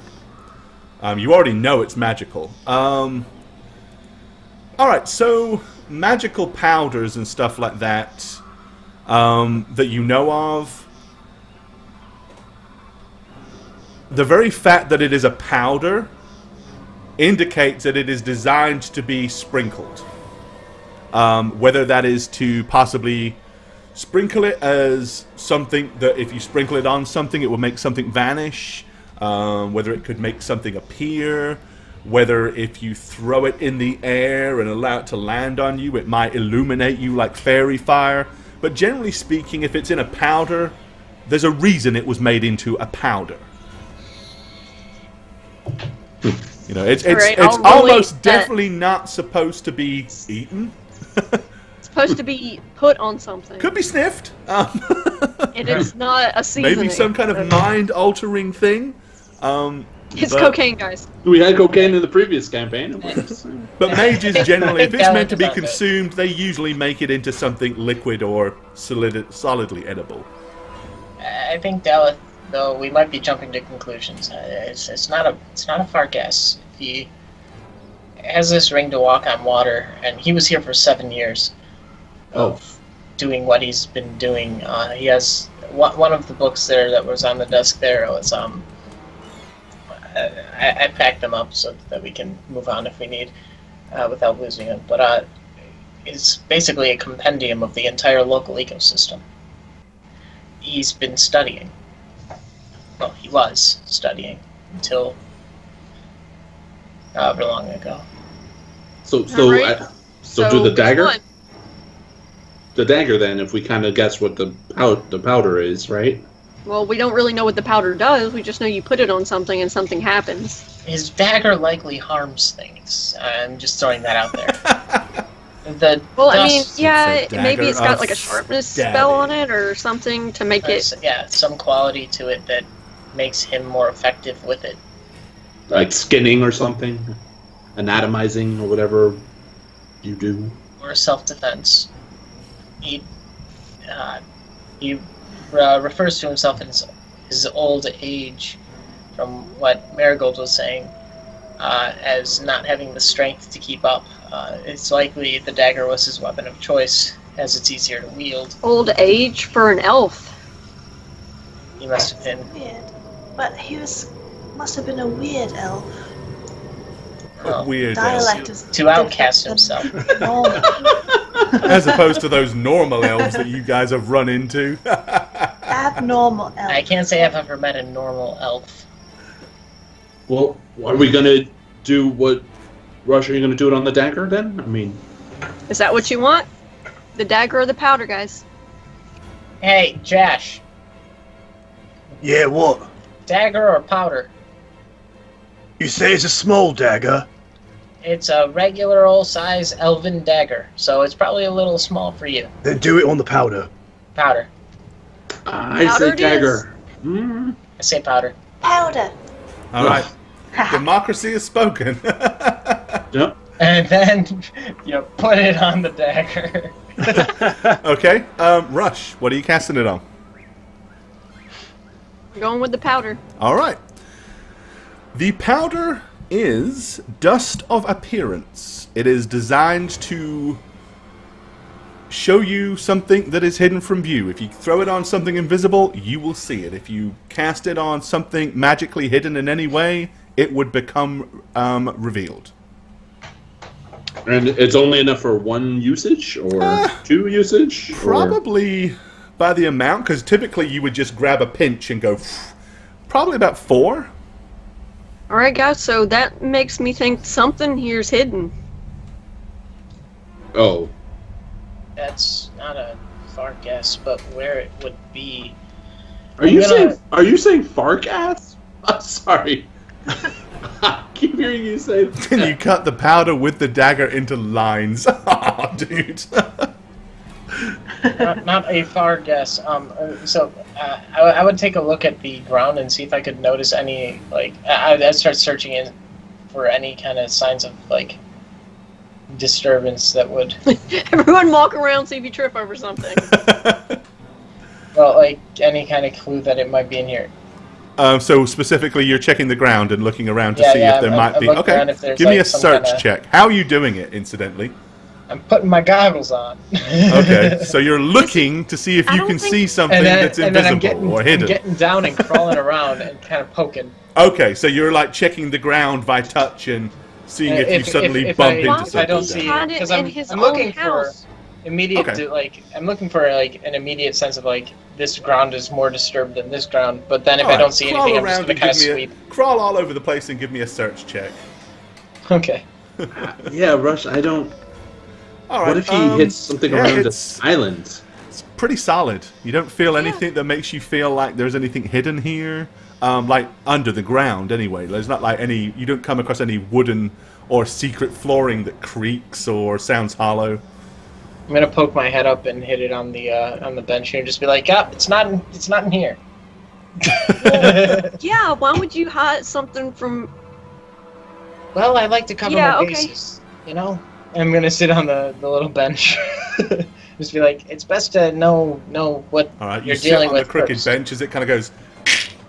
Speaker 1: You already know it's magical. Alright, so magical powders and stuff like that that you know of, the very fact that it is a powder indicates that it is designed to be sprinkled. Whether that is to possibly sprinkle it as something that if you sprinkle it on something it will make something vanish, whether it could make something appear, whether if you throw it in the air and allow it to land on you it might illuminate you like fairy fire. But generally speaking, if it's in a powder, there's a reason it was made into a powder. You know, it's almost definitely not supposed to be eaten.
Speaker 4: It's supposed to be put on something.
Speaker 1: Could be sniffed.
Speaker 4: And it's not a seasoning.
Speaker 1: Maybe some kind of mind-altering thing.
Speaker 4: It's cocaine, guys.
Speaker 3: We had cocaine in the previous campaign.
Speaker 1: But mages generally, if it's meant to be consumed, they usually make it into something liquid or solidly edible.
Speaker 2: I think Daleth, though, we might be jumping to conclusions. It's not a far guess. He has this ring to walk on water, and he was here for 7 years of doing what he's been doing. He has one of the books there that was on the desk there was I packed them up so that we can move on if we need without losing them. But it's basically a compendium of the entire local ecosystem. He's been studying. Well, he was studying until however long ago.
Speaker 3: So
Speaker 4: Right.
Speaker 3: do the dagger?
Speaker 4: Which one?
Speaker 3: The dagger, then, if we kind of guess what the powder is, right?
Speaker 4: Well, we don't really know what the powder does. We just know you put it on something and something happens.
Speaker 2: His dagger likely harms things. I'm just throwing that out there.
Speaker 4: I mean,
Speaker 1: It's a
Speaker 4: yeah,
Speaker 1: dagger
Speaker 4: maybe it's got
Speaker 1: of
Speaker 4: like a sharpness
Speaker 1: stabbing.
Speaker 4: spell on it or something to make it...
Speaker 2: Yeah, some quality to it that makes him more effective with it.
Speaker 3: Like skinning or something? Anatomizing or whatever you do?
Speaker 2: Or self-defense. He refers to himself in his old age, from what Marigold was saying, as not having the strength to keep up. It's likely the dagger was his weapon of choice, as it's easier to wield.
Speaker 4: Old age for an elf.
Speaker 2: He must have been.
Speaker 6: Weird. But must have been a weird elf.
Speaker 1: Weird.
Speaker 6: Dialect is
Speaker 2: To outcast himself.
Speaker 6: normal.
Speaker 1: As opposed to those normal elves that you guys have run into.
Speaker 6: Abnormal elf.
Speaker 2: I can't say I've ever met a normal elf.
Speaker 3: Well, are we going to do what... Rush, are you going to do it on the dagger, then? I mean...
Speaker 4: Is that what you want? The dagger or the powder, guys?
Speaker 2: Hey, Jash.
Speaker 5: Yeah, what?
Speaker 2: Dagger or powder?
Speaker 5: You say it's a small dagger?
Speaker 2: It's a regular old-size elven dagger, so it's probably a little small for you.
Speaker 5: Then do it on the powder.
Speaker 2: Powder.
Speaker 3: I
Speaker 4: Powder
Speaker 3: say
Speaker 4: it
Speaker 3: dagger. Mm.
Speaker 2: I say powder.
Speaker 6: Powder.
Speaker 1: All right. Democracy is spoken.
Speaker 3: Yep.
Speaker 2: And then you put it on the dagger.
Speaker 1: Okay. Rush, what are you casting it on?
Speaker 4: I'm going with the powder.
Speaker 1: All right. The powder is Dust of Appearance. It is designed to show you something that is hidden from view. If you throw it on something invisible, you will see it. If you cast it on something magically hidden in any way, it would become revealed.
Speaker 3: And it's only enough for one usage or two usage?
Speaker 1: Probably by the amount, because typically you would just grab a pinch and go. Probably about 4.
Speaker 4: Alright, guys, so that makes me think something here's hidden.
Speaker 3: Oh.
Speaker 2: That's not a far guess, but where it would be...
Speaker 3: Are you saying far gas? I'm sorry. I keep hearing you say that.
Speaker 1: And you cut the powder with the dagger into lines. Oh, dude.
Speaker 2: Not a far guess. I would take a look at the ground and see if I could notice any, like, I'd start searching in for any kind of signs of, like, disturbance that would...
Speaker 4: Everyone walk around, see if you trip over something.
Speaker 2: Well, like, any kind of clue that it might be in here.
Speaker 1: So specifically, you're checking the ground and looking around to see if there might be... Okay, give me a search check. How are you doing it, incidentally?
Speaker 2: I'm putting my goggles on.
Speaker 1: Okay, so you're looking to see if you can see something that's invisible or hidden.
Speaker 2: I'm getting down and crawling around and kind of poking.
Speaker 1: Okay, so you're like checking the ground by touch and seeing if you suddenly bump into something.
Speaker 2: If I don't see, because I'm looking for immediate, I'm looking for like an immediate sense of like this ground is more disturbed than this ground. But then if I don't see anything, I'm just gonna kind of sweep.
Speaker 1: Crawl all over the place and give me a search check.
Speaker 2: Okay.
Speaker 3: Yeah, Rush. I don't.
Speaker 1: All right,
Speaker 3: what if he hits something around the island?
Speaker 1: It's pretty solid. You don't feel anything that makes you feel like there's anything hidden here. Like under the ground, anyway. There's not like any. You don't come across any wooden or secret flooring that creaks or sounds hollow.
Speaker 2: I'm gonna poke my head up and hit it on the bench here and just be like, "Yeah, it's not in here."
Speaker 4: Yeah, why would you hide something from?
Speaker 2: Well, I like to cover my bases, you know. I'm gonna sit on the little bench. Just be like, it's best to know what you're dealing with.
Speaker 1: On the crooked bench as it kind of goes.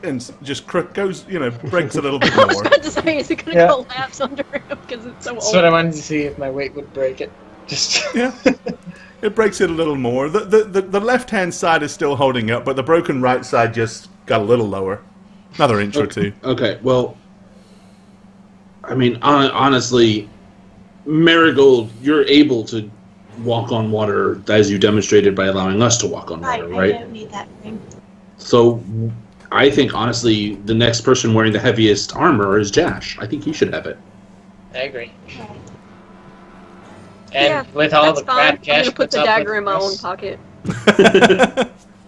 Speaker 1: And just goes, breaks a little bit more.
Speaker 4: I was about to say, is it going to collapse under him because it's so old?
Speaker 2: That's what I wanted to see if my weight would break it. Just
Speaker 1: yeah, it breaks it a little more. The left-hand side is still holding up, but the broken right side just got a little lower, another inch or two.
Speaker 3: Okay, well, I mean, honestly, Marigold, you're able to walk on water as you demonstrated by allowing us to walk on water, right?
Speaker 6: I don't need that ring.
Speaker 3: So. I think, honestly, the next person wearing the heaviest armor is Jash. I think he should have it.
Speaker 2: I agree. And with all the crap Jash
Speaker 4: I'm gonna put the dagger in my own pocket.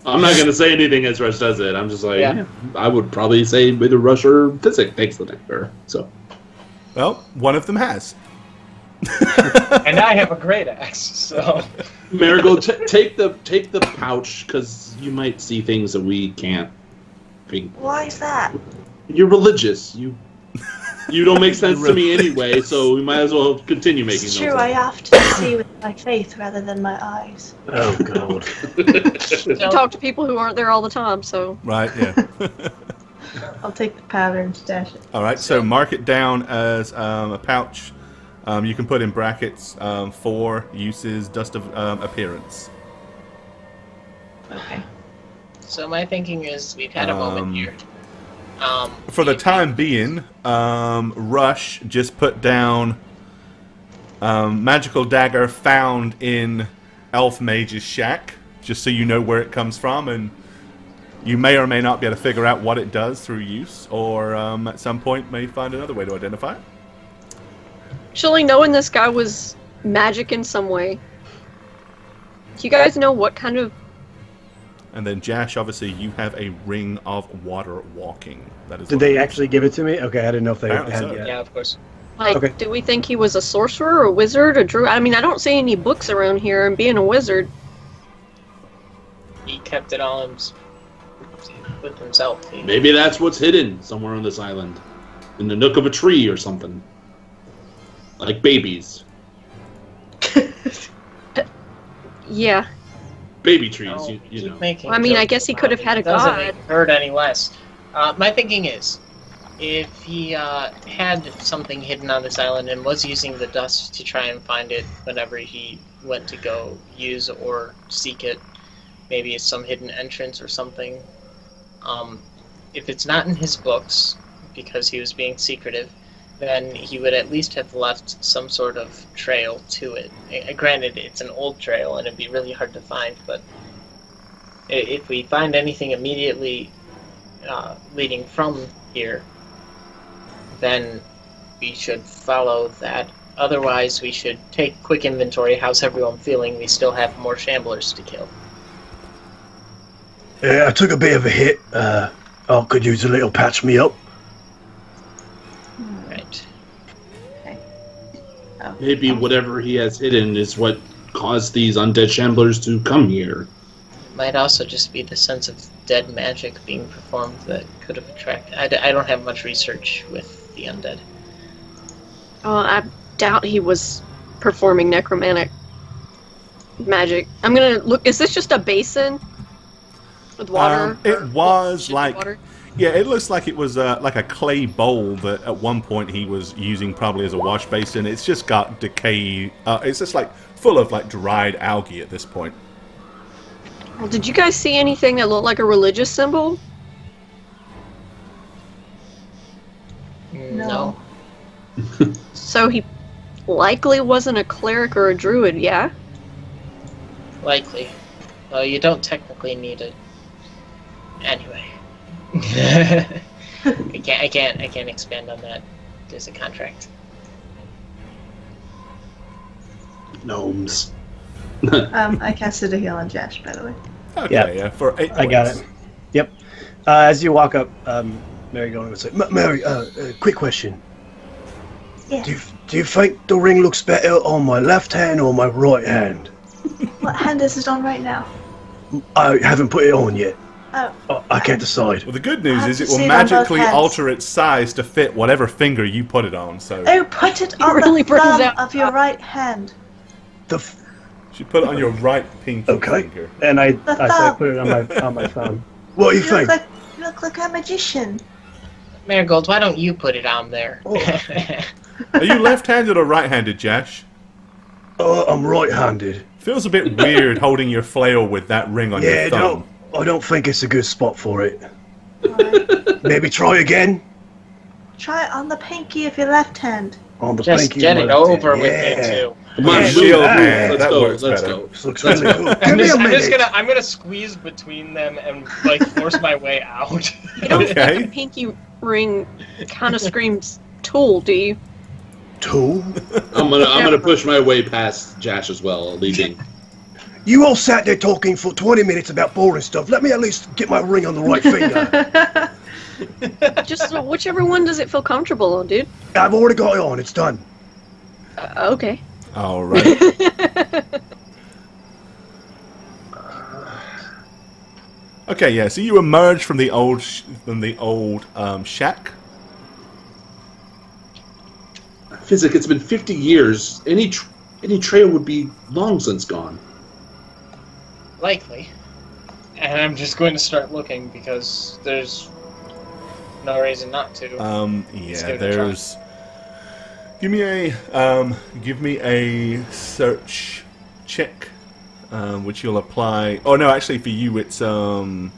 Speaker 3: I'm not going to say anything as Rush does it. I'm just like, I would probably say either Rush or Physic takes the dagger. So,
Speaker 1: well, one of them has.
Speaker 2: And I have a great axe, so...
Speaker 3: Marigold, take the pouch, because you might see things that we can't.
Speaker 6: Why is that?
Speaker 3: You're religious. You don't make sense to me anyway, so we might as well continue making
Speaker 6: it's
Speaker 3: those.
Speaker 6: True, I have to see with my faith rather than my eyes.
Speaker 5: Oh god.
Speaker 4: You talk to people who aren't there all the time, so.
Speaker 1: Right, yeah.
Speaker 6: I'll take the powder and stash it.
Speaker 1: All right, so mark it down as a pouch. You can put in brackets for uses, dust of appearance.
Speaker 6: Okay.
Speaker 2: So my thinking is we've had a moment here.
Speaker 1: For the time being, Rush just put down magical dagger found in Elf Mage's shack, just so you know where it comes from, and you may or may not be able to figure out what it does through use, or at some point may find another way to identify it.
Speaker 4: Actually, knowing this guy was magic in some way, do you guys know what kind of...
Speaker 1: And then Jash, obviously, you have a ring of water walking. That is.
Speaker 7: Did they actually give it to me? Okay, I didn't know if they
Speaker 1: Apparently
Speaker 7: had
Speaker 1: so.
Speaker 7: it yet.
Speaker 2: Yeah, of course.
Speaker 4: Like, do we think he was a sorcerer, a wizard, a druid? I mean, I don't see any books around here, and being a wizard...
Speaker 2: He kept it all with himself.
Speaker 3: Maybe that's what's hidden somewhere on this island. In the nook of a tree or something. Like babies.
Speaker 4: Yeah.
Speaker 3: Baby trees, you know.
Speaker 4: Well, I mean, I guess he could have had a god.
Speaker 2: Doesn't hurt any less. My thinking is, if he had something hidden on this island and was using the dust to try and find it whenever he went to go use or seek it, maybe it's some hidden entrance or something. If it's not in his books, because he was being secretive, then he would at least have left some sort of trail to it. Granted, it's an old trail and it'd be really hard to find, but if we find anything immediately leading from here, then we should follow that. Otherwise, we should take quick inventory. How's everyone feeling? We still have more shamblers to kill.
Speaker 5: Yeah, I took a bit of a hit. I could use a little patch me up.
Speaker 2: Right.
Speaker 6: Okay. Oh.
Speaker 3: Maybe whatever he has hidden is what caused these undead shamblers to come here.
Speaker 2: Might also just be the sense of dead magic being performed that could have attracted... I don't have much research with the undead.
Speaker 4: I doubt he was performing necromantic magic. I'm gonna look. Is this just a basin with water?
Speaker 1: It was like...
Speaker 4: Water?
Speaker 1: Yeah, it looks like it was like a clay bowl that at one point he was using probably as a wash basin. It's just got decay. It's just like full of like dried algae at this point.
Speaker 4: Well, did you guys see anything that looked like a religious symbol?
Speaker 2: No.
Speaker 4: So he likely wasn't a cleric or a druid, yeah?
Speaker 2: Likely. Well, you don't technically need it. Anyway. I can't expand on that. There's a contract.
Speaker 3: Gnomes.
Speaker 6: I casted a heal on Jash, by the way.
Speaker 1: Okay, yeah, for 8 points.
Speaker 7: I got it. Yep. As you walk up, Mary going to say,
Speaker 5: Mary, quick question.
Speaker 6: Yeah.
Speaker 5: Do you think the ring looks better on my left hand or my right hand?
Speaker 6: What hand is it on right now?
Speaker 5: I haven't put it on yet.
Speaker 6: Oh.
Speaker 5: I can't decide.
Speaker 1: Well, the good news
Speaker 6: I
Speaker 1: is
Speaker 6: have
Speaker 1: it
Speaker 6: to
Speaker 1: will
Speaker 6: see it on both
Speaker 1: magically
Speaker 6: hands.
Speaker 1: alter its size to fit whatever finger you put it on. So
Speaker 6: Oh, put it on
Speaker 4: really
Speaker 6: the
Speaker 4: brings
Speaker 6: thumb
Speaker 4: out-
Speaker 6: of your right hand.
Speaker 1: she put it on your right pinky
Speaker 5: Okay.
Speaker 1: finger.
Speaker 7: and I
Speaker 6: thumb.
Speaker 7: put it on my thumb.
Speaker 5: What do you think?
Speaker 6: You look like a magician.
Speaker 2: Marigold, why don't you put it on there?
Speaker 5: Oh.
Speaker 1: Are you left-handed or right-handed, Jash?
Speaker 5: I'm right-handed.
Speaker 1: Feels a bit weird holding your flail with that ring on your thumb.
Speaker 5: I don't think it's a good spot for it.
Speaker 6: Right.
Speaker 5: Maybe try again
Speaker 6: Try it on the pinky of your left hand.
Speaker 5: on the
Speaker 2: Just
Speaker 5: pinky.
Speaker 2: get
Speaker 5: of
Speaker 2: it
Speaker 5: my left
Speaker 2: over
Speaker 5: hand.
Speaker 2: with
Speaker 5: Yeah.
Speaker 2: it too.
Speaker 3: Come on,
Speaker 1: Yeah,
Speaker 3: move.
Speaker 1: shield
Speaker 5: that.
Speaker 1: man.
Speaker 3: Let's
Speaker 1: That
Speaker 3: go.
Speaker 1: works
Speaker 3: Let's
Speaker 1: better.
Speaker 3: go.
Speaker 5: Looks really cool. Give me a minute.
Speaker 2: I'm gonna squeeze between them and like force my way out.
Speaker 4: You don't
Speaker 1: Okay.
Speaker 4: think a pinky ring kind of screams tool, do you?
Speaker 5: Tool?
Speaker 3: I'm gonna push my way past Jash as well, leading.
Speaker 5: You all sat there talking for 20 minutes about boring stuff. Let me at least get my ring on the right finger.
Speaker 4: Just whichever one does it feel comfortable on, dude.
Speaker 5: I've already got it on. It's done.
Speaker 4: Okay.
Speaker 1: All right. Okay, yeah. So you emerge from the old shack.
Speaker 3: Physic, it's been 50 years. Any trail would be long since gone.
Speaker 2: Likely. And I'm just going to start looking because there's no reason not to. Let's
Speaker 1: Yeah.
Speaker 2: give it a try.
Speaker 1: There's. Give me a search check, which you'll apply. Oh no, actually for you it's no,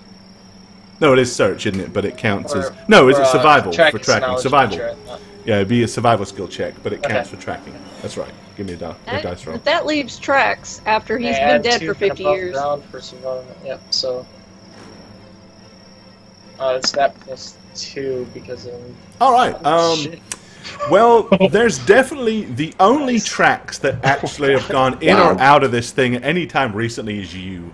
Speaker 1: it is search, isn't it? But it counts as no. Is it survival for tracking? Survival. Yeah, it'd be a survival skill check, but it counts for tracking. That's right. Give me a dice roll.
Speaker 4: That leaves tracks after he's
Speaker 2: Yeah,
Speaker 4: been dead
Speaker 2: two
Speaker 4: for 50
Speaker 2: above
Speaker 4: years.
Speaker 2: ground for survival. Yep. So. It's that plus 2 because of.
Speaker 1: All right.
Speaker 2: Shit.
Speaker 1: Well, there's definitely the only tracks that actually have gone in or out of this thing at any time recently is you.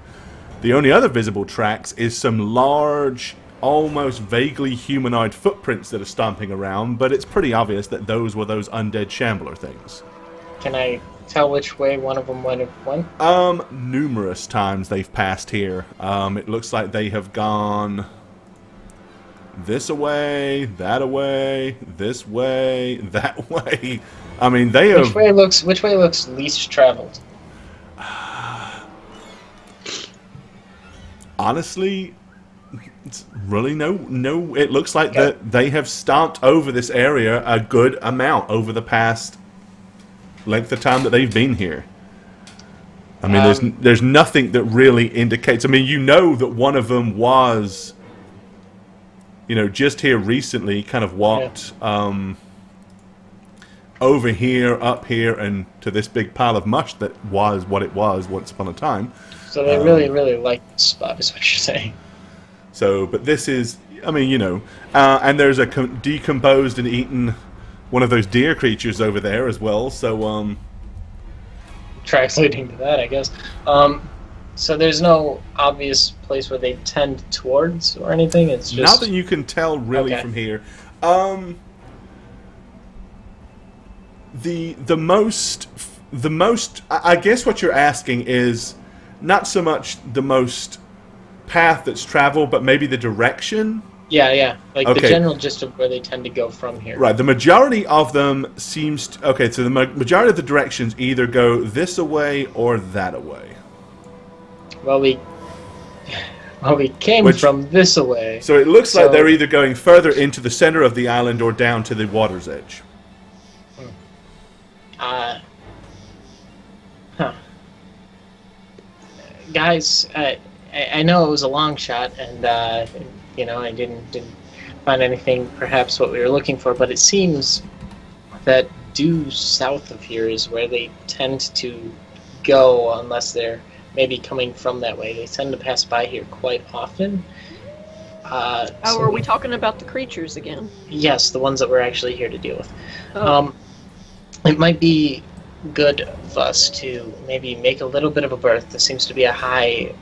Speaker 1: The only other visible tracks is some large, almost vaguely humanoid footprints that are stomping around, but it's pretty obvious that those were those undead shambler things.
Speaker 2: Can I tell which way one of them might have went?
Speaker 1: Numerous times they've passed here. It looks like they have gone this away, that away, this way, that way. I mean, they have.
Speaker 2: Which way looks least traveled?
Speaker 1: Honestly, it's really no. It looks like that they have stomped over this area a good amount over the past length of time that they've been here. I mean, there's nothing that really indicates. I mean, you know that one of them was, just here recently, kind of walked over here, up here, and to this big pile of mush that was what it was once upon a time.
Speaker 2: So they really like this spot, is what you're saying.
Speaker 1: So, but this is, I mean, you know, and there's a decomposed and eaten one of those deer creatures over there as well. So,
Speaker 2: translating to that, I guess. So there's no obvious place where they tend towards or anything. It's just
Speaker 1: not that you can tell really from here. The most I guess what you're asking is not so much the most path that's traveled, but maybe the direction.
Speaker 2: Yeah. Like the general gist of where they tend to go from here.
Speaker 1: Right. The majority of them seems to, okay. So the majority of the directions either go this away or that away.
Speaker 2: Well, we came from this away.
Speaker 1: So it looks like they're either going further into the center of the island or down to the water's edge.
Speaker 2: Guys, I know it was a long shot, and you know, I didn't find anything perhaps what we were looking for, but it seems that due south of here is where they tend to go, unless they're maybe coming from that way. They tend to pass by here quite often. So
Speaker 4: are we talking about the creatures again?
Speaker 2: Yes, the ones that we're actually here to deal with.
Speaker 4: Oh.
Speaker 2: It might be good of us to maybe make a little bit of a berth. This seems to be a highly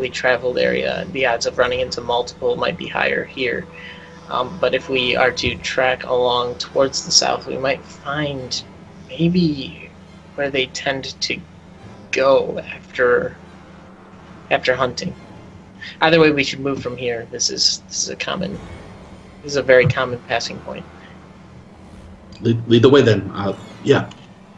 Speaker 2: traveled area. The odds of running into multiple might be higher here. But if we are to track along towards the south, we might find maybe where they tend to go after hunting. Either way, we should move from here. This is a very common passing point.
Speaker 3: Lead the way then. Yeah.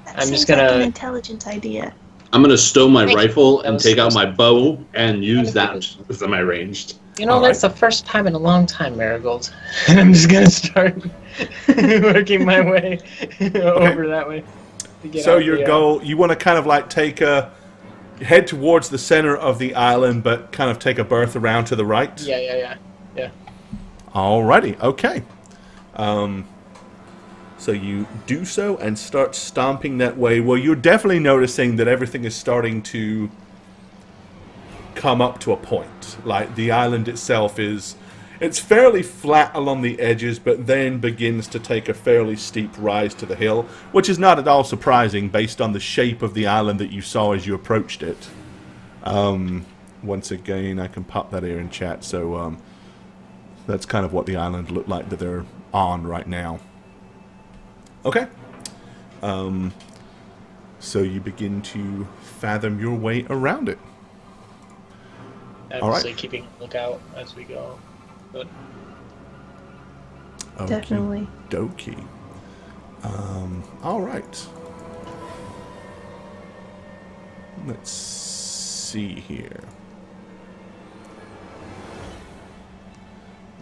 Speaker 6: That
Speaker 2: I'm
Speaker 6: seems
Speaker 2: just gonna
Speaker 6: like an intelligent idea.
Speaker 3: I'm gonna stow my rifle and
Speaker 2: was
Speaker 3: take out
Speaker 2: supposed
Speaker 3: my bow and use that semi-ranged.
Speaker 2: You know, that's the first time in a long time, Marigold. And I'm just gonna start working my way over that way. To get
Speaker 1: So
Speaker 2: out
Speaker 1: your
Speaker 2: the,
Speaker 1: goal, you want to kind of like head towards the center of the island, but kind of take a berth around to the right?
Speaker 2: Yeah.
Speaker 1: Alrighty, okay. So you do so and start stomping that way. Well, you're definitely noticing that everything is starting to come up to a point. Like the island itself it's fairly flat along the edges, but then begins to take a fairly steep rise to the hill, which is not at all surprising based on the shape of the island that you saw as you approached it. Once again, I can pop that here in chat. So that's kind of what the island looked like that they're on right now. Okay. So you begin to fathom your way around it.
Speaker 2: Obviously keeping a lookout as we go. But
Speaker 6: Definitely.
Speaker 1: Dokie. All right. Let's see here.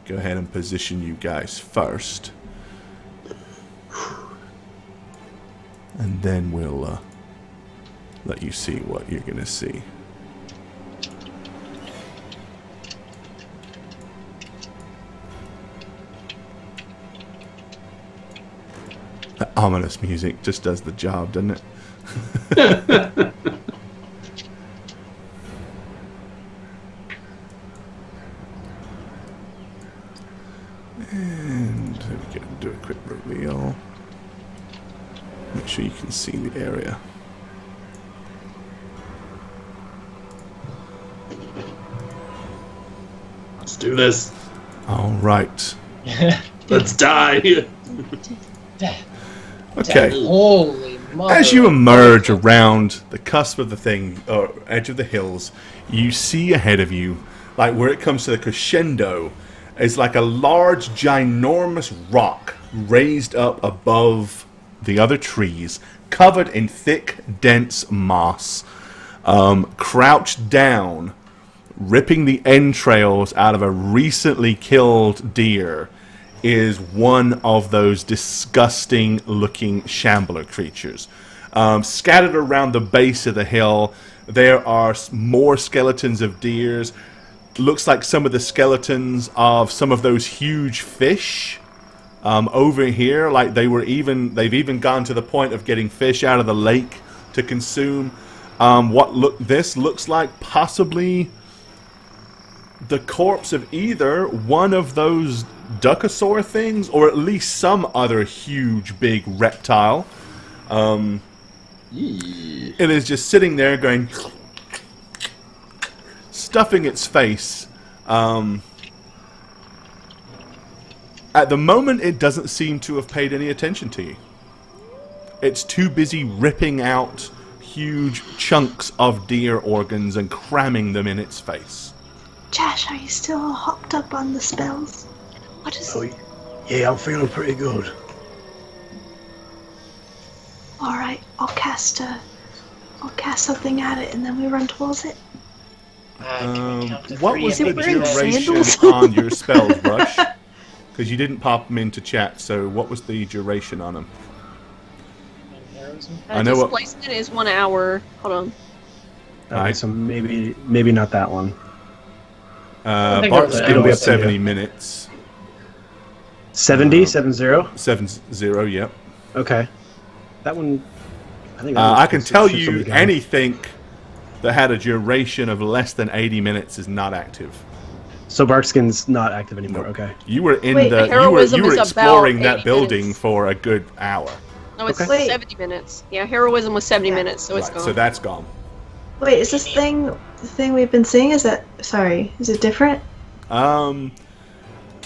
Speaker 1: Go ahead and position you guys first. And then we'll let you see what you're going to see. That ominous music just does the job, doesn't it? And there we go. Do a quick reveal. Make sure you can see the area.
Speaker 3: Let's do this.
Speaker 1: All right.
Speaker 3: Let's die.
Speaker 1: Okay.
Speaker 2: holy mother.
Speaker 1: As you emerge around the cusp of the thing, or edge of the hills, you see ahead of you, like where it comes to the crescendo, is like a large, ginormous rock raised up above the other trees, covered in thick, dense moss, crouched down, ripping the entrails out of a recently killed deer, is one of those disgusting looking shambler creatures. Scattered around the base of the hill, there are more skeletons of deers. Looks like some of the skeletons of some of those huge fish over here. Like they've even gone to the point of getting fish out of the lake to consume. This looks like possibly the corpse of either one of those duckosaur things, or at least some other huge, big reptile. It is just sitting there going, stuffing its face. At the moment, it doesn't seem to have paid any attention to you. It's too busy ripping out huge chunks of deer organs and cramming them in its face.
Speaker 6: Josh, are you still all hopped up on the spells? What is...
Speaker 5: Oh, yeah, I'm feeling pretty good.
Speaker 6: Alright, I'll cast something at it and then we run towards it.
Speaker 2: Can we count to
Speaker 1: What
Speaker 2: three
Speaker 1: was
Speaker 2: and
Speaker 1: the
Speaker 2: then we
Speaker 1: duration
Speaker 2: go?
Speaker 1: on your spells, Rush? Because you didn't pop them into chat, so what was the duration on them? I know what...
Speaker 4: Displacement is 1 hour. Hold on.
Speaker 7: Okay, so maybe not that one.
Speaker 1: Bark Skin was 70 minutes.
Speaker 7: 70? 70?
Speaker 1: 70, yep.
Speaker 7: Okay. That one... I think
Speaker 1: I can tell you anything that had a duration of less than 80 minutes is not active.
Speaker 7: So Barkskin's not active anymore.
Speaker 1: Nope.
Speaker 7: Okay.
Speaker 1: You were in
Speaker 6: Wait,
Speaker 1: the
Speaker 4: heroism
Speaker 1: you were
Speaker 4: is
Speaker 1: exploring
Speaker 4: about
Speaker 1: that
Speaker 4: 80
Speaker 1: building
Speaker 4: minutes.
Speaker 1: for a good hour.
Speaker 4: No, it's
Speaker 6: Okay.
Speaker 4: 70 minutes. Yeah, heroism was 70 minutes, so it's
Speaker 1: Right,
Speaker 4: gone.
Speaker 1: so that's gone.
Speaker 6: Wait, is this the thing we've been seeing? Is it different?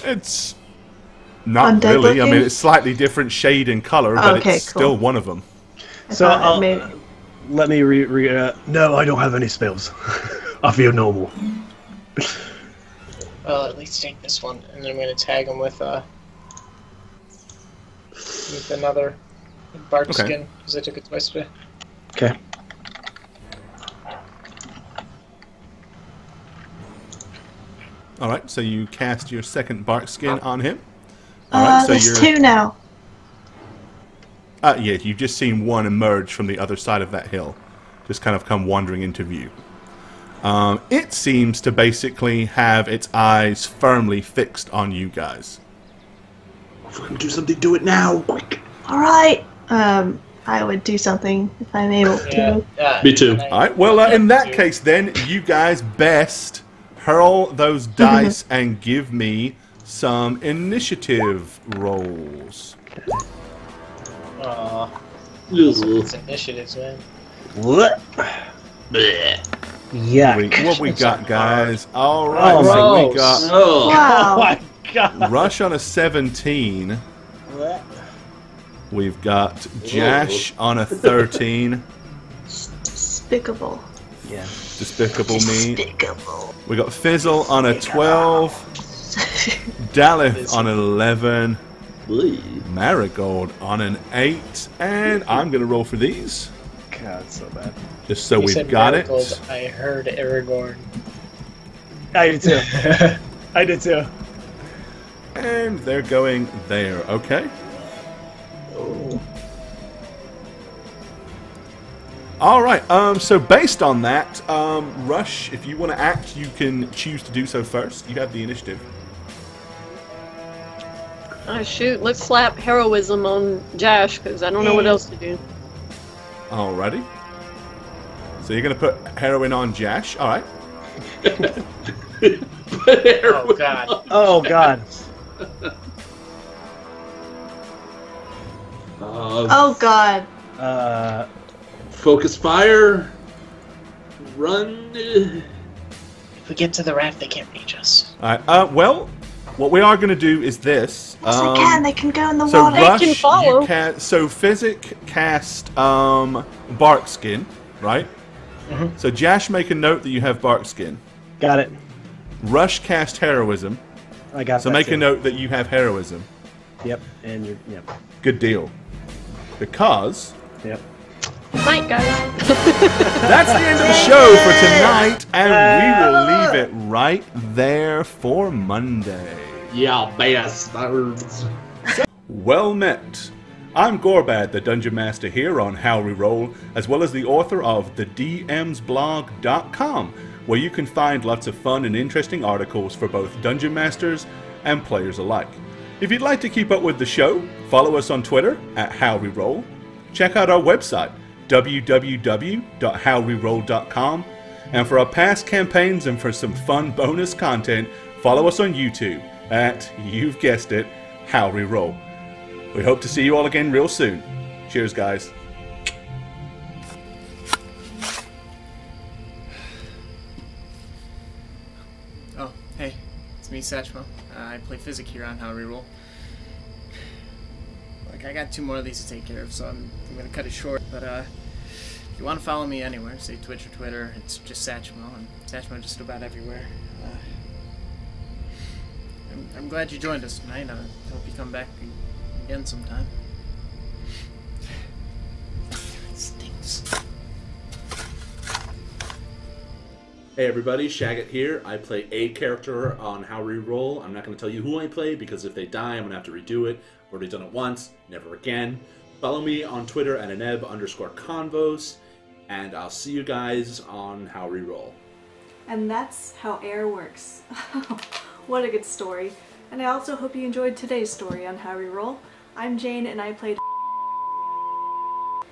Speaker 1: It's not
Speaker 6: Undead
Speaker 1: really. I
Speaker 6: looking?
Speaker 1: mean, it's slightly different shade and color, but
Speaker 6: Okay,
Speaker 1: it's
Speaker 6: cool.
Speaker 1: still one of them.
Speaker 7: So
Speaker 6: maybe...
Speaker 7: let me
Speaker 5: No, I don't have any spells. I feel normal.
Speaker 2: Well, at least take this one, and then I'm gonna tag him with another bark
Speaker 1: Okay.
Speaker 2: skin because I took it twice today.
Speaker 7: Okay.
Speaker 1: Alright, so you cast your second bark skin on him. Alright, so
Speaker 6: there's two now.
Speaker 1: Yeah, you've just seen one emerge from the other side of that hill. Just kind of come wandering into view. It seems to basically have its eyes firmly fixed on you guys.
Speaker 3: If we're gonna do something, do it now, quick.
Speaker 6: Alright. I would do something if I'm able to.
Speaker 3: Me too.
Speaker 1: Alright, well, in that case then, you guys best hurl those dice and give me some initiative rolls.
Speaker 2: It's initiatives, man.
Speaker 7: What? Yeah.
Speaker 1: What we got, guys? Alright,
Speaker 7: Oh,
Speaker 1: so we
Speaker 2: gross.
Speaker 1: got
Speaker 6: Wow.
Speaker 7: Oh my god.
Speaker 1: Rush on a 17. We've got Jash on a 13.
Speaker 6: Despicable.
Speaker 7: Yeah.
Speaker 1: Despicable Me.
Speaker 6: Despicable.
Speaker 1: We got Fizzle on a 12. Daleth on an 11. Marigold on an 8. And I'm going to roll for these.
Speaker 7: God, it's so bad.
Speaker 1: Just so
Speaker 2: You
Speaker 1: we've
Speaker 2: said
Speaker 1: got
Speaker 2: Marigold,
Speaker 1: it.
Speaker 2: I heard Aragorn.
Speaker 7: I did too. I did too.
Speaker 1: And they're going there, okay? Alright, so based on that, Rush, if you want to act, you can choose to do so first. You have the initiative.
Speaker 4: Oh shoot, let's slap heroism on Josh, because I don't know what else to do.
Speaker 1: Alrighty. So you're going to put heroin on Jash, alright.
Speaker 2: Oh god.
Speaker 7: Oh god.
Speaker 6: Oh god.
Speaker 3: Focus fire. Run.
Speaker 2: If we get to the raft, they can't reach us.
Speaker 1: Alright, well, what we are going to do is this.
Speaker 6: Yes, they can. They can go in the
Speaker 1: So
Speaker 6: water.
Speaker 1: Rush,
Speaker 4: can follow.
Speaker 1: you can. So Physic cast bark skin, right? So Jash, make a note that you have bark skin.
Speaker 7: Got it.
Speaker 1: Rush cast heroism.
Speaker 7: I got
Speaker 1: So
Speaker 7: that
Speaker 1: make
Speaker 7: too.
Speaker 1: a note that you have heroism.
Speaker 7: Yep. And you're yep.
Speaker 1: Good deal. Because
Speaker 7: Yep.
Speaker 4: Night, guys.
Speaker 1: that's the end of the show for tonight, and we will leave it right there for Monday.
Speaker 3: Yeah, bastards.
Speaker 1: Well met. I'm Gorbad, the Dungeon Master here on How We Roll, as well as the author of thedmsblog.com, where you can find lots of fun and interesting articles for both Dungeon Masters and players alike. If you'd like to keep up with the show, follow us on Twitter at How We Roll. Check out our website, www.howweroll.com, And for our past campaigns and for some fun bonus content, follow us on YouTube at, you've guessed it, How Reroll. We hope to see you all again real soon. Cheers, guys.
Speaker 9: Oh, hey, it's me, Satchmo. I play Physic here on How Reroll. Like, I got 2 more of these to take care of, so I'm gonna cut it short. But if you want to follow me anywhere, say Twitch or Twitter, it's just Satchmo, and Satchmo just about everywhere. I'm glad you joined us tonight. I hope you come back again sometime. It stinks.
Speaker 3: Hey everybody, Shagget here. I play a character on How Reroll. I'm not going to tell you who I play because if they die, I'm going to have to redo it. I've already done it once, never again. Follow me on Twitter at aneb_convos, and I'll see you guys on How Reroll.
Speaker 10: And that's how air works. What a good story. And I also hope you enjoyed today's story on How Reroll. I'm Jane and I played.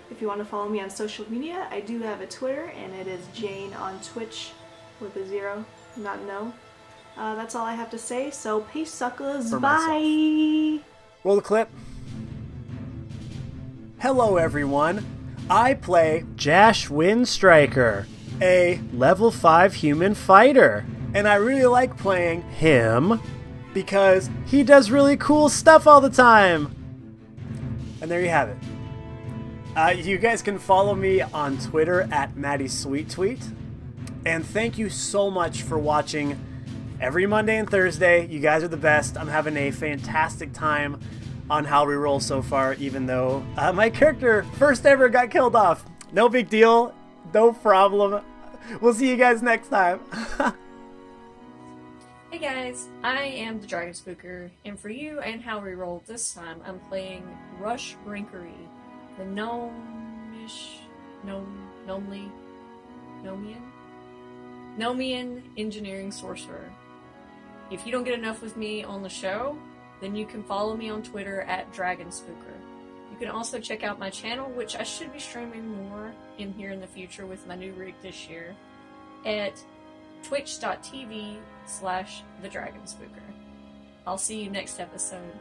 Speaker 10: If you want to follow me on social media, I do have a Twitter and it is Jane on Twitch with a 0, not no. That's all I have to say, so peace suckers, bye!
Speaker 11: Roll the clip. Hello everyone, I play Jash Windstriker, a level 5 human fighter. And I really like playing him because he does really cool stuff all the time. And there you have it. You guys can follow me on Twitter at MattySweetTweet. And thank you so much for watching every Monday and Thursday. You guys are the best. I'm having a fantastic time on How Reroll so far, even though my character first ever got killed off. No big deal. No problem. We'll see you guys next time.
Speaker 4: Hey guys, I am the Dragon Spooker, and for you and How Reroll this time, I'm playing Rush Brinkery, the Nomian engineering sorcerer. If you don't get enough with me on the show, then you can follow me on Twitter at Dragon Spooker. You can also check out my channel, which I should be streaming more in here in the future with my new rig this year, at twitch.tv/thedragonspooker. I'll see you next episode.